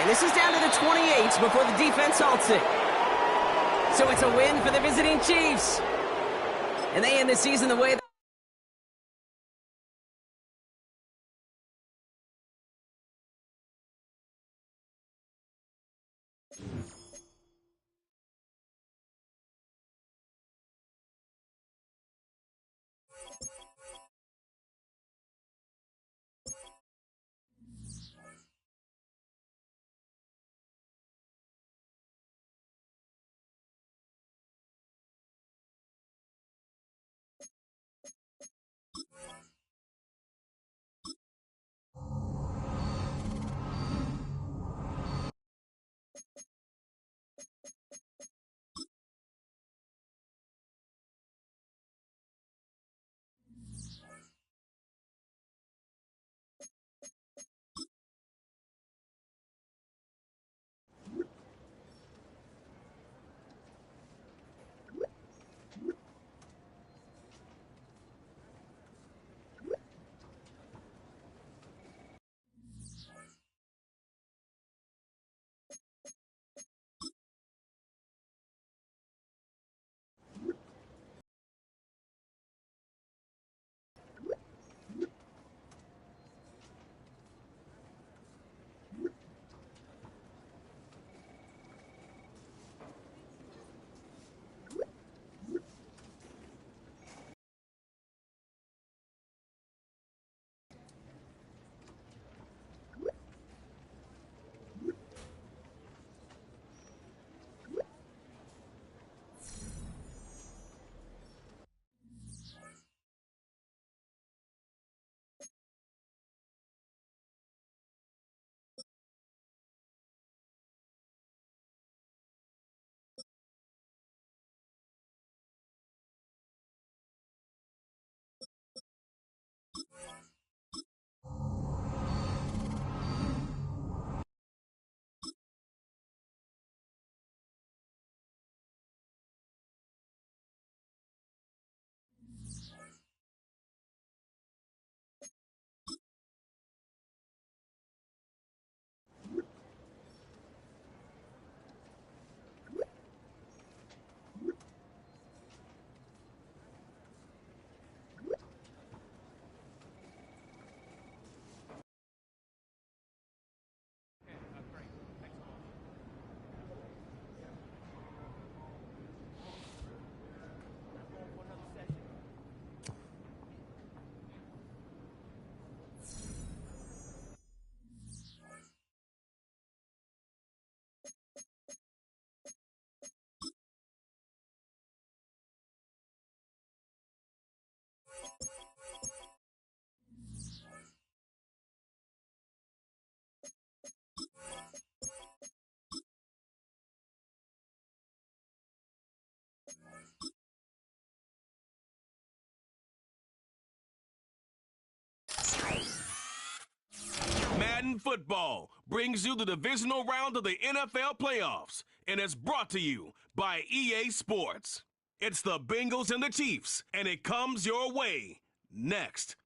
And this is down to the 28 before the defense halts it. So it's a win for the visiting Chiefs. And they end the season the way Madden Football brings you the divisional round of the NFL playoffs, and it's brought to you by EA Sports. It's the Bengals and the Chiefs, and it comes your way next.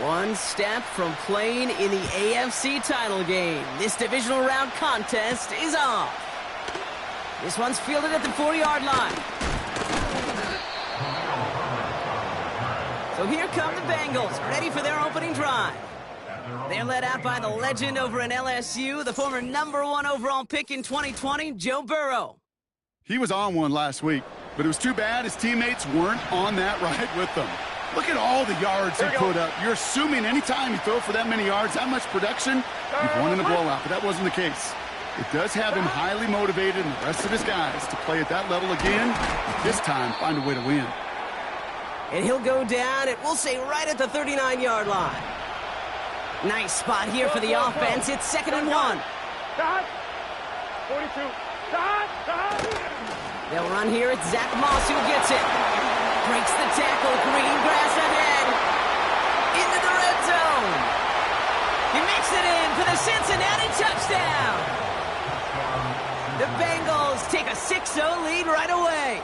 One step from playing in the AFC title game. This divisional round contest is off. This one's fielded at the 40-yard line. So here come the Bengals, ready for their opening drive. They're led out by the legend over in LSU, the former #1 overall pick in 2020, Joe Burrow. He was on one last week, but it was too bad his teammates weren't on that ride with them. Look at all the yards he put up. You're assuming anytime you throw for that many yards, that much production, you've won in a blowout, but that wasn't the case. It does have him highly motivated and the rest of his guys to play at that level again, this time find a way to win. And he'll go down, and we'll say right at the 39-yard line. Nice spot here for the offense. It's 2nd and 1. 42. They'll run here. It's Zach Moss who gets it. Breaks the tackle. Green grass ahead. Into the red zone. He makes it in for the Cincinnati touchdown. The Bengals take a 6-0 lead right away.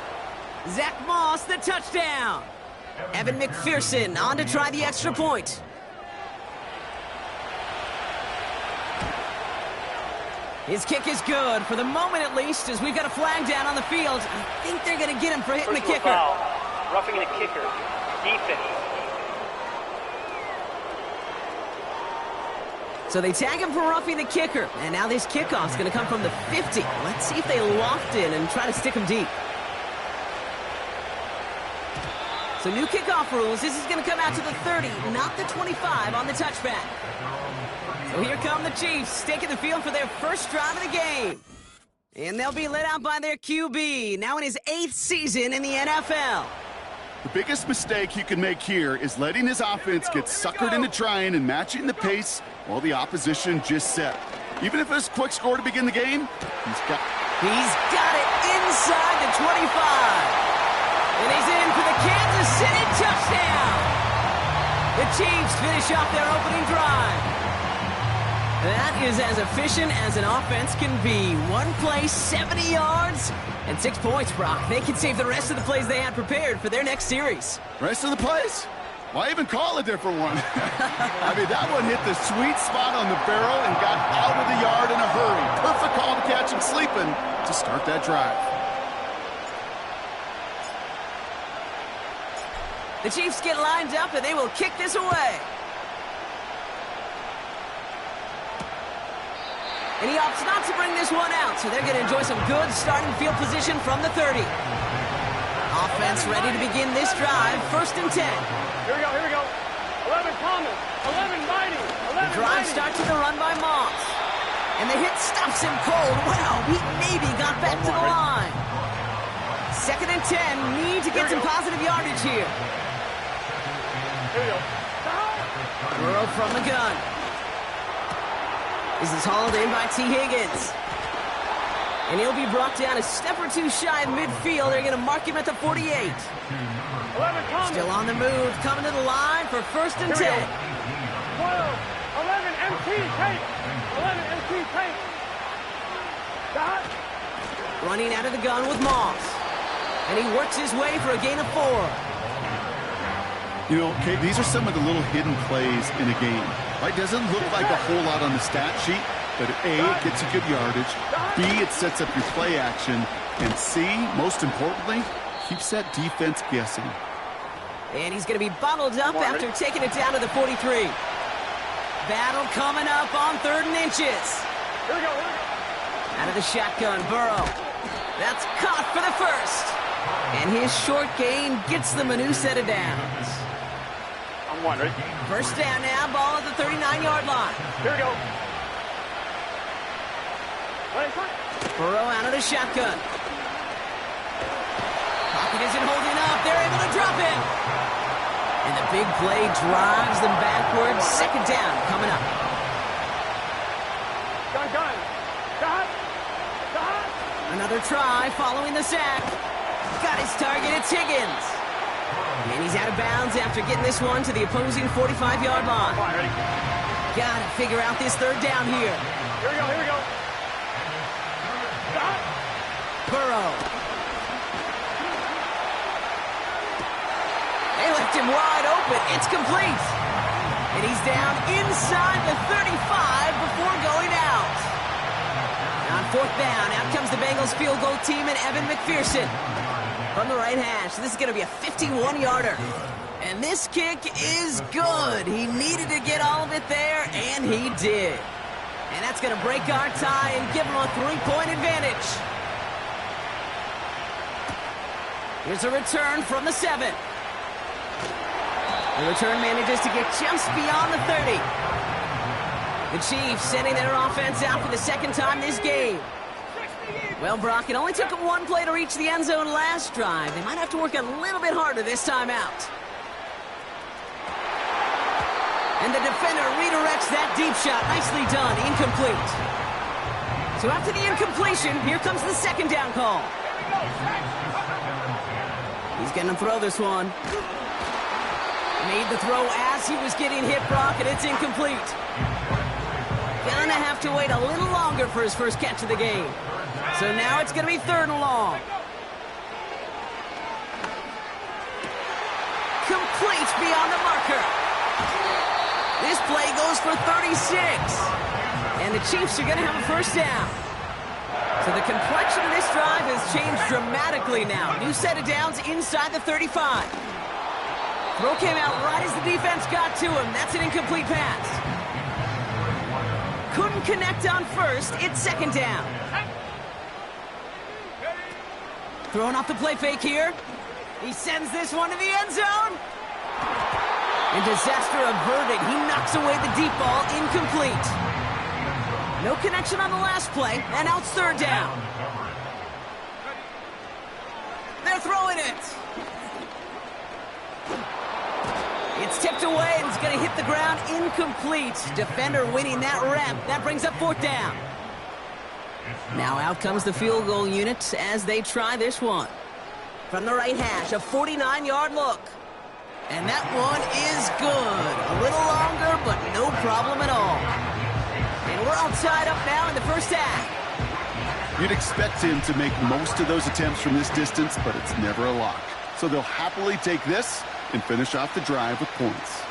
Zach Moss, the touchdown. Evan McPherson on to try the extra point. His kick is good, for the moment at least, as we've got a flag down on the field. I think they're going to get him for hitting the kicker. Foul. Roughing the kicker. Defense. So they tag him for roughing the kicker. And now this kickoff's going to come from the 50. Let's see if they loft in and try to stick him deep. So new kickoff rules. This is going to come out to the 30, not the 25 on the touchback. So here come the Chiefs, taking the field for their first drive of the game. And they'll be led out by their QB, now in his 8th season in the NFL. The biggest mistake he can make here is letting his offense get suckered into trying and matching the pace while the opposition just set. Even if it's a quick score to begin the game, he's got it inside the 25. And he's in for the Kansas City touchdown. The Chiefs finish off their opening drive. That is as efficient as an offense can be. One play, 70 yards, and 6 points, Brock. They can save the rest of the plays they had prepared for their next series. Rest of the plays? Why even call a different one? I mean, that one hit the sweet spot on the barrel and got out of the yard in a hurry. Perfect call to catch him sleeping to start that drive. The Chiefs get lined up, and they will kick this away. And he opts not to bring this one out, so they're going to enjoy some good starting field position from the 30. Offense ready to begin this drive, 1st and 10. Here we go. 11 Thomas, 11 Mighty, 11 The drive Mighty. starts with a run by Moss. And the hit stops him cold. Wow, he maybe got back to the line. 2nd and 10, need to get some positive yardage here. Here we go. Burrow from the gun. This is hauled in by T. Higgins. And he'll be brought down a step or two shy of midfield. They're going to mark him at the 48. 11 Thomas. Still on the move, coming to the line for 1st and 10. 12, 11 MT tape. 11 MT tape. Dot. Running out of the gun with Moss. And he works his way for a gain of 4. You know, Kate, these are some of the little hidden plays in a game. Right? Doesn't look like a whole lot on the stat sheet, but A, it gets you good yardage. B, it sets up your play action. And C, most importantly, keeps that defense guessing. And he's going to be bottled up after taking it down to the 43. Battle coming up on 3rd and inches. Here we go. Out of the shotgun, Burrow. That's caught for the 1st. And his short gain gets them a new set of downs. I'm one, right? 1st down now, ball at the 39-yard line. Here we go. Burrow out of the shotgun. Pocket isn't holding up. They're able to drop him. And the big play drives them backwards. 2nd down coming up. Gun. Another try following the sack. Got his target, it's Higgins. And he's out of bounds after getting this one to the opposing 45-yard line. Got to figure out this third down here. Here we go. Stop. Burrow. They left him wide open. It's complete. And he's down inside the 35 before going out. On fourth down, out comes the Bengals field goal team and Evan McPherson from the right hash. This is going to be a 51-yarder. And this kick is good. He needed to get all of it there, and he did. And that's going to break our tie and give him a 3-point advantage. Here's a return from the 7. The return manages to get just beyond the 30. The Chiefs sending their offense out for the second time this game. Well, Brock, it only took them one play to reach the end zone last drive. They might have to work a little bit harder this time out. And the defender redirects that deep shot. Nicely done. Incomplete. So after the incompletion, here comes the second down call. He's going to throw this one. Made the throw as he was getting hit, Brock, and it's incomplete. Gonna have to wait a little longer for his first catch of the game. So now it's going to be 3rd and long. Complete beyond the marker. This play goes for 36. And the Chiefs are going to have a first down. So the complexion of this drive has changed dramatically now. New set of downs inside the 35. Throw came out right as the defense got to him. That's an incomplete pass. Couldn't connect on first. It's 2nd down. Throwing off the play fake here. He sends this one to the end zone. And disaster averted. He knocks away the deep ball. Incomplete. No connection on the last play. And now it's 3rd down. They're throwing it. It's tipped away, and it's going to hit the ground incomplete. Defender winning that rep. That brings up 4th down. Now out comes the field goal unit as they try this one. From the right hash, a 49-yard look. And that one is good. A little longer, but no problem at all. And we're all tied up now in the first half. You'd expect him to make most of those attempts from this distance, but it's never a lock. So they'll happily take this and finish off the drive with points.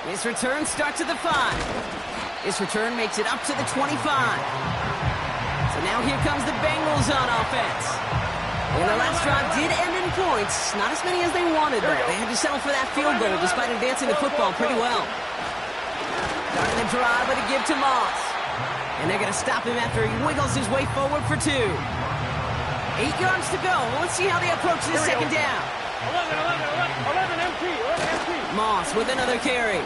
This return starts at the 5. This return makes it up to the 25. So now here comes the Bengals on offense. And the last drive did end in points. Not as many as they wanted, though. They had to settle for that field goal despite advancing the football pretty well. Starting the drive with a give to Moss. And they're going to stop him after he wiggles his way forward for 2. 8 yards to go. Let's see how they approach this second down. 11 MT. Moss with another carry.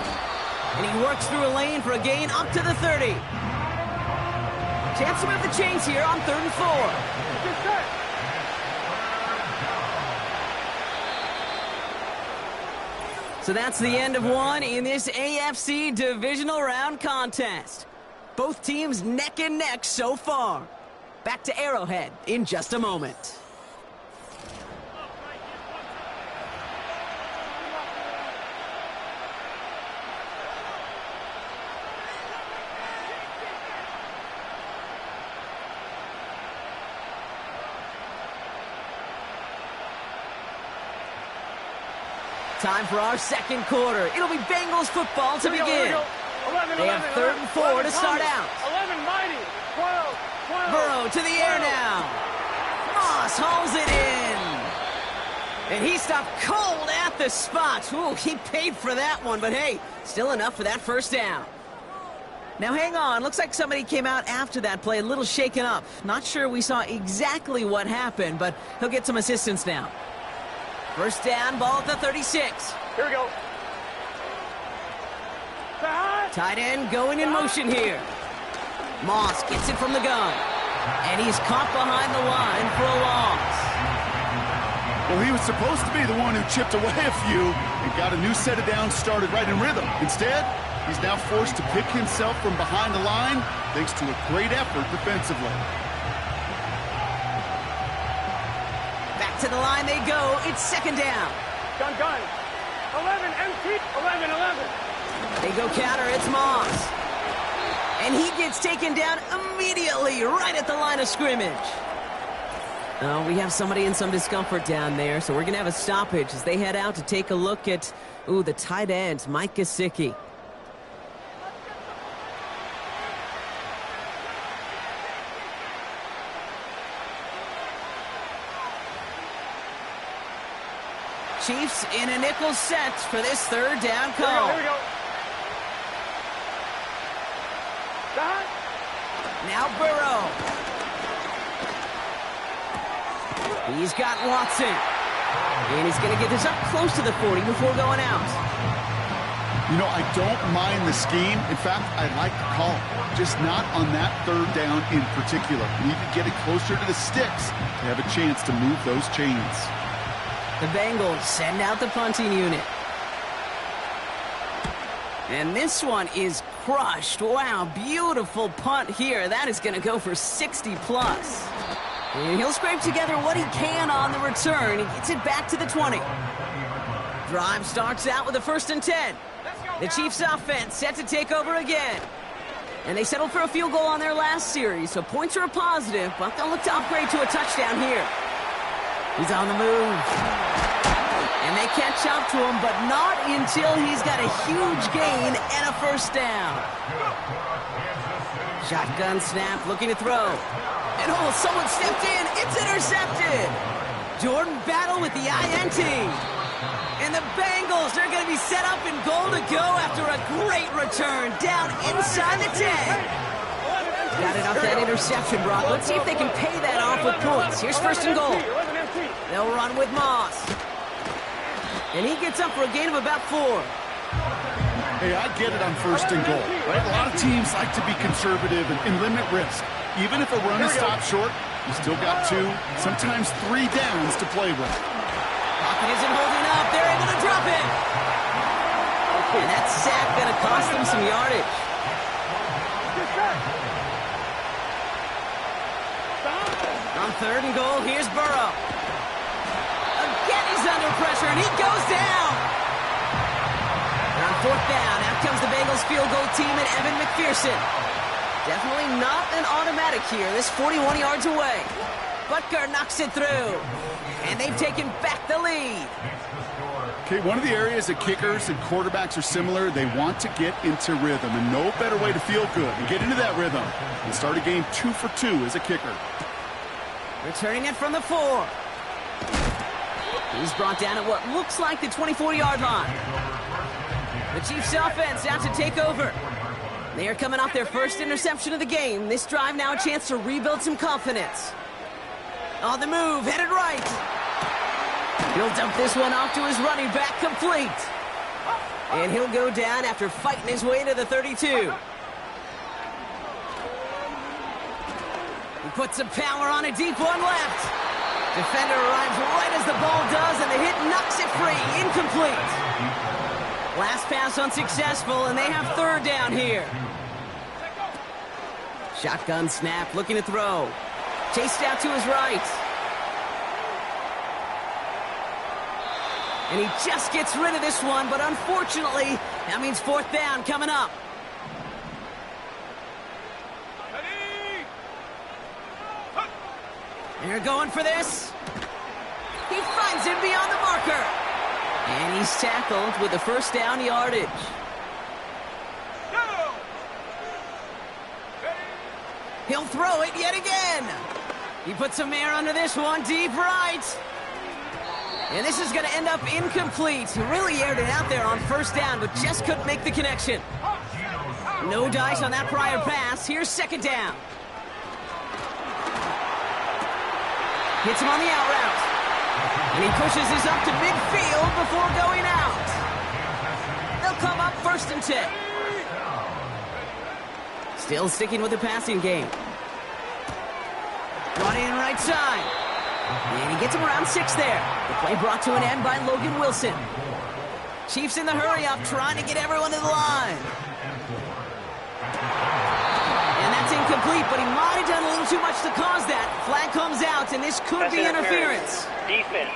And he works through a lane for a gain up to the 30. Chance to move the chains here on 3rd and 4. So that's the end of one in this AFC divisional round contest. Both teams neck and neck so far. Back to Arrowhead in just a moment. Time for our second quarter. It'll be Bengals football to begin. They have 3rd and 4 to start out. 11 mighty. 12. Burrow to the air now. Moss hauls it in. And he stopped cold at the spot. Ooh, he paid for that one, but hey, still enough for that first down. Now hang on, looks like somebody came out after that play a little shaken up. Not sure we saw exactly what happened, but he'll get some assistance now. First down, ball at the 36. Here we go. Tight end going in motion here. Moss gets it from the gun. And he's caught behind the line for a loss. Well, he was supposed to be the one who chipped away a few and got a new set of downs started right in rhythm. Instead, he's now forced to pick himself from behind the line thanks to a great effort defensively. to the line they go. It's second down. Gun. 11, empty. 11. They go counter. It's Moss. And he gets taken down immediately right at the line of scrimmage. Oh, we have somebody in some discomfort down there, so we're going to have a stoppage as they head out to take a look at, the tight end, Mike Gesicki. Chiefs in a nickel set for this third down call. Here we go. Now Burrow. He's got Watson. And he's going to get this up close to the 40 before going out. You know, I don't mind the scheme. In fact, I like the call. Just not on that third down in particular. You need to get it closer to the sticks to have a chance to move those chains. The Bengals send out the punting unit. And this one is crushed. Wow, beautiful punt here. That is going to go for 60 plus. And he'll scrape together what he can on the return. He gets it back to the 20. Drive starts out with a 1st and 10. The Chiefs offense set to take over again. And they settled for a field goal on their last series, so points are a positive, but they'll look to upgrade to a touchdown here. He's on the move. And they catch up to him, but not until he's got a huge gain and a 1st down. Shotgun snap, looking to throw. And someone stepped in. It's intercepted. Jordan Battle with the INT. And the Bengals, they're going to be set up in goal to go after a great return down inside the 10. Got it off that interception, Brock. Let's see if they can pay that off with points. Here's 1st and goal. They'll run with Moss. And he gets up for a gain of about 4. Hey, I get it on 1st and goal, right? A lot of teams like to be conservative and limit risk. Even if a run is stopped short, you still got 2, sometimes 3 downs to play with. Pocket isn't holding up. They're able to drop it. And that sack going to cost them some yardage. On 3rd and goal, here's Burrow. Again, he's under pressure, and he goes down. And on 4th down, out comes the Bengals field goal team and Evan McPherson. Definitely not an automatic here. This 41 yards away. Butker knocks it through. And they've taken back the lead. Okay, one of the areas that kickers and quarterbacks are similar, they want to get into rhythm. And no better way to feel good and get into that rhythm and start a game 2 for 2 as a kicker. Returning it from the 4. He's brought down at what looks like the 24-yard line. The Chiefs offense out to take over. They are coming off their 1st interception of the game. This drive now a chance to rebuild some confidence. On the move, headed right. He'll dump this one off to his running back, complete. And he'll go down after fighting his way to the 32. He puts some power on a deep one left. Defender arrives right as the ball does, and the hit knocks it free. Incomplete. Last pass unsuccessful, and they have 3rd down here. Shotgun snap, looking to throw. Chased out to his right. And he just gets rid of this one, but unfortunately, that means 4th down coming up. They're going for this. He finds him beyond the marker. And he's tackled with the 1st down yardage. He'll throw it yet again. He puts some air under this one, deep right. And this is going to end up incomplete. He really aired it out there on 1st down, but just couldn't make the connection. No dice on that prior pass. Here's 2nd down. Hits him on the out route. And he pushes this up to midfield before going out. They'll come up 1st and 10. Still sticking with the passing game. Brought in right side. And he gets him around 6 there. The play brought to an end by Logan Wilson. Chiefs in the hurry up, trying to get everyone to the line. And that's incomplete. incomplete, but he might have done a little too much to cause that. Flag comes out, and this could be interference. Defense.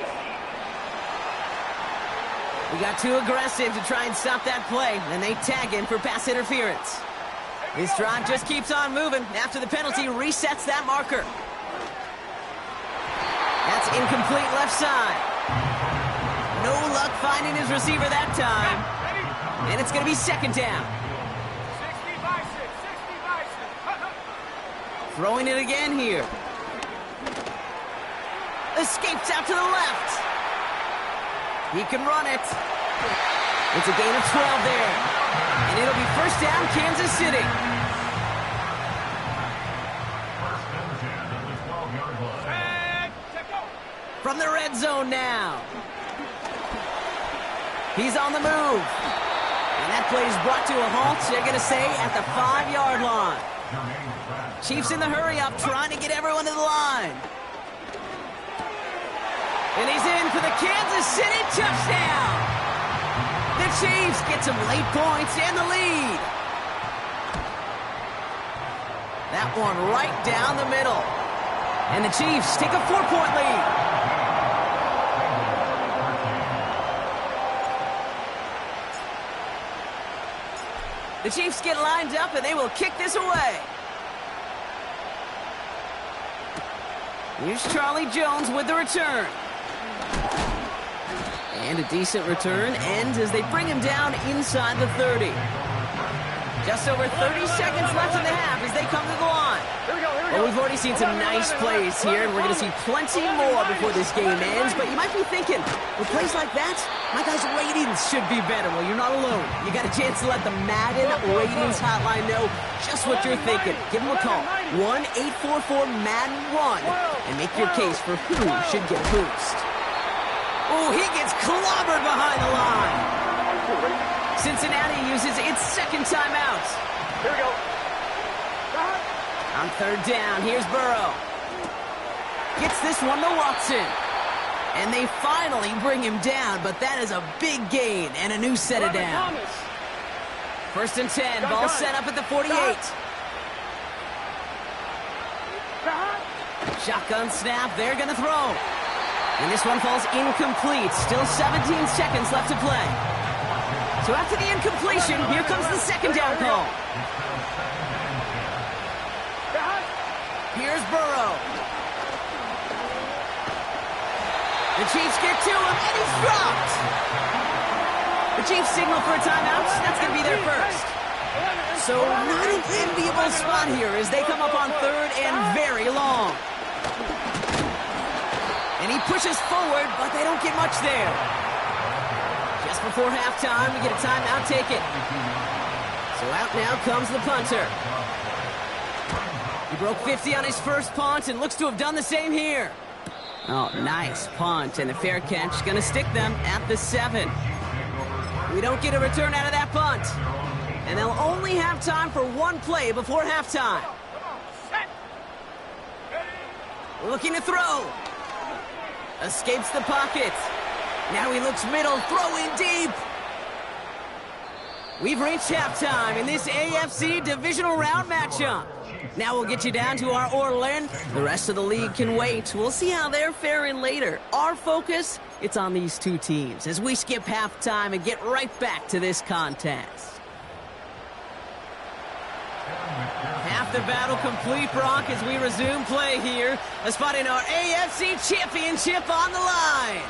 We got too aggressive to try and stop that play, and they tag him for pass interference. This drive just keeps on moving. After the penalty, resets that marker. That's incomplete left side. No luck finding his receiver that time. And it's going to be second down. Throwing it again here. Escapes out to the left. He can run it. It's a gain of 12 there. And it'll be first down, Kansas City. From the red zone now. He's on the move. And that play is brought to a halt, they're going to say, at the 5-yard line. Chiefs in the hurry-up, trying to get everyone to the line. And he's in for the Kansas City touchdown. The Chiefs get some late points and the lead. That one right down the middle. And the Chiefs take a 4-point lead. The Chiefs get lined up, and they will kick this away. Here's Charlie Jones with the return. And a decent return ends as they bring him down inside the 30. Just over 30 seconds left in the half as they come to the line. Well, we've already seen some nice plays here, and we're going to see plenty more before this game ends. But you might be thinking, with plays like that, my guys' ratings should be better. Well, you're not alone. You got a chance to let the Madden ratings hotline know just what you're thinking. Give them a call, 1-844-MADDEN1, and make your case for who should get a boost. Oh, he gets clobbered behind the line. Cincinnati uses its second timeout. Here we go. On third down, here's Burrow. Gets this one to Watson. And they finally bring him down, but that is a big gain and a new set of downs. First and 10, ball set up at the 48. Shotgun snap, they're going to throw. And this one falls incomplete. Still 17 seconds left to play. So after the incompletion, here comes the second down call. Here's Burrow. The Chiefs get to him, and he's dropped. The Chiefs signal for a timeout. That's going to be their first. So not an enviable spot here as they come up on third and very long. And he pushes forward, but they don't get much there. Just before halftime, we get a timeout, take it. So out now comes the punter. He broke 50 on his first punt and looks to have done the same here. Oh, nice punt, and the fair catch going to stick them at the 7. We don't get a return out of that punt. And they'll only have time for one play before halftime. Looking to throw. Escapes the pocket. Now he looks middle, throwing deep. We've reached halftime in this AFC divisional round matchup. Now we'll get you down to our Orland. The rest of the league can wait. We'll see how they're faring later. Our focus, it's on these two teams as we skip halftime and get right back to this contest. Half the battle complete, Brock, as we resume play here. A spot in our AFC Championship on the line.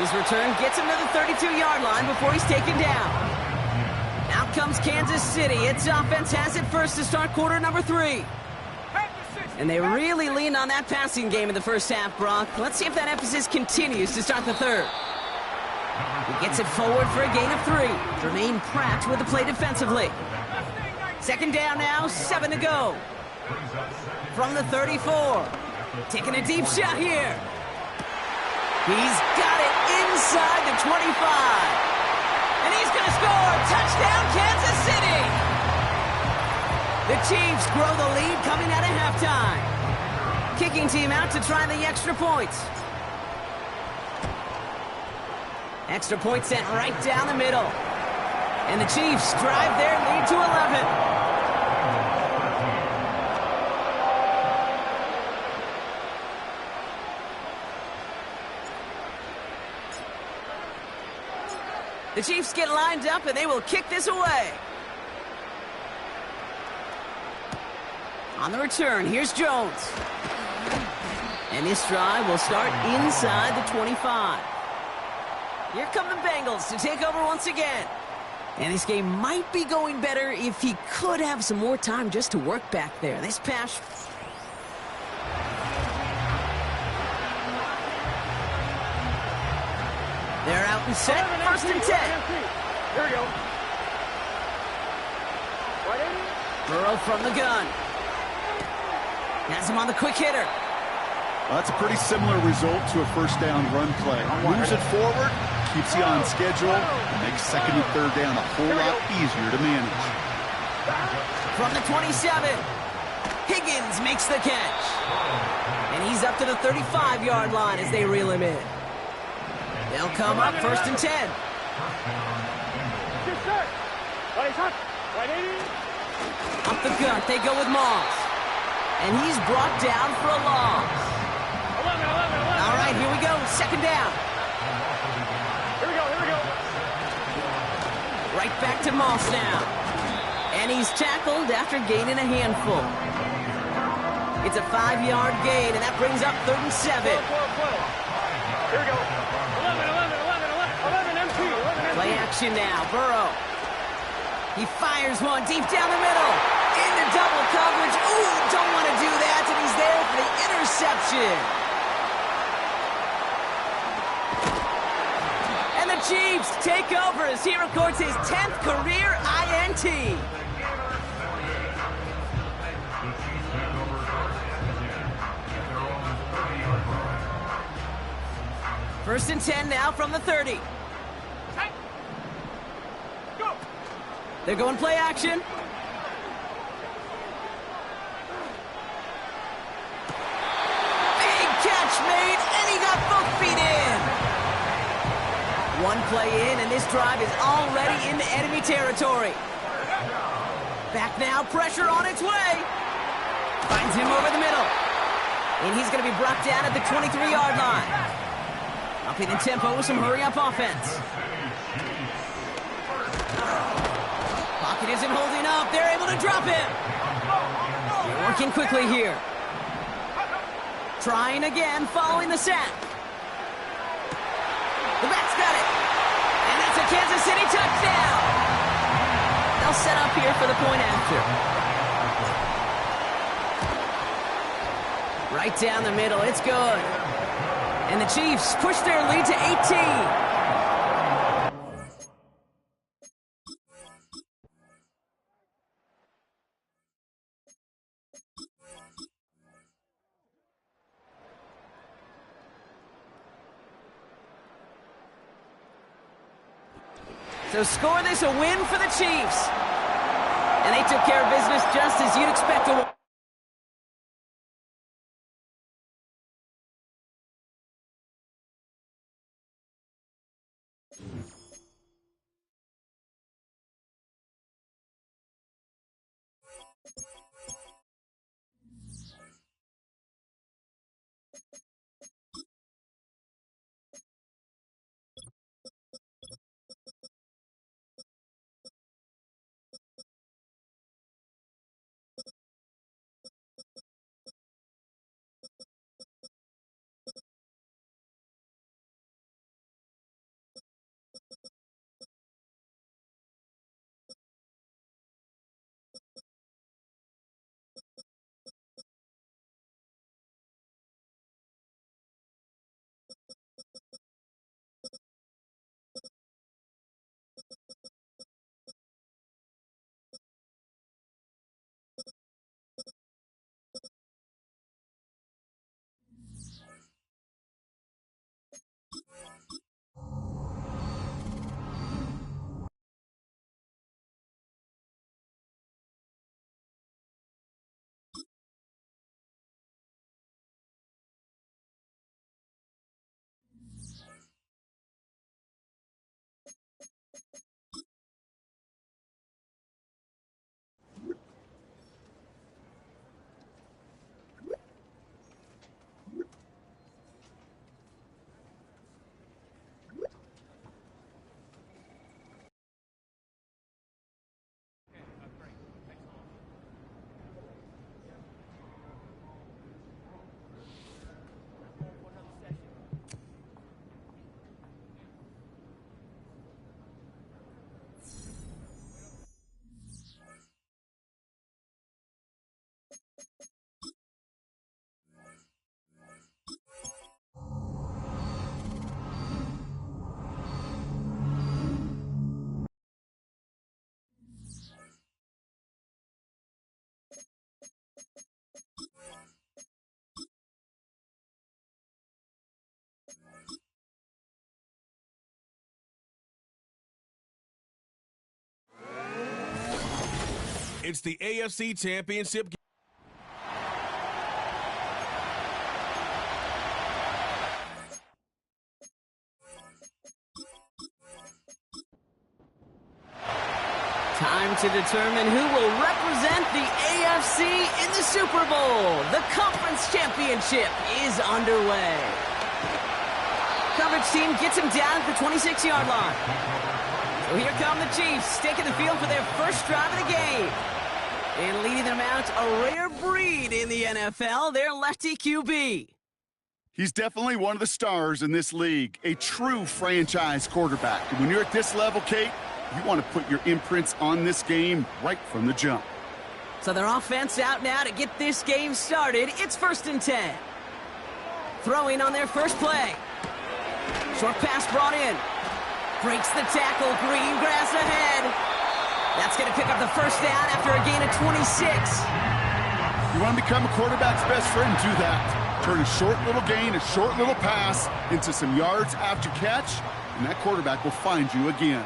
His return gets him to the 32-yard line before he's taken down. Out comes Kansas City. Its offense has it first to start quarter number 3. And they really leaned on that passing game in the first half, Brock. Let's see if that emphasis continues to start the third. He gets it forward for a gain of 3. Jermaine Pratt with the play defensively. Second down now, 7 to go. From the 34. Taking a deep shot here. He's got it inside the 25. And he's going to score. Touchdown, Kansas City. The Chiefs grow the lead coming out of halftime. Kicking team out to try the extra points. Extra point sent right down the middle. And the Chiefs drive their lead to 11. The Chiefs get lined up, and they will kick this away. On the return, here's Jones. And this drive will start inside the 25. Here come the Bengals to take over once again. And this game might be going better if he could have some more time just to work back there. This pass... They're out and set. First and 10. Here we go. Burrow from the gun. Has him on the quick hitter. Well, that's a pretty similar result to a first down run play. Moves it forward, keeps you on schedule, and makes second and third down a whole lot easier to manage. From the 27, Higgins makes the catch. And he's up to the 35-yard line as they reel him in. They'll come up first and 10. Up the gut, they go with Moss. And he's brought down for a loss. All right, here we go, second down. Here we go. Right back to Moss now. And he's tackled after gaining a handful. It's a 5-yard gain, and that brings up third and 7. Here we go. 11 MP. Play action now, Burrow. He fires one deep down the middle. Into double coverage. Ooh, don't want to do that, and he's there for the interception. And the Chiefs take over as he records his 10th career INT. First and 10 now from the 30. They're going play action. Big catch made, and he got both feet in. One play in, and this drive is already into enemy territory. Back now, pressure on its way. Finds him over the middle. And he's going to be brought down at the 23-yard line. Upping the tempo with some hurry-up offense. Pocket isn't holding up. They're able to drop him. They're working quickly here. Trying again, following the sack. The back's got it. And that's a Kansas City touchdown. They'll set up here for the point after. Right down the middle. It's good. And the Chiefs push their lead to 18. So score this a win for the Chiefs. And they took care of business just as you'd expect to. It's the AFC Championship. Time to determine who will represent the AFC in the Super Bowl. The Conference Championship is underway. Coverage team gets him down at the 26-yard line. So here come the Chiefs, taking the field for their first drive of the game. And leading them out, a rare breed in the NFL, their lefty QB. He's definitely one of the stars in this league, a true franchise quarterback. And when you're at this level, Kate, you want to put your imprints on this game right from the jump. So their offense out now to get this game started. It's 1st and 10. Throwing on their first play. Short pass brought in. Breaks the tackle. Green grass ahead. That's going to pick up the first down after a gain of 26. You want to become a quarterback's best friend, do that. Turn a short little gain, a short little pass into some yards after catch, and that quarterback will find you again.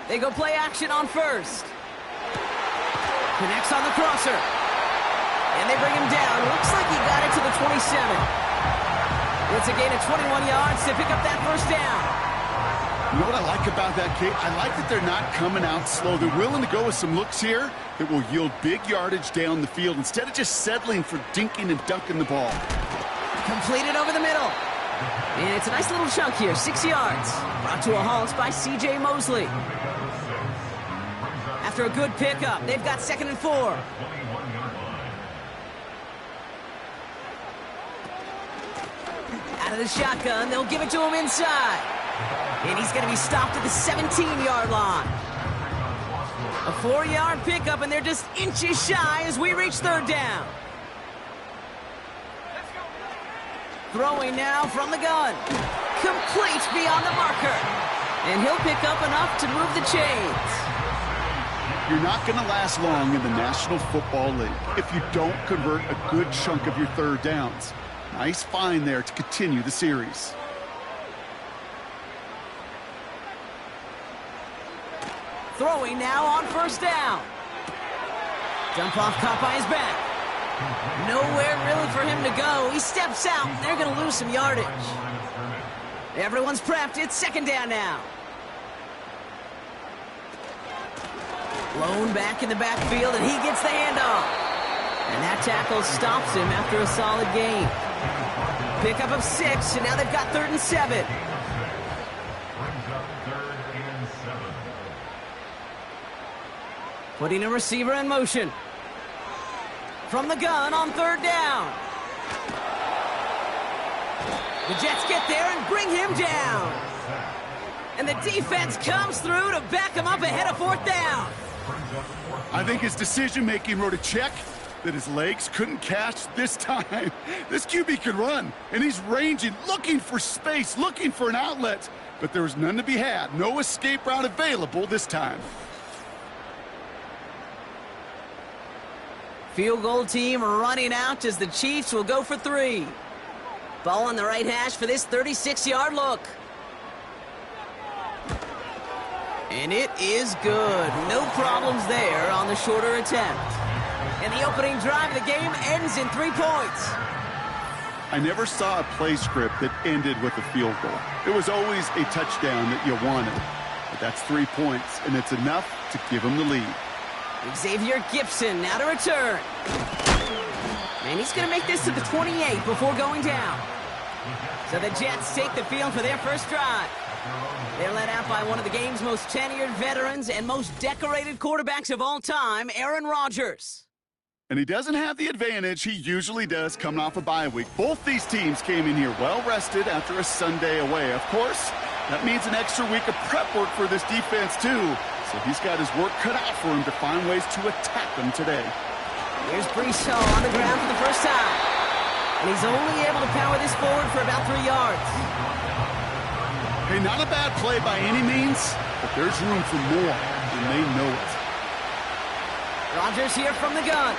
They go play action on first. Connects on the crosser. And they bring him down. Looks like he got it to the 27. It's a gain of 21 yards to pick up that first down. You know what I like about that, Kate? I like that they're not coming out slow. They're willing to go with some looks here that will yield big yardage down the field instead of just settling for dinking and dunking the ball. Completed over the middle. And it's a nice little chunk here, 6 yards. Brought to a halt by C.J. Mosley. After a good pickup, they've got 2nd and 4. Out of the shotgun, they'll give it to him inside. And he's going to be stopped at the 17-yard line. A 4-yard pickup, and they're just inches shy as we reach 3rd down. Throwing now from the gun. Complete beyond the marker. And he'll pick up enough to move the chains. You're not going to last long in the National Football League if you don't convert a good chunk of your 3rd downs. Nice find there to continue the series. Throwing now on 1st down. Dump off caught by his back. Nowhere really for him to go. He steps out, and they're going to lose some yardage. Everyone's prepped. It's 2nd down now. Blown back in the backfield, and he gets the handoff. And that tackle stops him after a solid gain. Pickup of 6, and now they've got 3rd and 7. Putting a receiver in motion. From the gun on 3rd down. The Jets get there and bring him down. And the defense comes through to back him up ahead of 4th down. I think his decision-making wrote a check that his legs couldn't catch this time. This QB can run, and he's ranging, looking for space, looking for an outlet. But there was none to be had. No escape route available this time. Field goal team running out as the Chiefs will go for 3. Ball on the right hash for this 36-yard look. And it is good. No problems there on the shorter attempt. And the opening drive of the game ends in 3 points. I never saw a play script that ended with a field goal. It was always a touchdown that you wanted. But that's 3 points, and it's enough to give them the lead. Xavier Gipson now to return. And he's going to make this to the 28 before going down. So the Jets take the field for their first drive. They're led out by one of the game's most tenured veterans and most decorated quarterbacks of all time, Aaron Rodgers. And he doesn't have the advantage he usually does coming off a bye week. Both these teams came in here well-rested after a Sunday away. Of course, that means an extra week of prep work for this defense, too. So he's got his work cut out for him to find ways to attack them today. Here's Brees Hall on the ground for the first time. And he's only able to power this forward for about 3 yards. Hey, not a bad play by any means, but there's room for more, and they know it. Rodgers here from the gun.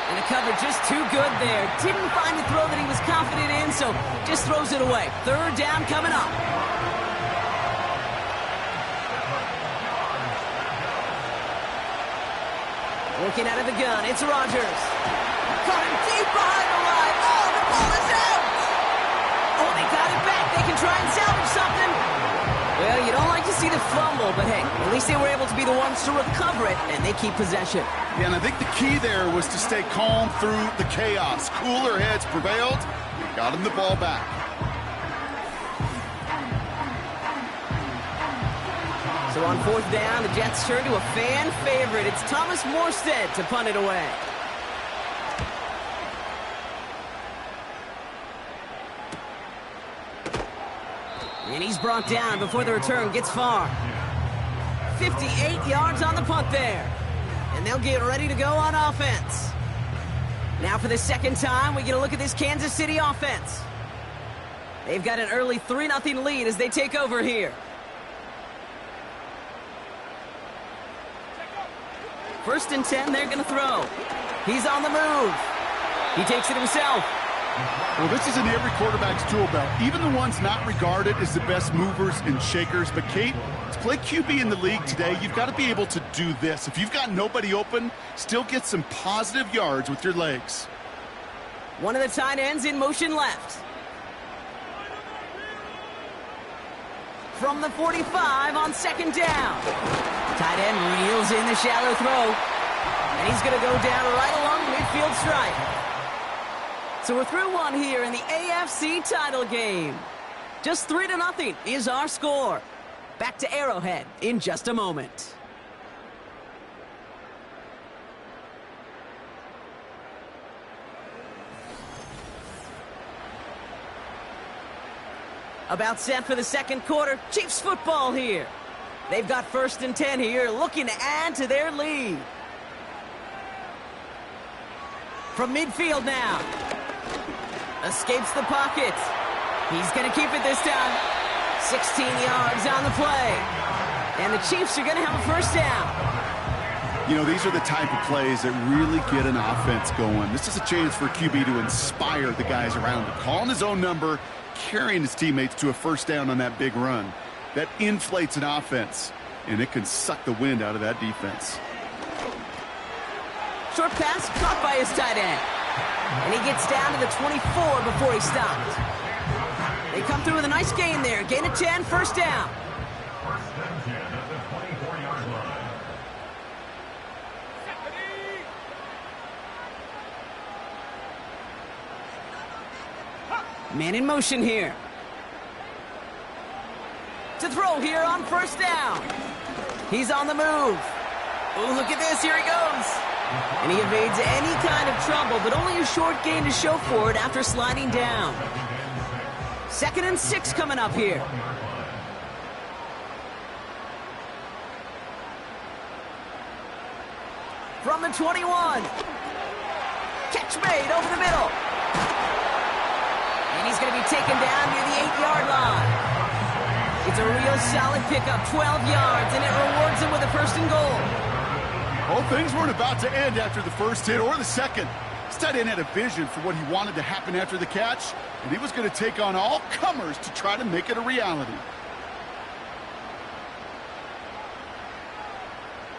And the cover just too good there. Didn't find the throw that he was confident in, so just throws it away. 3rd down coming up. Working out of the gun, it's Rodgers. Caught him deep behind the line. Oh, the ball is out! Oh, they got it back. They can try and salvage something. Well, you don't like to see the fumble, but hey, at least they were able to be the ones to recover it, and they keep possession. Yeah, and I think the key there was to stay calm through the chaos. Cooler heads prevailed. Got him the ball back. So on 4th down, the Jets turn to a fan favorite. It's Thomas Morstead to punt it away. And he's brought down before the return gets far. 58 yards on the punt there. And they'll get ready to go on offense. Now for the second time, we get a look at this Kansas City offense. They've got an early 3-0 lead as they take over here. First and 10, they're going to throw. He's on the move. He takes it himself. Well, this is in every quarterback's tool belt, even the ones not regarded as the best movers and shakers. But, Kate, to play QB in the league today, you've got to be able to do this. If you've got nobody open, still get some positive yards with your legs. One of the tight ends in motion left. From the 45 on 2nd down. Tight end reels in the shallow throw. And he's going to go down right along the midfield stripe. So we're through one here in the AFC title game. Just 3-0 is our score. Back to Arrowhead in just a moment. About set for the second quarter. Chiefs football here. They've got 1st and 10 here, looking to add to their lead. From midfield now. Escapes the pocket. He's going to keep it this time. 16 yards on the play. And the Chiefs are going to have a 1st down. You know, these are the type of plays that really get an offense going. This is a chance for QB to inspire the guys around him. Calling his own number, carrying his teammates to a 1st down on that big run. That inflates an offense, and it can suck the wind out of that defense. Short pass caught by his tight end. And he gets down to the 24 before he stopped. They come through with a nice gain there. Gain of 10, 1st down. 1st and 10 at the 24-yard line. Man in motion here. To throw here on 1st down. He's on the move. Oh, look at this. Here he goes. And he evades any kind of trouble, but only a short gain to show for it after sliding down. 2nd and 6 coming up here. From the 21. Catch made over the middle. And he's going to be taken down near the 8-yard line. It's a real solid pickup, 12 yards, and it rewards him with a 1st and goal. Well, things weren't about to end after the first hit or the second. This tight end had a vision for what he wanted to happen after the catch, and he was going to take on all comers to try to make it a reality.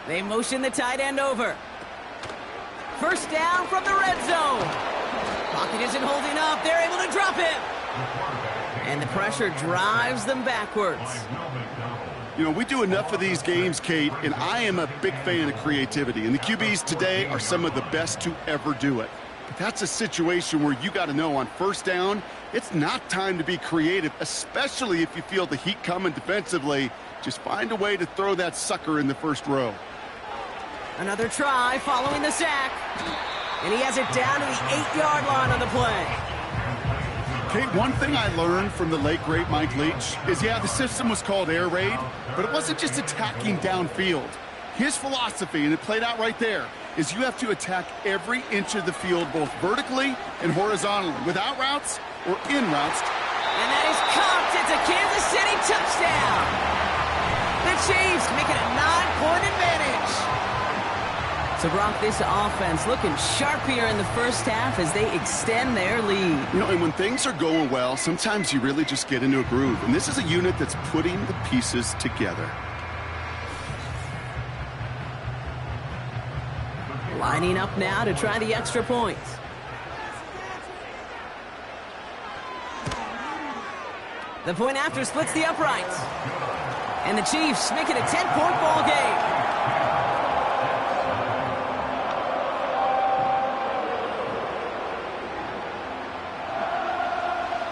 They motion the tight end over. 1st down from the red zone. Pocket isn't holding up. They're able to drop him. And the pressure drives them backwards. You know, we do enough of these games, Kate, and I am a big fan of creativity. And the QBs today are some of the best to ever do it. But that's a situation where you got to know on 1st down, it's not time to be creative, especially if you feel the heat coming defensively. Just find a way to throw that sucker in the 1st row. Another try following the sack. And he has it down to the 8-yard line on the play. Kate, one thing I learned from the late, great Mike Leach is, yeah, the system was called air raid, but it wasn't just attacking downfield. His philosophy, and it played out right there, is you have to attack every inch of the field, both vertically and horizontally, without routes or in routes. And that is caught. It's a Kansas City touchdown. The Chiefs make it a 9-point advantage. So, Brock, this offense looking sharp here in the 1st half as they extend their lead. You know, and when things are going well, sometimes you really just get into a groove. And this is a unit that's putting the pieces together. Lining up now to try the extra point. The point after splits the uprights. And the Chiefs make it a 10-point ball game.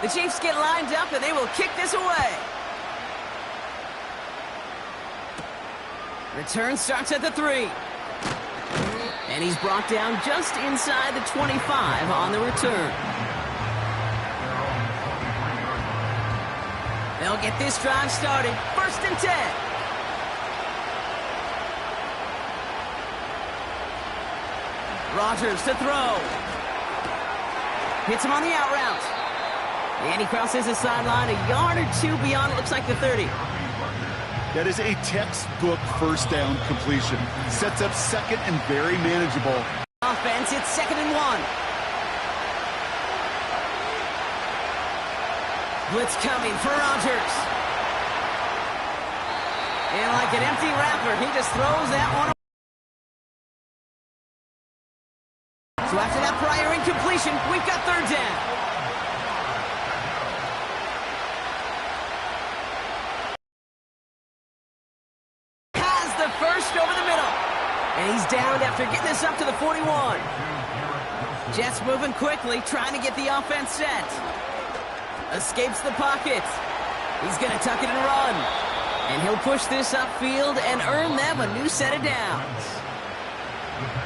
The Chiefs get lined up, and they will kick this away. Return starts at the 3. And he's brought down just inside the 25 on the return. They'll get this drive started. 1st and 10. Rodgers to throw. Hits him on the out route. And he crosses the sideline a yard or 2 beyond, it looks like the 30. That is a textbook first down completion. Sets up second and very manageable. Offense, it's 2nd and 1. Blitz coming for Rodgers. And like an empty wrapper, he just throws that one away. So after that prior incompletion, we've got 3rd down. Has the first over the middle. And he's downed after getting this up to the 41. Jets moving quickly, trying to get the offense set. Escapes the pocket. He's going to tuck it and run. And he'll push this upfield and earn them a new set of downs.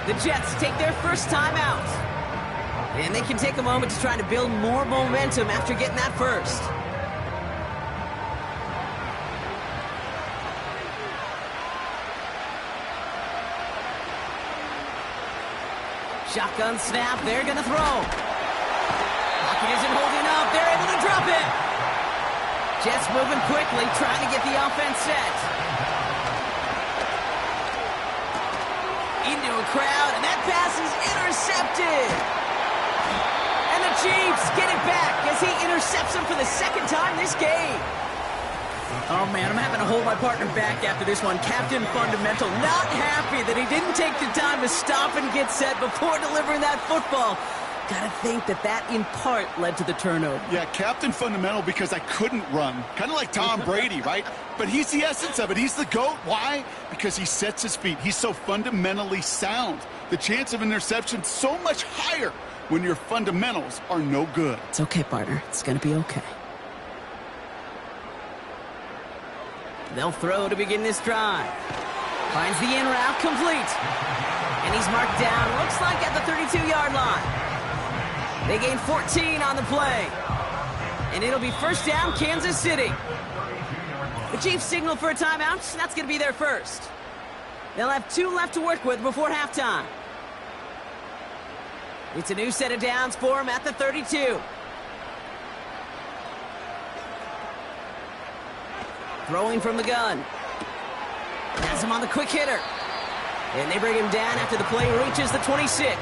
The Jets take their first time out. And they can take a moment to try to build more momentum after getting that first. Shotgun snap, they're going to throw. Pocket isn't holding up, they're able to drop it. Jets moving quickly, trying to get the offense set. Into a crowd, and that pass is intercepted. And the Chiefs get it back as he intercepts him for the 2nd time this game. Oh, man, I'm having to hold my partner back after this one. Captain Fundamental not happy that he didn't take the time to stop and get set before delivering that football. Gotta think that in part led to the turnover. Yeah, Captain Fundamental because I couldn't run. Kind of like Tom Brady, right? But he's the essence of it. He's the GOAT. Why? Because he sets his feet. He's so fundamentally sound. The chance of interception so much higher when your fundamentals are no good. It's okay, partner. It's gonna be okay. They'll throw to begin this drive. Finds the in route complete. And he's marked down, looks like at the 32-yard line. They gain 14 on the play. And it'll be 1st down, Kansas City. The Chiefs signal for a timeout. That's going to be their first. They'll have 2 left to work with before halftime. It's a new set of downs for him at the 32. Throwing from the gun. Has him on the quick hitter. And they bring him down after the play reaches the 26.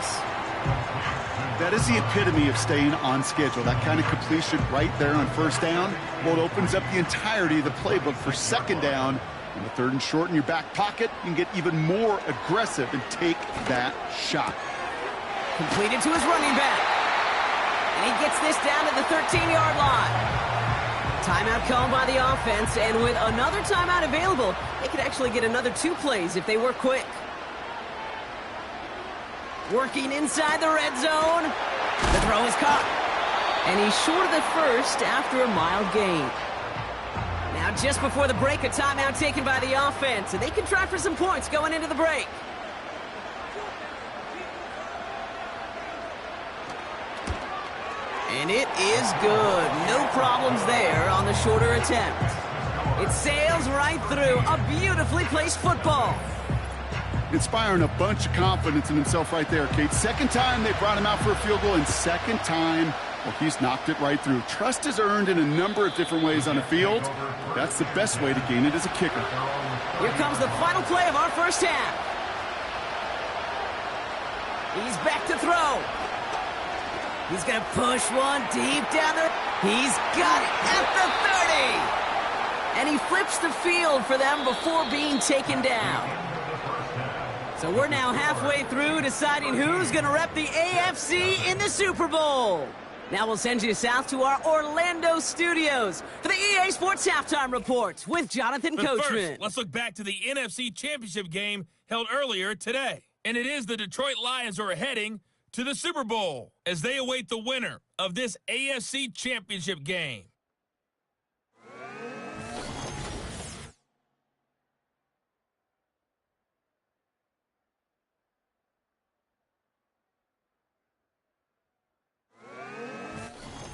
That is the epitome of staying on schedule. That kind of completion right there on 1st down. Well, it opens up the entirety of the playbook for 2nd down. On the 3rd and short in your back pocket, you can get even more aggressive and take that shot. Completed to his running back. And he gets this down to the 13-yard line. Timeout called by the offense, and with another timeout available, they could actually get another 2 plays if they work quick. Working inside the red zone. The throw is caught. And he's short of the first after a mild gain. Now just before the break, a timeout taken by the offense, and they can try for some points going into the break. And it is good. No problems there on the shorter attempt. It sails right through a beautifully placed football. Inspiring a bunch of confidence in himself right there, Kate. 2nd time they brought him out for a field goal, and 2nd time, well, he's knocked it right through. Trust is earned in a number of different ways on the field. That's the best way to gain it as a kicker. Here comes the final play of our first half. He's back to throw. He's going to push one deep down there. He's got it at the 30. And he flips the field for them before being taken down. So we're now halfway through deciding who's going to rep the AFC in the Super Bowl. Now we'll send you south to our Orlando studios for the EA Sports Halftime Report with Jonathan But Coachman. first, let's look back to the NFC Championship game held earlier today. And it is the Detroit Lions who are heading to the Super Bowl as they await the winner of this AFC Championship game.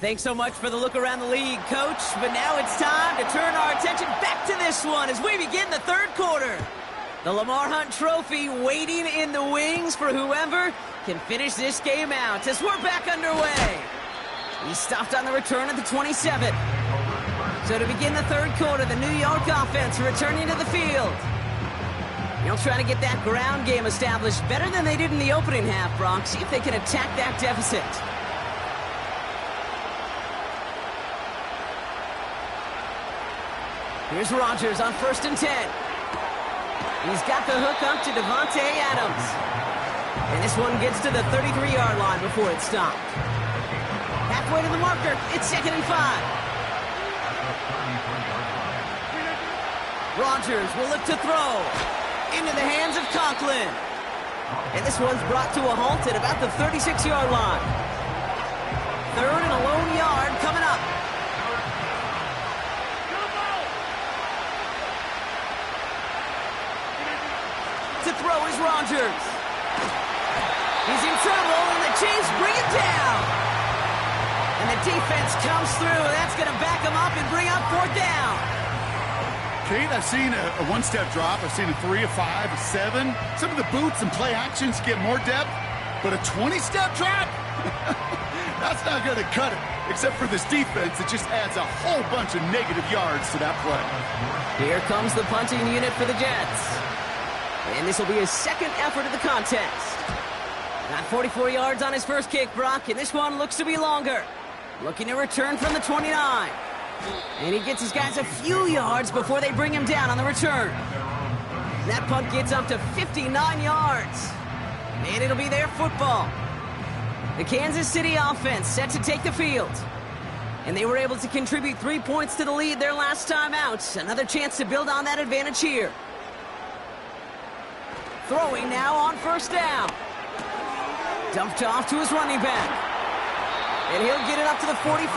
Thanks so much for the look around the league, Coach. But now it's time to turn our attention back to this one as we begin the third quarter. The Lamar Hunt Trophy waiting in the wings for whoever can finish this game out as we're back underway. He stopped on the return at the 27. So to begin the third quarter, the New York offense returning to the field. They'll try to get that ground game established better than they did in the opening half, Brock. See if they can attack that deficit. Here's Rodgers on 1st and 10. He's got the hook up to Devontae Adams. And this one gets to the 33-yard line before it's stopped. Halfway to the marker, it's 2nd and 5. Rodgers will look to throw into the hands of Conklin. And this one's brought to a halt at about the 36-yard line. 3rd and a lone yard coming up. To throw is Rodgers. He's in trouble, and the Chiefs bring him down. And the defense comes through. That's going to back him up and bring up 4th down. Kate, I've seen a one-step drop. I've seen a 3, a 5, a 7. Some of the boots and play actions get more depth, but a 20-step drop? That's not going to cut it, except for this defense that just adds a whole bunch of negative yards to that play. Here comes the punting unit for the Jets. And this will be his second effort of the contest. Got 44 yards on his first kick, Brock, and this one looks to be longer. Looking to return from the 29. And he gets his guys a few yards before they bring him down on the return. That punt gets up to 59 yards. And it'll be their football. The Kansas City offense set to take the field. And they were able to contribute 3 points to the lead their last time out. Another chance to build on that advantage here. Throwing now on 1st down. Dumped off to his running back. And he'll get it up to the 44.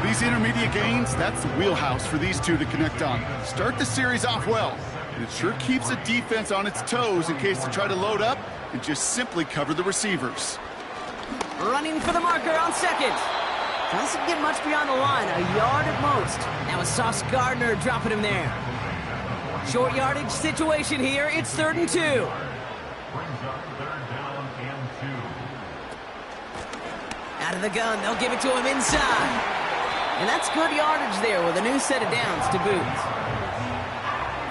These intermediate gains, that's the wheelhouse for these two to connect on. Start the series off well. And it sure keeps the defense on its toes in case they try to load up and just simply cover the receivers. Running for the marker on 2nd. Doesn't get much beyond the line, a yard at most. Now it's Sauce Gardner dropping him there. Short yardage situation here. It's 3rd and 2. Brings up 3rd down and 2. Out of the gun, they'll give it to him inside. And that's good yardage there with a new set of downs to boot.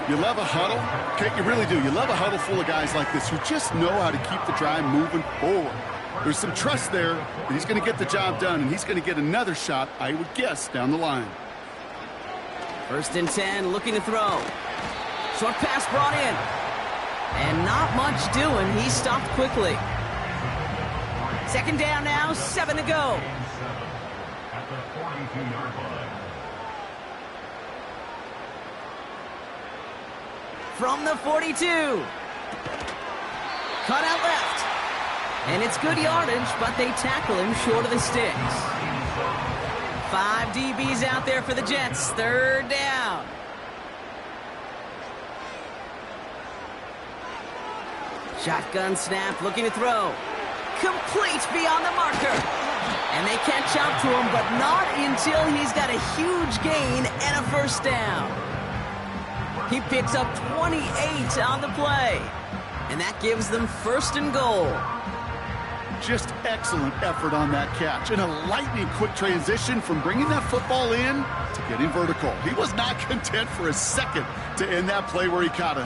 You love a huddle. Okay, you really do. You love a huddle full of guys like this who just know how to keep the drive moving forward. There's some trust there that he's going to get the job done, and he's going to get another shot, I would guess, down the line. 1st and 10, looking to throw. Short pass brought in. And not much doing. He stopped quickly. 2nd down now, 7 to go. At the 42-yard line. From the 42. Cut out left. And it's good yardage, but they tackle him short of the sticks. 5 DBs out there for the Jets. 3rd down. Shotgun snap, looking to throw. Complete beyond the marker. And they catch up to him, but not until he's got a huge gain and a 1st down. He picks up 28 on the play. And that gives them 1st and goal. Just excellent effort on that catch. And a lightning quick transition from bringing that football in to getting vertical. He was not content for a second to end that play where he caught it.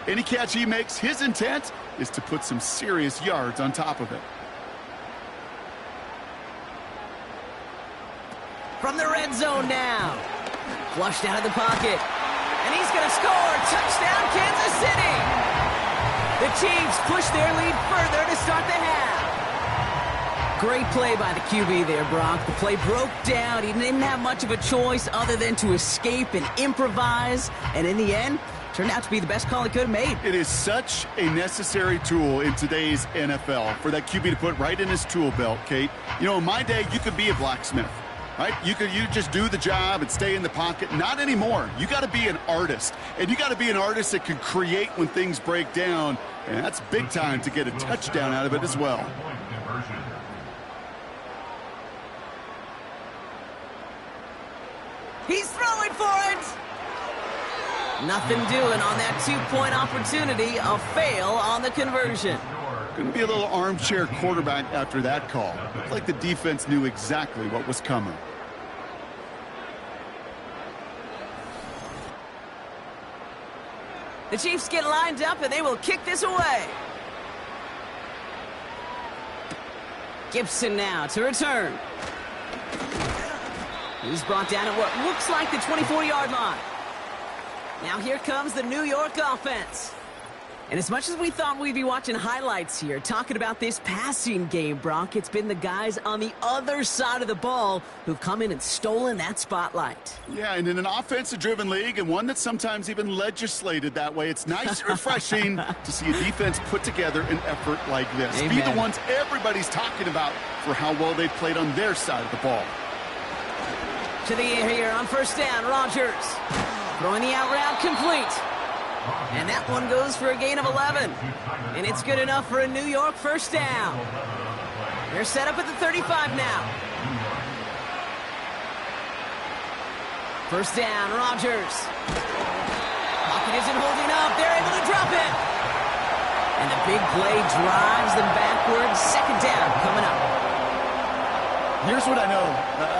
Any catch he makes, his intent is to put some serious yards on top of it. From the red zone now. Flushed out of the pocket. And he's going to score. Touchdown, Kansas City. The Chiefs push their lead further to start the half. Great play by the QB there, Brock. The play broke down. He didn't have much of a choice other than to escape and improvise. And in the end, turned out to be the best call he could have made. It is such a necessary tool in today's NFL for that QB to put right in his tool belt, Kate. You know, in my day, you could be a blacksmith, right? You just do the job and stay in the pocket. Not anymore. You got to be an artist. And you got to be an artist that can create when things break down. And that's big time to get a touchdown out of it as well. He's throwing for it. Nothing doing on that two-point opportunity. A fail on the conversion. Going to be a little armchair quarterback after that call. Looked like the defense knew exactly what was coming. The Chiefs get lined up, and they will kick this away. Gibson now to return. He's brought down at what looks like the 24-yard line. Now here comes the New York offense. And as much as we thought we'd be watching highlights here, talking about this passing game, Brock, it's been the guys on the other side of the ball who've come in and stolen that spotlight. Yeah, and in an offensive-driven league, and one that's sometimes even legislated that way, it's nice and refreshing to see a defense put together an effort like this. Amen. Be the ones everybody's talking about for how well they played on their side of the ball. To the air here on first down, Rodgers. Throwing the out route complete. And that one goes for a gain of 11. And it's good enough for a New York first down. They're set up at the 35 now. First down, Rodgers. Pocket isn't holding up. They're able to drop it. And the big play drives them backwards. Second down coming up. Here's what I know.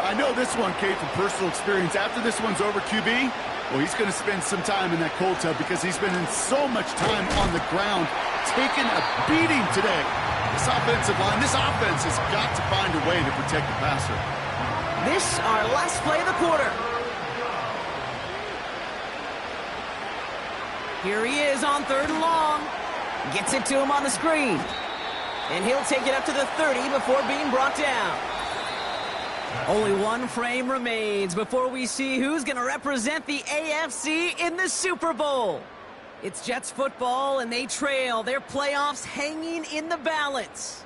I know this one, Kate, from personal experience. After this one's over, QB, well, he's going to spend some time in that cold tub because he's been in so much time on the ground, taking a beating today. This offensive line, this offense has got to find a way to protect the passer. This our last play of the quarter. Here he is on third and long. Gets it to him on the screen. And he'll take it up to the 30 before being brought down. Only one frame remains before we see who's going to represent the AFC in the Super Bowl. It's Jets football, and they trail. Their playoffs hanging in the balance.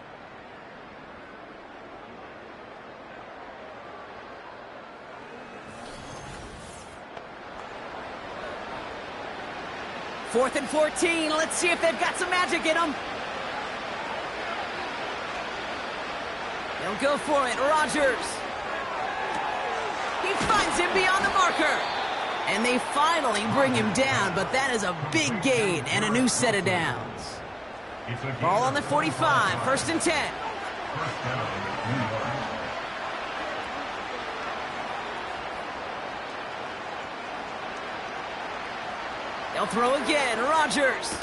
Fourth and 14. Let's see if they've got some magic in them. They'll go for it. Rodgers. He finds him beyond the marker. And they finally bring him down, but that is a big gain and a new set of downs. Ball on the 45, first and 10. They'll throw again. Rodgers.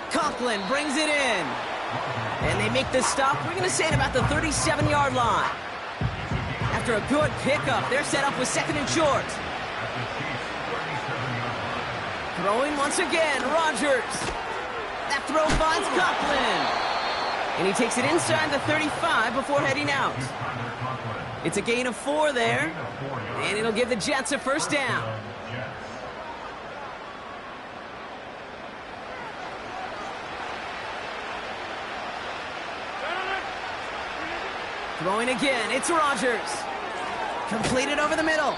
Conklin brings it in. And they make the stop. We're going to say it about the 37-yard line. After a good pickup, they're set up with second and short. Throwing once again, Rodgers. That throw finds Conklin. And he takes it inside the 35 before heading out. It's a gain of 4 there. And it'll give the Jets a first down. Throwing again, it's Rodgers. Completed over the middle.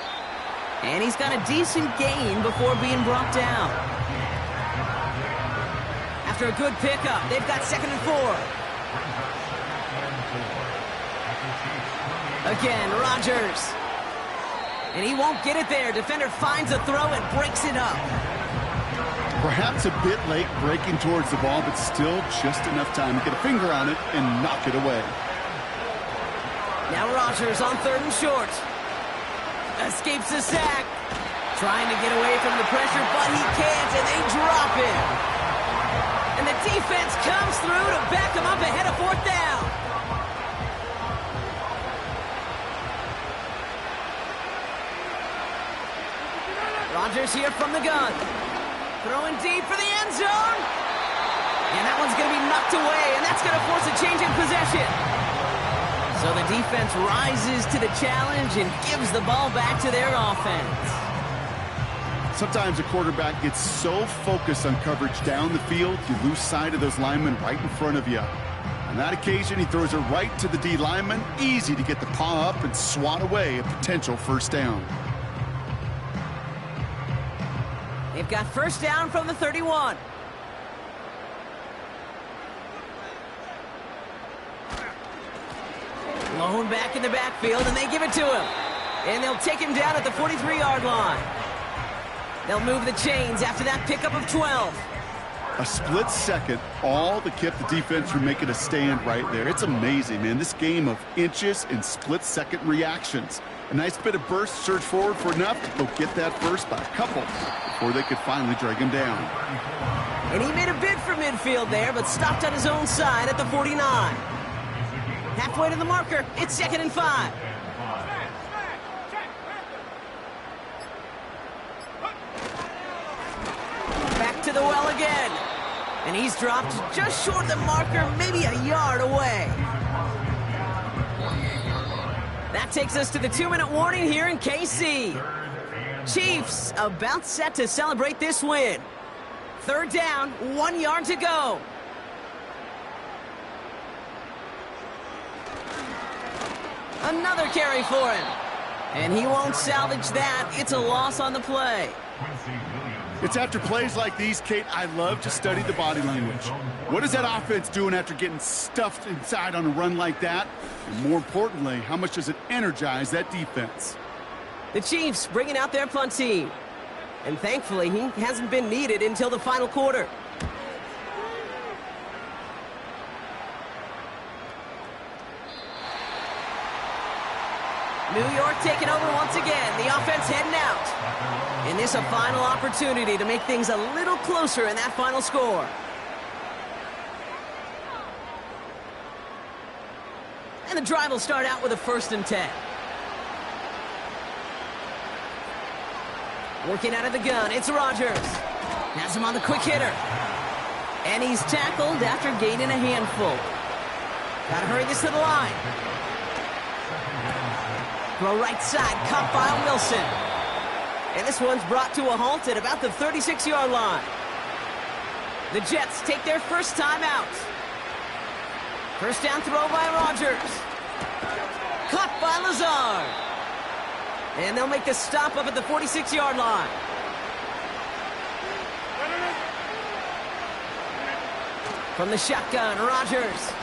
And he's got a decent gain before being brought down. After a good pickup, they've got second and 4. Again, Rodgers. And he won't get it there. Defender finds a throw and breaks it up. Perhaps a bit late breaking towards the ball, but still just enough time to get a finger on it and knock it away. Now Rodgers on third and short. Escapes the sack. Trying to get away from the pressure, but he can't, and they drop it. And the defense comes through to back him up ahead of fourth down. Rodgers here from the gun. Throwing deep for the end zone. And that one's going to be knocked away, and that's going to force a change in possession. So the defense rises to the challenge and gives the ball back to their offense. Sometimes a quarterback gets so focused on coverage down the field, you lose sight of those linemen right in front of you. On that occasion, he throws it right to the D lineman. Easy to get the paw up and swat away a potential first down. They've got first down from the 31. Lone back in the backfield, and they give it to him. And they'll take him down at the 43-yard line. They'll move the chains after that pickup of 12. A split second, all to keep the defense from making a stand right there. It's amazing, man. This game of inches and split-second reactions. A nice bit of burst, surge forward for enough to go get that first by a couple before they could finally drag him down. And he made a bid for midfield there, but stopped on his own side at the 49. Halfway to the marker, it's 2nd and 5. Back to the well again. And he's dropped just short of the marker, maybe a yard away. That takes us to the 2-minute warning here in KC. Chiefs about set to celebrate this win. 3rd down, 1 yard to go. Another carry for him. And he won't salvage that. It's a loss on the play. It's after plays like these, Kate, I love to study the body language. What is that offense doing after getting stuffed inside on a run like that? And more importantly, how much does it energize that defense? The Chiefs bringing out their punt team. And thankfully, he hasn't been needed until the final quarter. New York taking over once again. The offense heading out. And this a final opportunity to make things a little closer in that final score. And the drive will start out with a 1st and 10. Working out of the gun, it's Rodgers. Has him on the quick hitter. And he's tackled after gaining a handful. Gotta hurry this to the line. Throw right side, caught by Wilson. And this one's brought to a halt at about the 36-yard line. The Jets take their first time out. First down throw by Rodgers. Caught by Lazard. And they'll make the stop up at the 46-yard line. From the shotgun, Rodgers.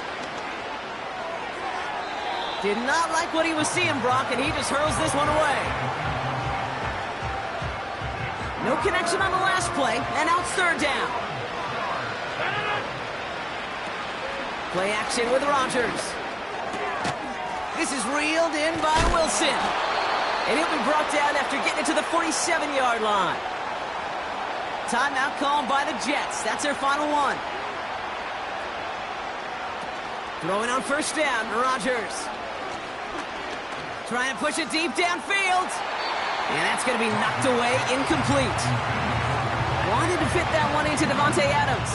Did not like what he was seeing, Brock, and he just hurls this one away. No connection on the last play, and now it's 3rd down. Play action with Rodgers. This is reeled in by Wilson. And he'll be brought down after getting it to the 47-yard line. Timeout called by the Jets. That's their final one. Throwing on first down, Rodgers. Trying to push it deep downfield. And that's going to be knocked away, incomplete. Wanted to fit that one into Devontae Adams.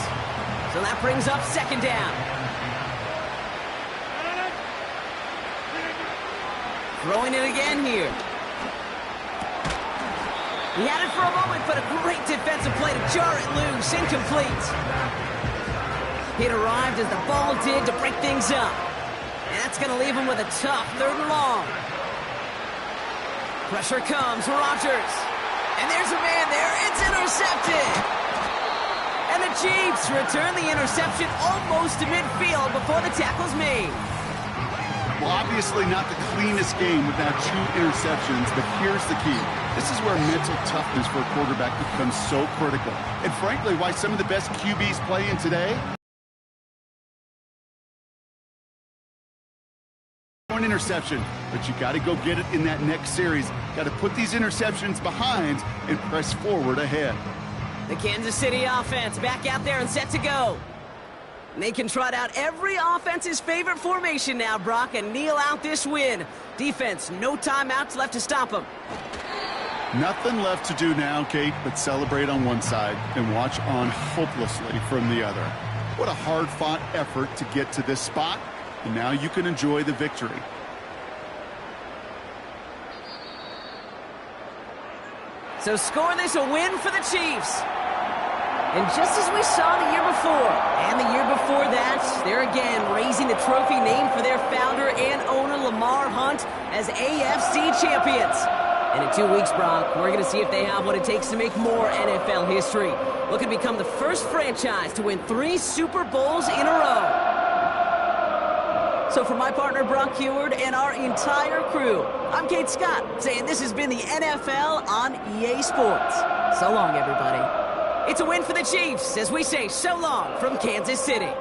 So that brings up 2nd down. Throwing it again here. He had it for a moment, but a great defensive play to jar it loose. Incomplete. It arrived as the ball did to break things up. And that's going to leave him with a tough 3rd and long. Pressure comes, Rodgers. And there's a man there. It's intercepted. And the Chiefs return the interception almost to midfield before the tackle's made. Well, obviously not the cleanest game with that 2 interceptions, but here's the key. This is where mental toughness for a quarterback becomes so critical. And frankly, why some of the best QBs play in today. One interception, but you got to go get it in that next series. Got to put these interceptions behind and press forward ahead. The Kansas City offense back out there and set to go. And they can trot out every offense's favorite formation now, Brock, and kneel out this win. Defense, no timeouts left to stop them. Nothing left to do now, Kate, but celebrate on one side and watch on hopelessly from the other. What a hard-fought effort to get to this spot, and now you can enjoy the victory. So scoreless, a win for the Chiefs. And just as we saw the year before, and the year before that, they're again raising the trophy named for their founder and owner, Lamar Hunt, as AFC champions. And in 2 weeks, Brock, we're going to see if they have what it takes to make more NFL history. Looking to become the first franchise to win 3 Super Bowls in a row. So for my partner, Brock Heward, and our entire crew, I'm Kate Scott, saying this has been the NFL on EA Sports. So long, everybody. It's a win for the Chiefs as we say so long from Kansas City.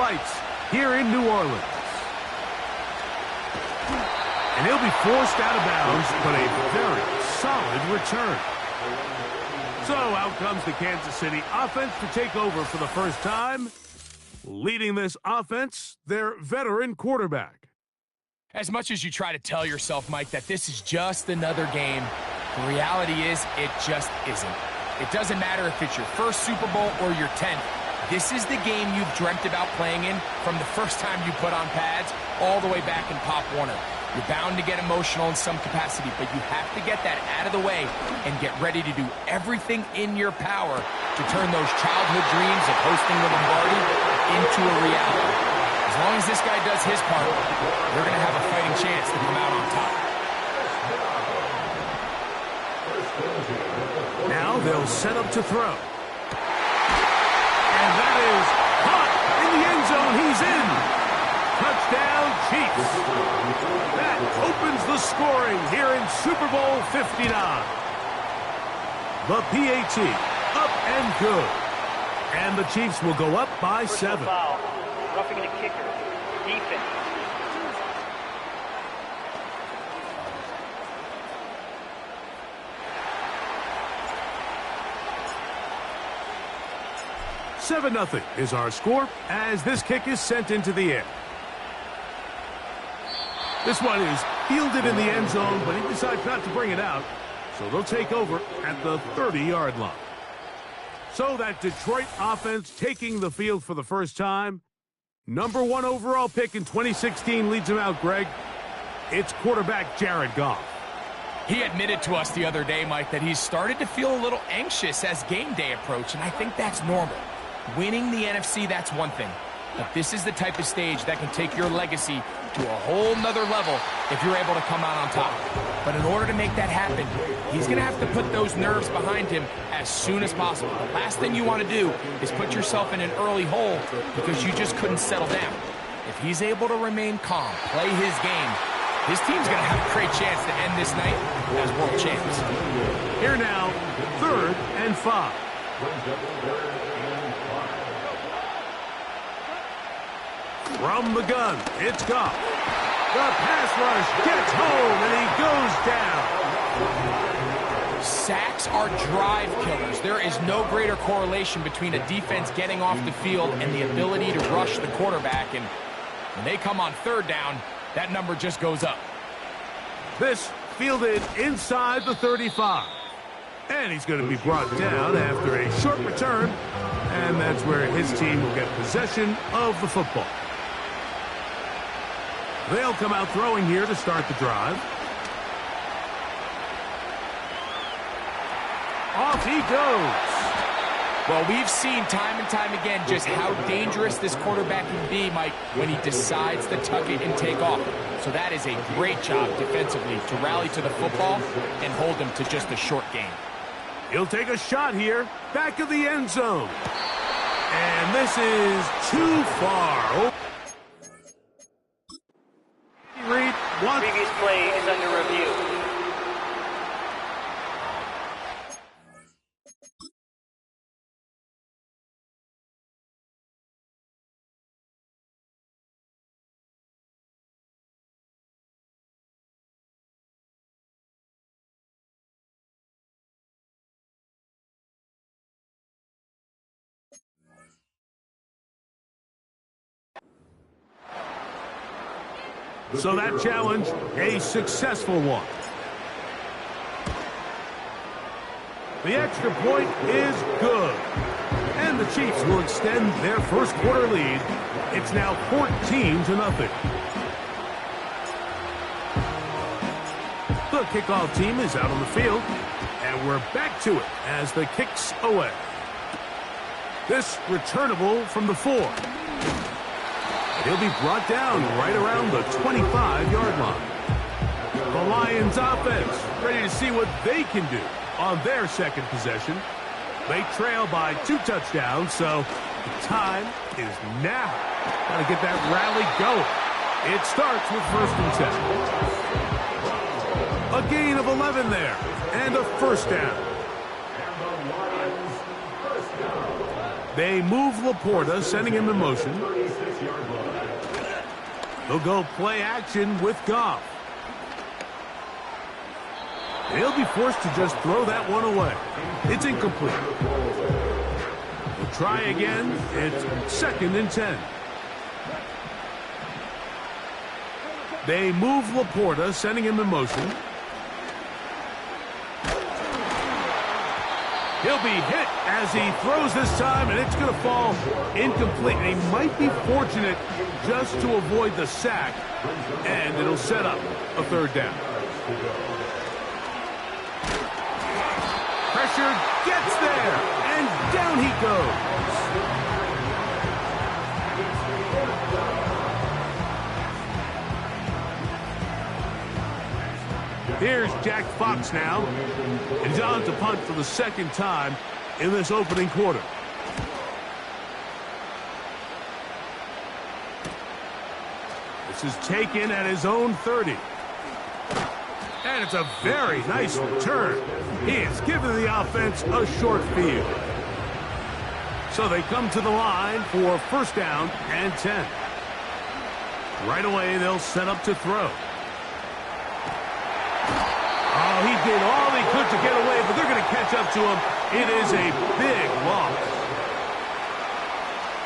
lights here in New Orleans. And he'll be forced out of bounds, but a very solid return. So out comes the Kansas City offense to take over for the first time. Leading this offense, their veteran quarterback. As much as you try to tell yourself, Mike, that this is just another game, the reality is it just isn't. It doesn't matter if it's your first Super Bowl or your 10th. This is the game you've dreamt about playing in from the first time you put on pads all the way back in Pop Warner. You're bound to get emotional in some capacity, but you have to get that out of the way and get ready to do everything in your power to turn those childhood dreams of hosting the Lombardi into a reality. As long as this guy does his part, they're going to have a fighting chance to come out on top. Now they'll set up to throw. And that is caught in the end zone. He's in. Touchdown, Chiefs. That opens the scoring here in Super Bowl 59. The PAT, up and good. And the Chiefs will go up by 7. Foul. Roughing the kicker. Defense. $7-0 is our score as this kick is sent into the air. This one is fielded in the end zone, but he decides not to bring it out, so they'll take over at the 30-yard line. So that Detroit offense taking the field for the first time. Number 1 overall pick in 2016 leads him out, Greg. It's quarterback Jared Goff. He admitted to us the other day, Mike, that he's started to feel a little anxious as game day approached, and I think that's normal. Winning the NFC, that's one thing. But this is the type of stage that can take your legacy to a whole nother level if you're able to come out on top. But in order to make that happen, he's going to have to put those nerves behind him as soon as possible. The last thing you want to do is put yourself in an early hole because you just couldn't settle down. If he's able to remain calm, play his game, his team's going to have a great chance to end this night as world champs. Here now, 3rd and 5. From the gun, it's Goff. The pass rush gets home, and he goes down. Sacks are drive killers. There is no greater correlation between a defense getting off the field and the ability to rush the quarterback. And when they come on 3rd down, that number just goes up. This fielded inside the 35. And he's going to be brought down after a short return. And that's where his team will get possession of the football. They'll come out throwing here to start the drive. Off he goes. Well, we've seen time and time again just how dangerous this quarterback can be, Mike, when he decides to tuck it and take off. So that is a great job defensively to rally to the football and hold him to just a short gain. He'll take a shot here, back of the end zone. And this is too far. Previous play is under review. So that challenge, a successful one. The extra point is good. And the Chiefs will extend their first quarter lead. It's now 14-0. The kickoff team is out on the field. And we're back to it as the kick's away. This returnable from the 4. He'll be brought down right around the 25-yard line. The Lions offense ready to see what they can do on their second possession. They trail by 2 touchdowns, so the time is now. Got to get that rally going. It starts with 1st and 10. A gain of 11 there, and a 1st down. They move Laporta, sending him in motion. They'll go play action with Goff. He'll be forced to just throw that one away. It's incomplete. We'll try again. It's 2nd and 10. They move Laporta, sending him in motion. He'll be hit as he throws this time, and it's going to fall incomplete. And he might be fortunate just to avoid the sack, and it'll set up a 3rd down. Pressure gets there, and down he goes. Here's Jack Fox now. And he's on to punt for the 2nd time in this opening quarter. This is taken at his own 30. And it's a very nice return. He has given the offense a short field. So they come to the line for 1st down and 10. Right away, they'll set up to throw. Oh, he did all he could to get away, but they're going to catch up to him. It is a big loss.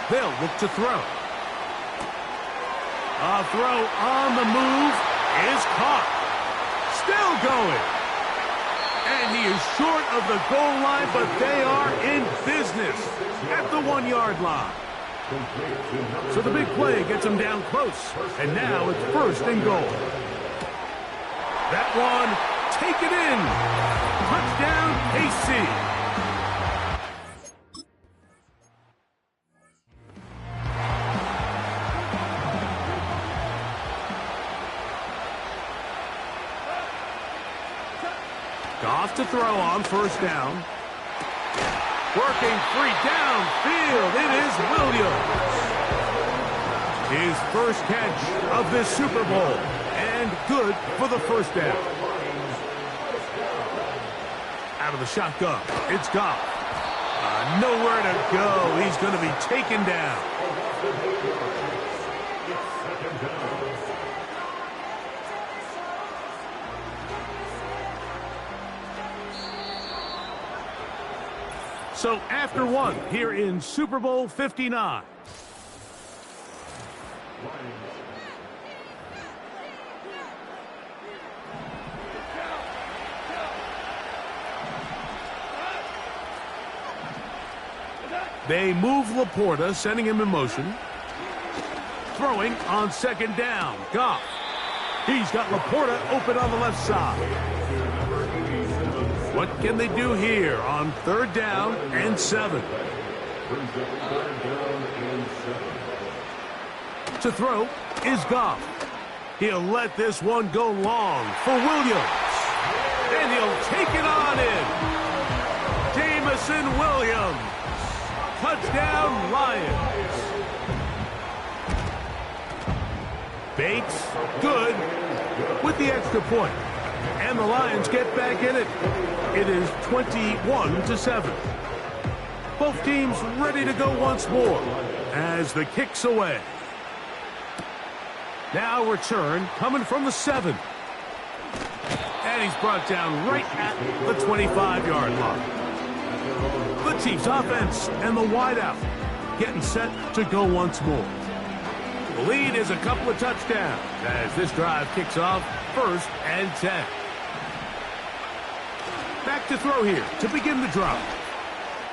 They'll look to throw. A throw on the move is caught. Still going. And he is short of the goal line, but they are in business at the 1-yard line. So the big play gets him down close. And now it's 1st and goal. That one, take it in. Touchdown, KC. Goff to throw on 1st down. Working free downfield. It is Williams. His 1st catch of this Super Bowl. And good for the 1st down. Out of the shotgun, it's Goff. Nowhere to go. He's going to be taken down. So after 1 here in Super Bowl 59. They move Laporta, sending him in motion. Throwing on 2nd down. Goff. He's got Laporta open on the left side. What can they do here on 3rd down and 7? To throw is Goff. He'll let this one go long for Williams. And he'll take it on in. Jamison Williams. Touchdown, Lions. Bates, good, with the extra point. And the Lions get back in it. It is 21-7. Both teams ready to go once more as the kick's away. Now return coming from the 7. And he's brought down right at the 25-yard line. The Chiefs offense and the wideout getting set to go once more. The lead is a couple of touchdowns as this drive kicks off 1st and 10. Back to throw here to begin the drive.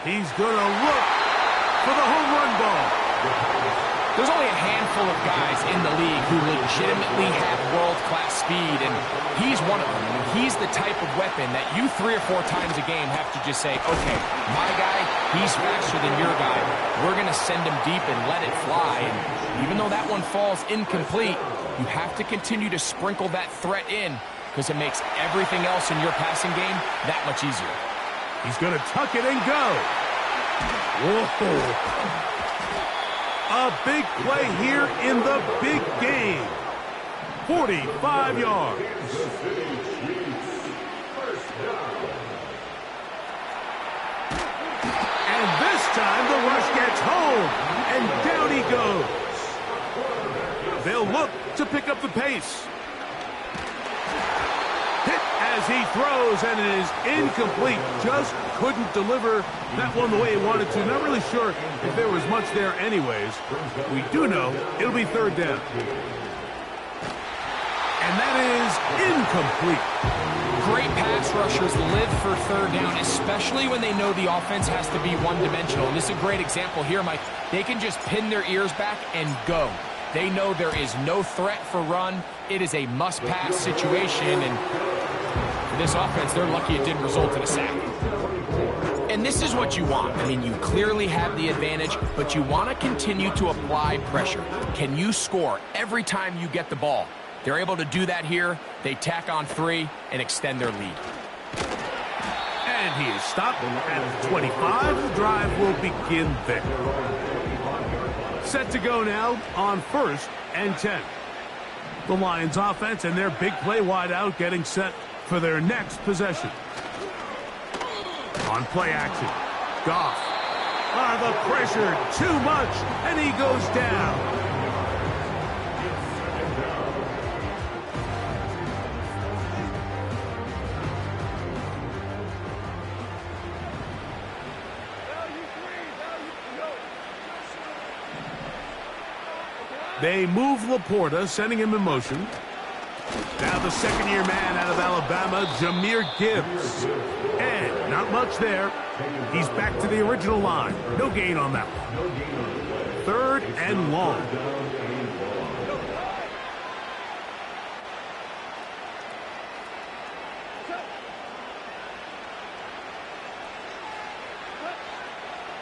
He's going to look for the home run ball. There's only a handful of guys in the league who legitimately have world-class speed, and he's one of them. He's the type of weapon that you 3 or 4 times a game have to just say, okay, my guy, he's faster than your guy. We're going to send him deep and let it fly. And even though that one falls incomplete, you have to continue to sprinkle that threat in because it makes everything else in your passing game that much easier. He's going to tuck it and go. Whoa. A big play here in the big game. 45 yards. And this time the rush gets home, and down he goes. They'll look to pick up the pace. Hit as he throws, and it is incomplete. Just couldn't deliver that one the way he wanted to. Not really sure if there was much there anyways. We do know it'll be third down. And that is incomplete. Great pass rushers live for third down, especially when they know the offense has to be one-dimensional. And this is a great example here, Mike. They can just pin their ears back and go. They know there is no threat for run. It is a must-pass situation, and for this offense, they're lucky it didn't result in a sack. And this is what you want. I mean, you clearly have the advantage, but you want to continue to apply pressure. Can you score every time you get the ball? They're able to do that here. They tack on 3 and extend their lead. And he is stopped at the 25. The drive will begin there. Set to go now on 1st and 10. The Lions offense and their big play wide out getting set for their next possession. On play action, Goff. The pressure, too much, and he goes down. They move Laporta, sending him in motion. Now the second-year man out of Alabama, Jahmyr Gibbs. And not much there. He's back to the original line. No gain on that one. 3rd and long.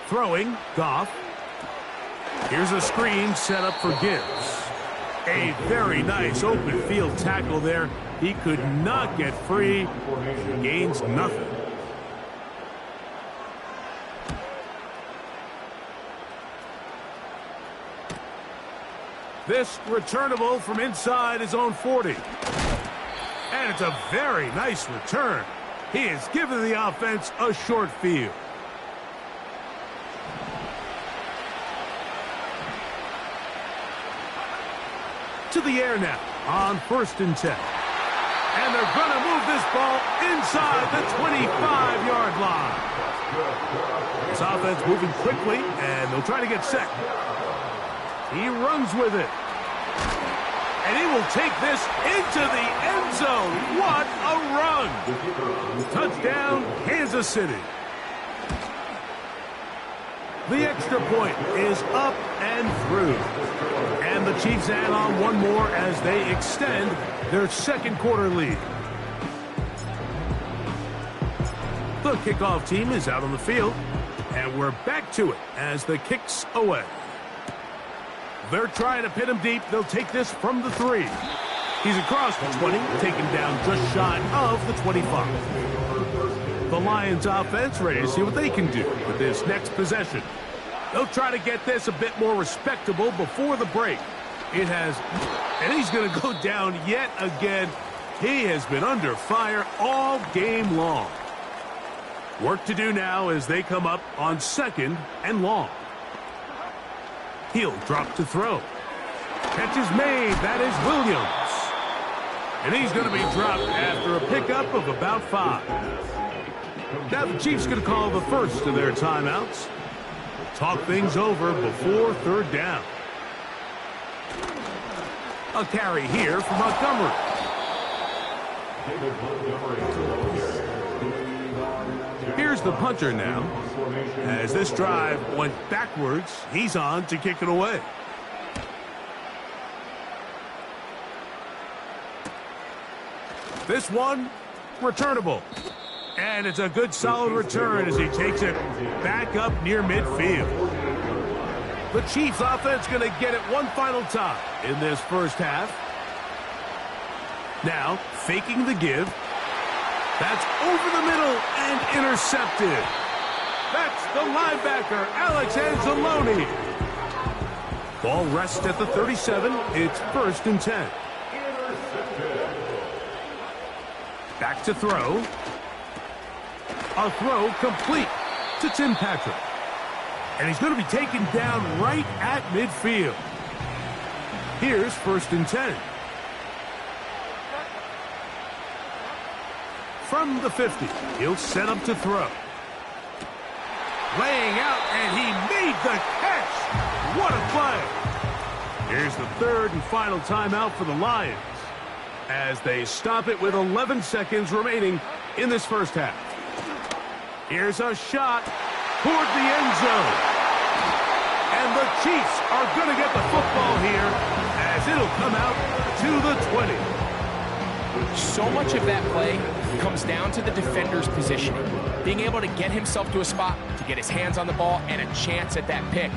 Throwing, Goff. Here's a screen set up for Gibbs. A very nice open field tackle there. He could not get free. Gains nothing. This returnable from inside his own 40. And it's a very nice return. He has given the offense a short field. To the air now on 1st and 10. And they're going to move this ball inside the 25-yard line. This offense moving quickly, and they'll try to get set. He runs with it. And he will take this into the end zone. What a run! Touchdown, Kansas City. The extra point is up and through. And the Chiefs add on one more as they extend their second quarter lead. The kickoff team is out on the field, and we're back to it as the kick's away. They're trying to pin him deep. They'll take this from the 3. He's across the 20, taken down just shy of the 25. The Lions offense ready to see what they can do with this next possession. They'll try to get this a bit more respectable before the break. It has, and he's going to go down yet again. He has been under fire all game long. Work to do now as they come up on 2nd and long. He'll drop to throw. Catch is made. That is Williams. And he's going to be dropped after a pickup of about 5. Now the Chiefs going to call the first of their timeouts. Talk things over before 3rd down. A carry here from Montgomery. Here's the punter now. As this drive went backwards, he's on to kick it away. This one, returnable. And it's a good solid return as he takes it back up near midfield. The Chiefs offense going to get it one final time in this first half. Now, faking the give. That's over the middle and intercepted. That's the linebacker, Alex Anzalone. Ball rests at the 37. It's 1st and 10. Back to throw. A throw complete to Tim Patrick. And he's going to be taken down right at midfield. Here's 1st and 10. From the 50, he'll set up to throw. Laying out, and he made the catch. What a play. Here's the 3rd and final timeout for the Lions as they stop it with 11 seconds remaining in this first half. Here's a shot toward the end zone. And the Chiefs are going to get the football here as it'll come out to the 20. So much of that play comes down to the defender's positioning. Being able to get himself to a spot, to get his hands on the ball, and a chance at that pick.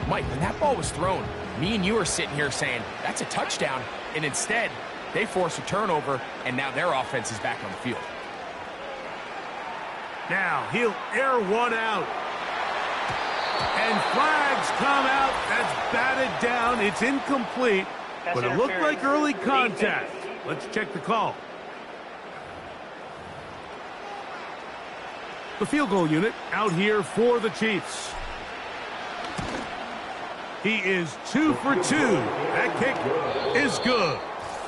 Mike, when that ball was thrown, me and you are sitting here saying, that's a touchdown. And instead, they force a turnover, and now their offense is back on the field. Now he'll air one out. And flags come out. That's batted down. It's incomplete. But it looked like early contact. Let's check the call. The field goal unit out here for the Chiefs. He is 2 for 2. That kick is good.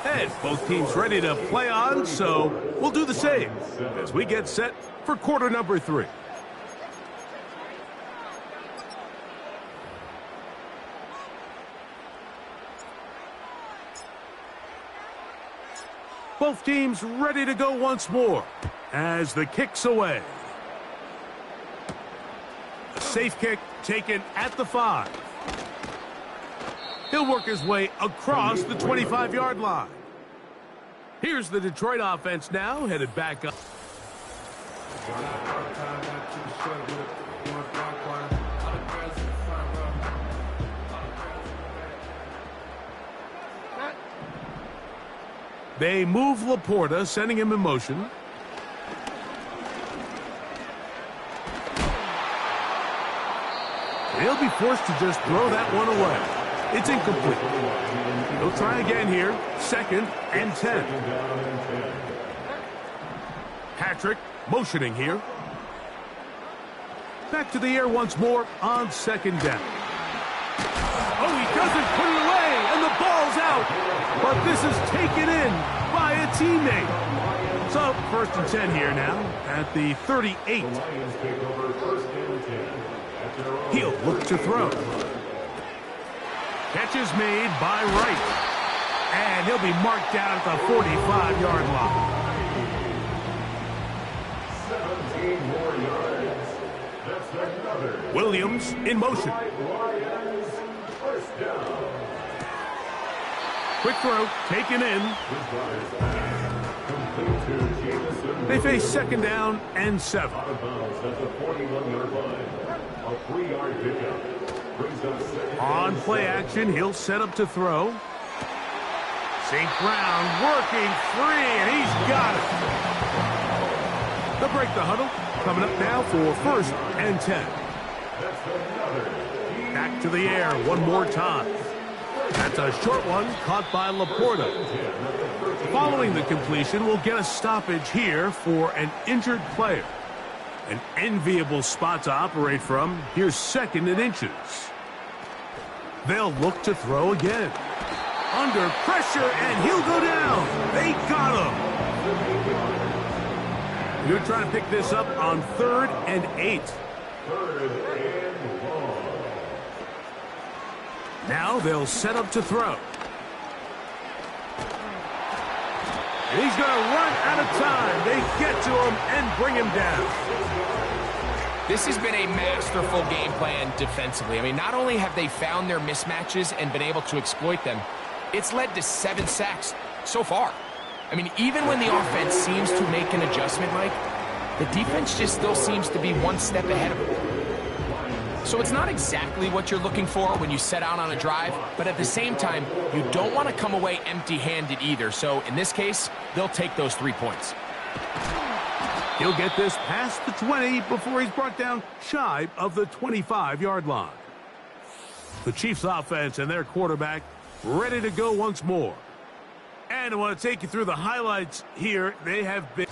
And both teams ready to play on, so we'll do the same as we get set for quarter number 3. Both teams ready to go once more as the kick's away. A safe kick taken at the 5. He'll work his way across the 25-yard line. Here's the Detroit offense now, headed back up. They move Laporta, sending him in motion. He'll be forced to just throw that one away. It's incomplete. He'll try again here. 2nd and 10. Patrick motioning here. Back to the air once more on 2nd down. Oh, he doesn't put it away, and the ball's out. But this is taken in by a teammate. So, 1st and 10 here now at the 38. He'll look to throw. Catch is made by Wright. And he'll be marked down at the 45-yard line. 17 more yards. That's another. Williams in motion. Lions, 1st down. Quick throw, taken in. They face 2nd down and 7. Out of bounds at the 41-yard line. A 3-yard pickup. On play action, he'll set up to throw. St. Brown working free, and he's got it. They'll break the huddle. Coming up now for 1st and 10. Back to the air one more time. That's a short one caught by Laporta. Following the completion, we'll get a stoppage here for an injured player. An enviable spot to operate from. Here's 2nd and inches. They'll look to throw again. Under pressure, and he'll go down. They got him. You're trying to pick this up on 3rd and 8. Now they'll set up to throw. And he's going to run out of time. They get to him and bring him down. This has been a masterful game plan defensively. I mean, not only have they found their mismatches and been able to exploit them, it's led to 7 sacks so far. I mean, even when the offense seems to make an adjustment, Mike, the defense just still seems to be one step ahead of them. So it's not exactly what you're looking for when you set out on a drive, but at the same time, you don't want to come away empty-handed either. So in this case, they'll take those 3 points. He'll get this past the 20 before he's brought down shy of the 25-yard line. The Chiefs offense and their quarterback ready to go once more. And I want to take you through the highlights here. They have been...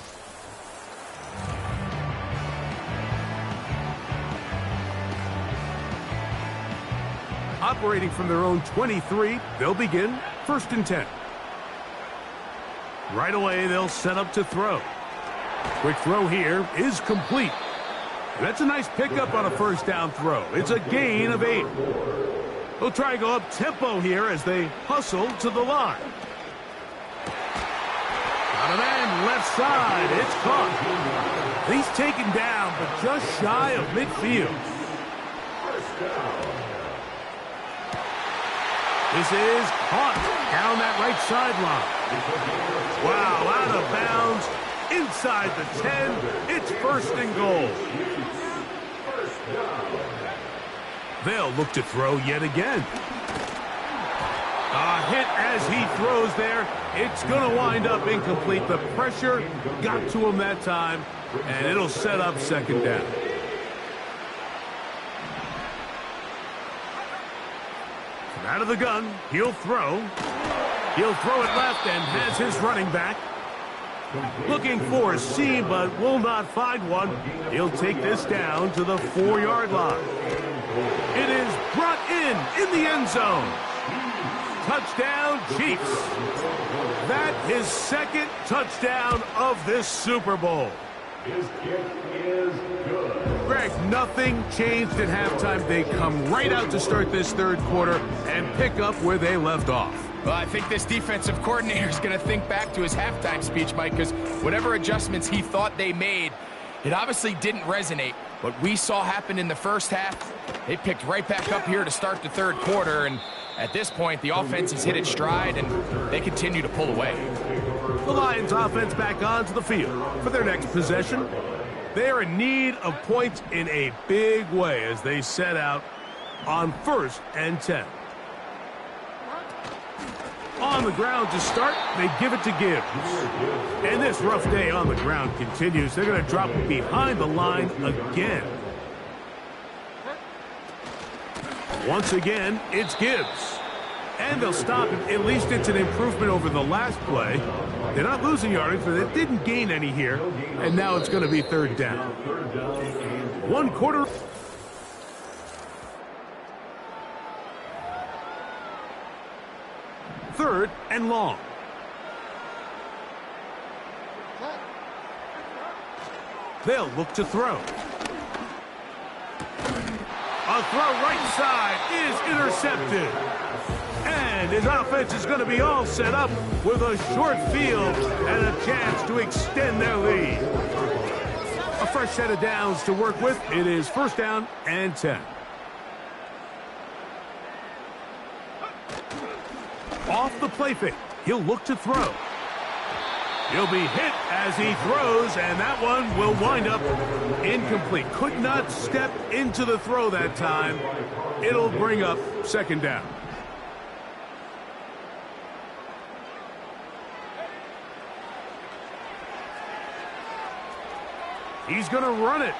operating from their own 23. They'll begin 1st and 10. Right away, they'll set up to throw. Quick throw here is complete. That's a nice pickup on a 1st down throw. It's a gain of 8. They'll try and go up tempo here as they hustle to the line. Out of end, left side, it's caught. He's taken down, but just shy of midfield. This is caught down that right sideline. Wow, out of bounds, inside the 10. It's 1st and goal. They'll look to throw yet again. A hit as he throws there. It's going to wind up incomplete. The pressure got to him that time, and it'll set up 2nd down. Out of the gun, he'll throw. He'll throw it left and has his running back. Looking for a seam, but will not find one. He'll take this down to the 4-yard line. It is brought in the end zone. Touchdown, Chiefs. That is 2nd touchdown of this Super Bowl. His kick is good. Greg, nothing changed at halftime. They come right out to start this 3rd quarter and pick up where they left off. Well, I think this defensive coordinator is going to think back to his halftime speech, Mike, because whatever adjustments he thought they made, it obviously didn't resonate. What we saw happen in the 1st half, they picked right back up here to start the 3rd quarter, and at this point, the offense has hit its stride, and they continue to pull away. The Lions offense back onto the field for their next possession. They are in need of points in a big way as they set out on 1st and 10. On the ground to start, they give it to Gibbs. And this rough day on the ground continues. They're going to drop behind the line again. Once again, it's Gibbs. And they'll stop him. At least it's an improvement over the last play. They're not losing yardage, but they didn't gain any here. And now it's going to be 3rd down. 1 quarter. Third and long. They'll look to throw. A throw right side is intercepted. And his offense is going to be all set up with a short field and a chance to extend their lead. A fresh set of downs to work with. It is 1st down and 10. Off the play fake, he'll look to throw. He'll be hit as he throws, and that one will wind up incomplete. Could not step into the throw that time. It'll bring up 2nd down. He's going to run it.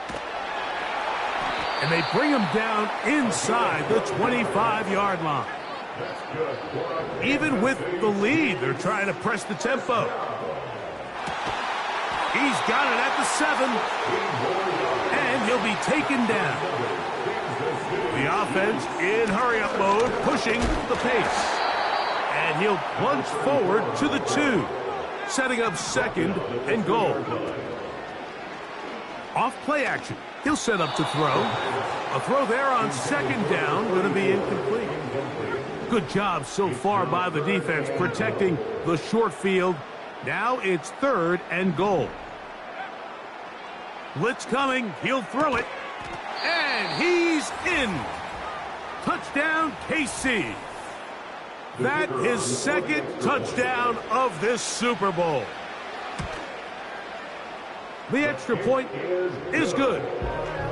And they bring him down inside the 25-yard line. Even with the lead, they're trying to press the tempo. He's got it at the 7. And he'll be taken down. The offense in hurry-up mode, pushing the pace. And he'll plunge forward to the 2, setting up 2nd and goal. Off play action. He'll set up to throw. A throw there on 2nd down, going to be incomplete. Good job so far by the defense protecting the short field. Now it's 3rd and goal. Blitz coming. He'll throw it. And he's in. Touchdown, KC. That is 2nd touchdown of this Super Bowl. The extra point is good.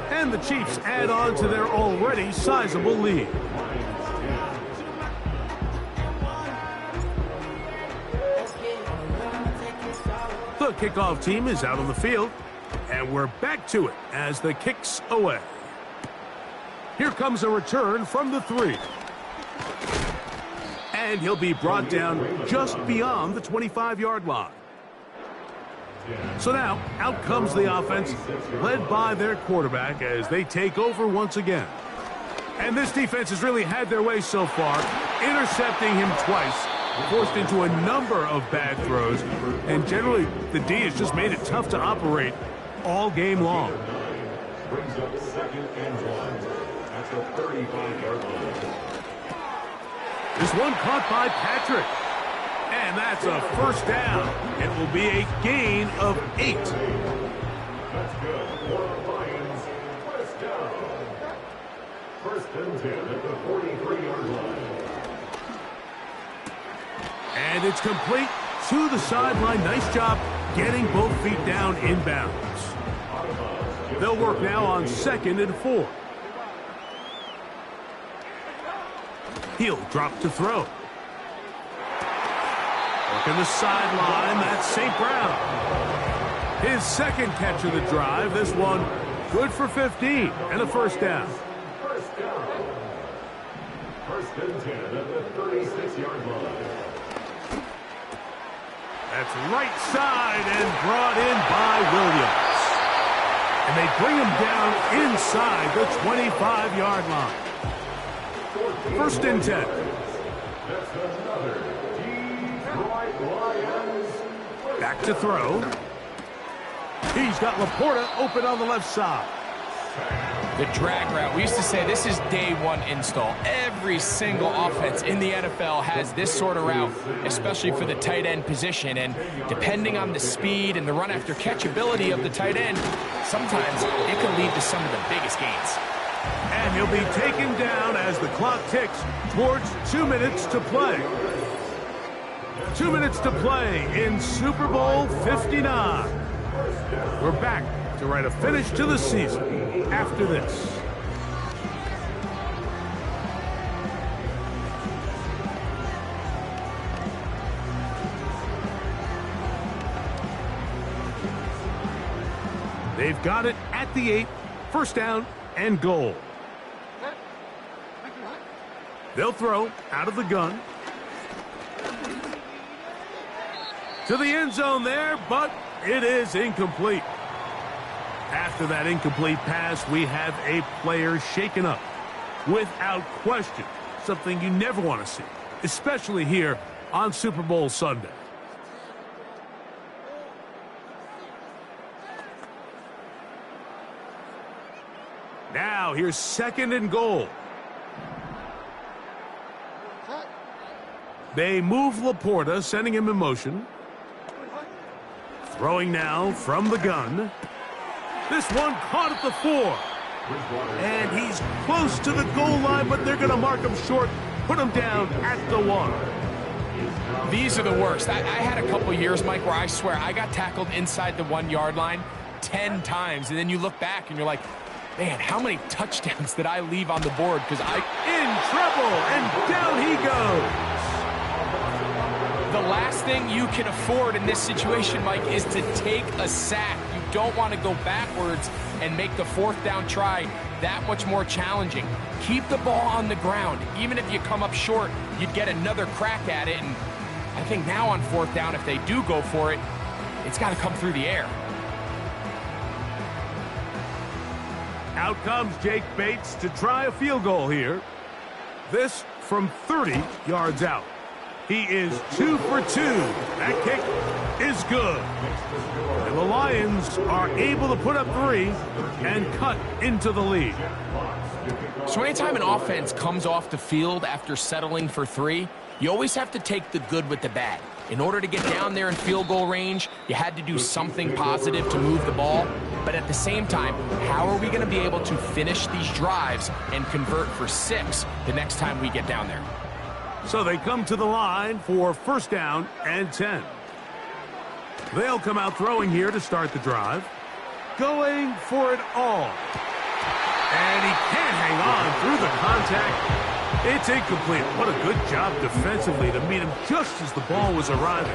And the Chiefs add on to their already sizable lead. The kickoff team is out on the field. And we're back to it as the kick's away. Here comes a return from the 3. And he'll be brought down just beyond the 25-yard line. So now, out comes the offense, led by their quarterback as they take over once again. And this defense has really had their way so far, intercepting him twice, forced into a number of bad throws, and generally the D has just made it tough to operate all game long. Brings up 2nd and 1 at the 35-yard line. This one caught by Patrick. And that's a first down. It will be a gain of 8. That's good for the Lions. First down. 1st and 10 at the 43-yard line. And it's complete to the sideline. Nice job getting both feet down inbounds. They'll work now on 2nd and 4. He'll drop to throw. Working the sideline, that's St. Brown. His second catch of the drive. This one good for 15 and a first down. First down. 1st and 10 at the 36-yard line. That's right side and brought in by Williams. And they bring him down inside the 25-yard line. 1st and 10. That's another Detroit Lions. Back to throw. He's got Laporta open on the left side. The drag route. We used to say this is day one install. Every single offense in the NFL has this sort of route, especially for the tight end position. And depending on the speed and the run after catch ability of the tight end, sometimes it can lead to some of the biggest gains. And he'll be taken down as the clock ticks towards 2 minutes to play. 2 minutes to play in Super Bowl 59. We're back to write a finish to the season after this. They've got it at the 8, first down and goal. They'll throw out of the gun. To the end zone there, but it is incomplete. After that incomplete pass, we have a player shaken up. Without question, something you never want to see, especially here on Super Bowl Sunday. Now, here's 2nd and goal. They move Laporta, sending him in motion. Throwing now from the gun. This one caught at the 4. And he's close to the goal line, but they're going to mark him short, put him down at the 1. These are the worst. I had a couple years, Mike, where I swear I got tackled inside the 1-yard line 10 times. And then you look back and you're like, man, how many touchdowns did I leave on the board? Because in trouble, and down he goes. The last thing you can afford in this situation, Mike, is to take a sack. You don't want to go backwards and make the 4th down try that much more challenging. Keep the ball on the ground. Even if you come up short, you'd get another crack at it. And I think now on 4th down, if they do go for it, it's got to come through the air. Out comes Jake Bates to try a field goal here. This from 30 yards out. He is 2 for 2. That kick is good. And the Lions are able to put up 3 and cut into the lead. So anytime an offense comes off the field after settling for 3, you always have to take the good with the bad. In order to get down there in field goal range, you had to do something positive to move the ball. But at the same time, how are we going to be able to finish these drives and convert for 6 the next time we get down there? So they come to the line for first down and 10. They'll come out throwing here to start the drive. Going for it all. And he can't hang on through the contact. It's incomplete. What a good job defensively to meet him just as the ball was arriving.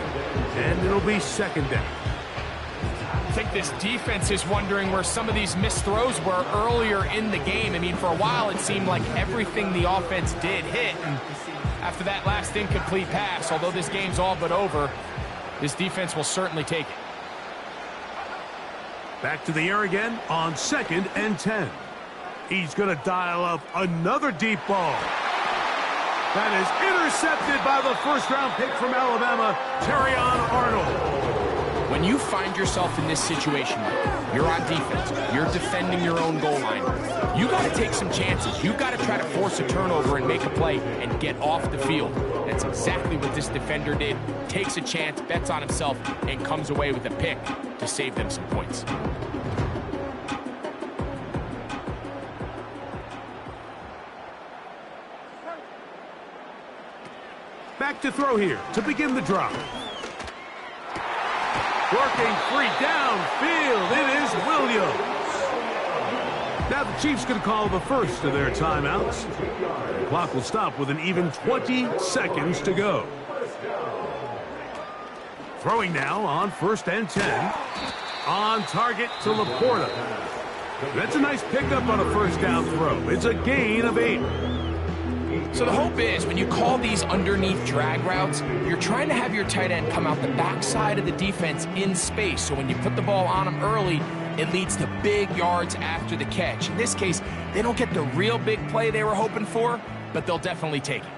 And it'll be 2nd down. I think this defense is wondering where some of these missed throws were earlier in the game. I mean, for a while it seemed like everything the offense did hit. And after that last incomplete pass, although this game's all but over, this defense will certainly take it. Back to the air again on 2nd and 10. He's going to dial up another deep ball. That is intercepted by the first-round pick from Alabama, Terrion Arnold. When you find yourself in this situation, you're on defense, you're defending your own goal line, you got to take some chances. You got to try to force a turnover and make a play and get off the field. That's exactly what this defender did. Takes a chance, bets on himself, and comes away with a pick to save them some points. Back to throw here to begin the drive. Working free downfield, it is Williams. Now the Chiefs can call the first of their timeouts. The clock will stop with an even 20 seconds to go. Throwing now on 1st and 10. On target to Laporta. That's a nice pickup on a first down throw. It's a gain of 8. So the hope is when you call these underneath drag routes, you're trying to have your tight end come out the backside of the defense in space. So when you put the ball on him early, it leads to big yards after the catch. In this case, they don't get the real big play they were hoping for, but they'll definitely take it.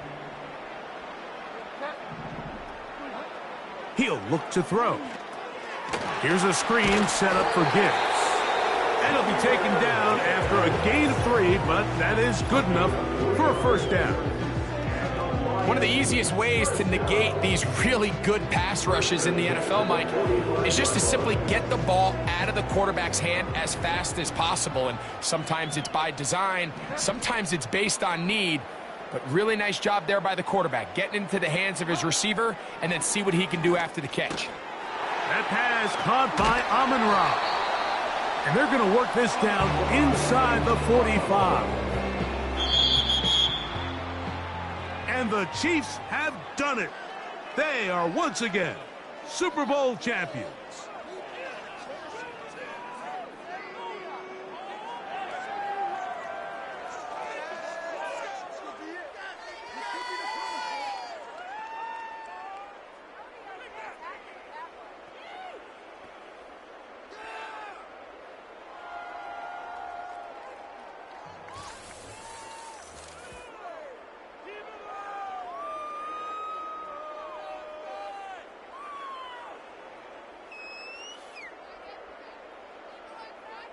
He'll look to throw. Here's a screen set up for Gibbs. And he'll be taken down after a gain of 3, but that is good enough for a first down. One of the easiest ways to negate these really good pass rushes in the NFL, Mike, is just to simply get the ball out of the quarterback's hand as fast as possible. And sometimes it's by design, sometimes it's based on need. But really nice job there by the quarterback, getting into the hands of his receiver and then see what he can do after the catch. That pass caught by Amon-Ra. And they're going to work this down inside the 45. And the Chiefs have done it. They are once again Super Bowl champions.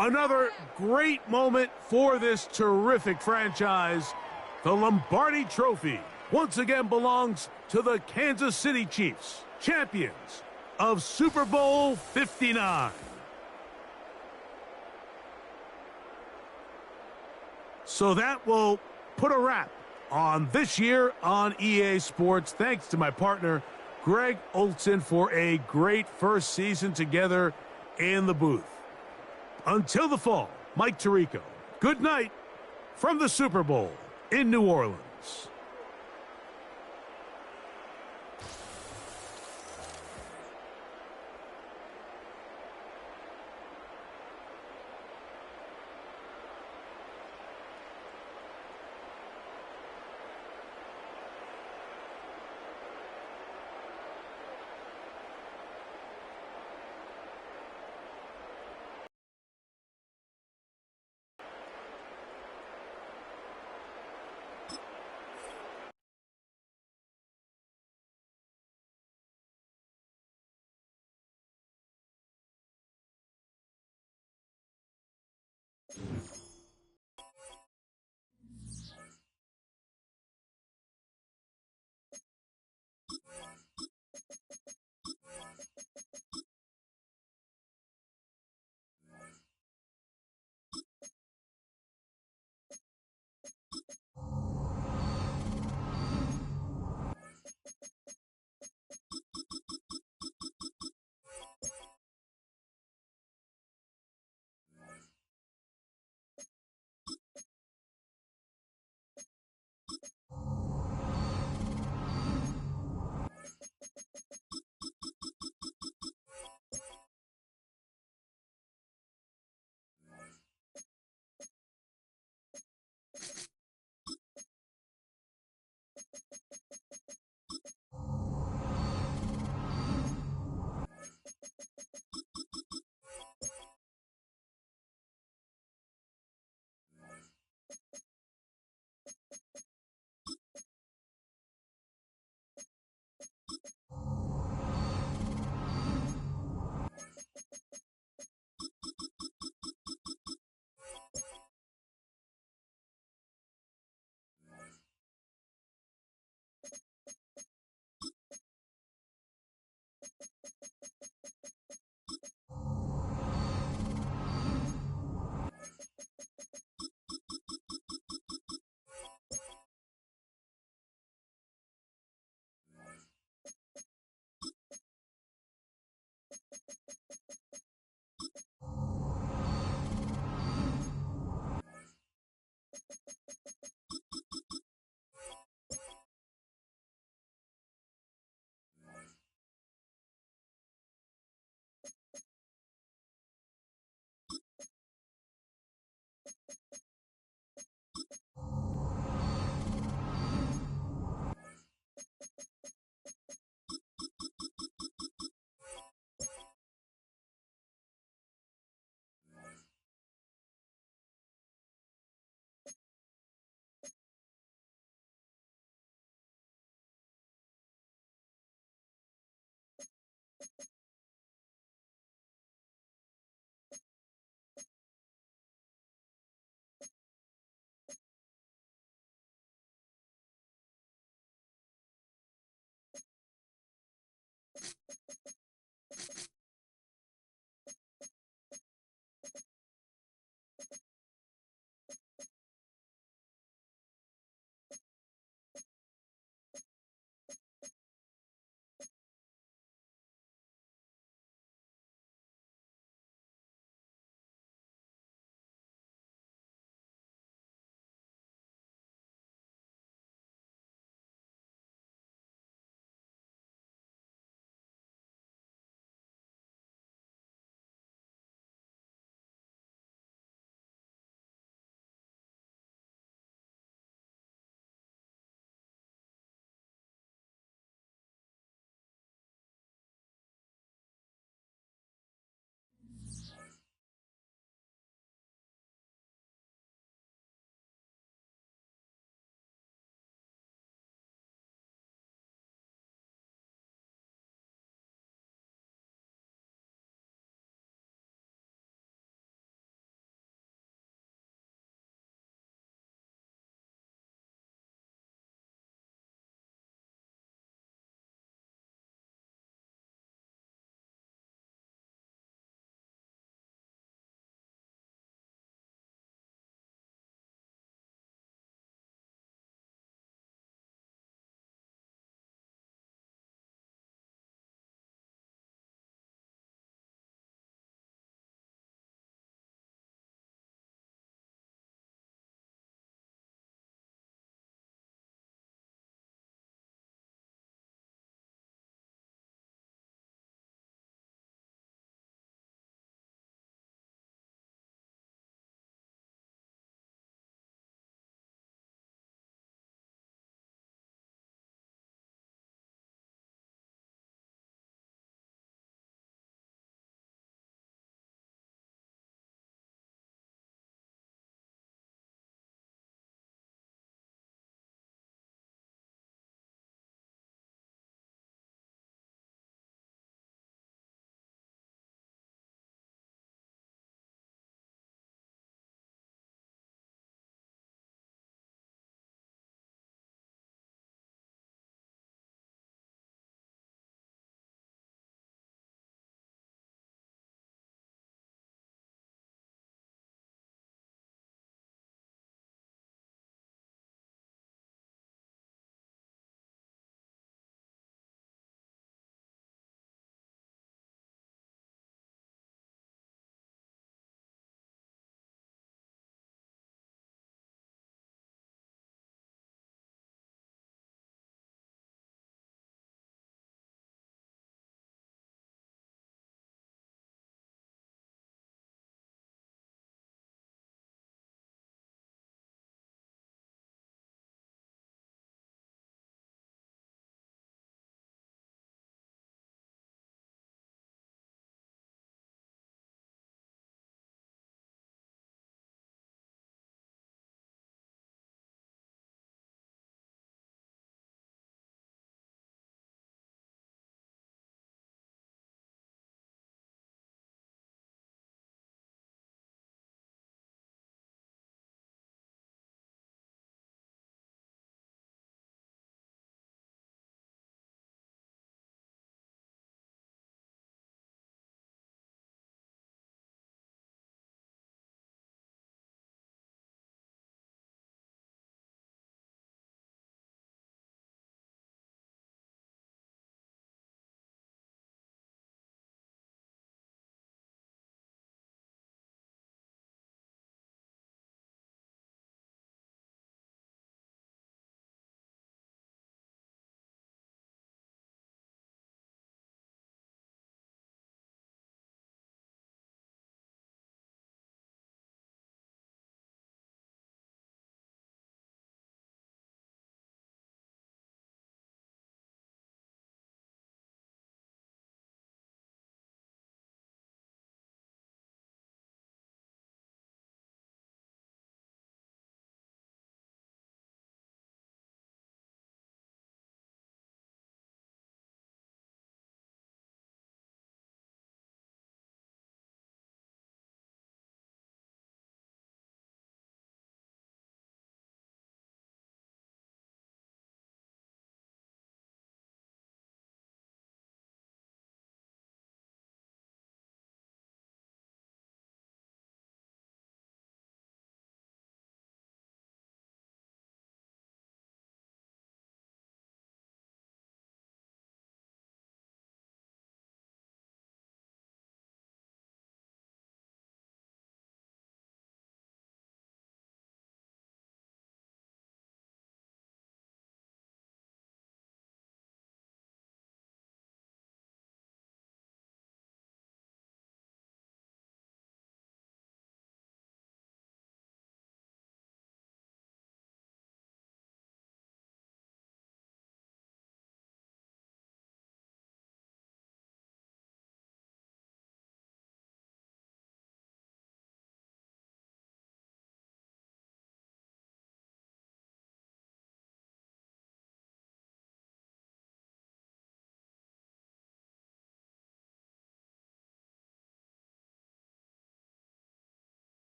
Another great moment for this terrific franchise. The Lombardi Trophy once again belongs to the Kansas City Chiefs, champions of Super Bowl 59. So that will put a wrap on this year on EA Sports. Thanks to my partner, Greg Olson, for a great first season together in the booth. Until the fall, Mike Tirico, good night from the Super Bowl in New Orleans.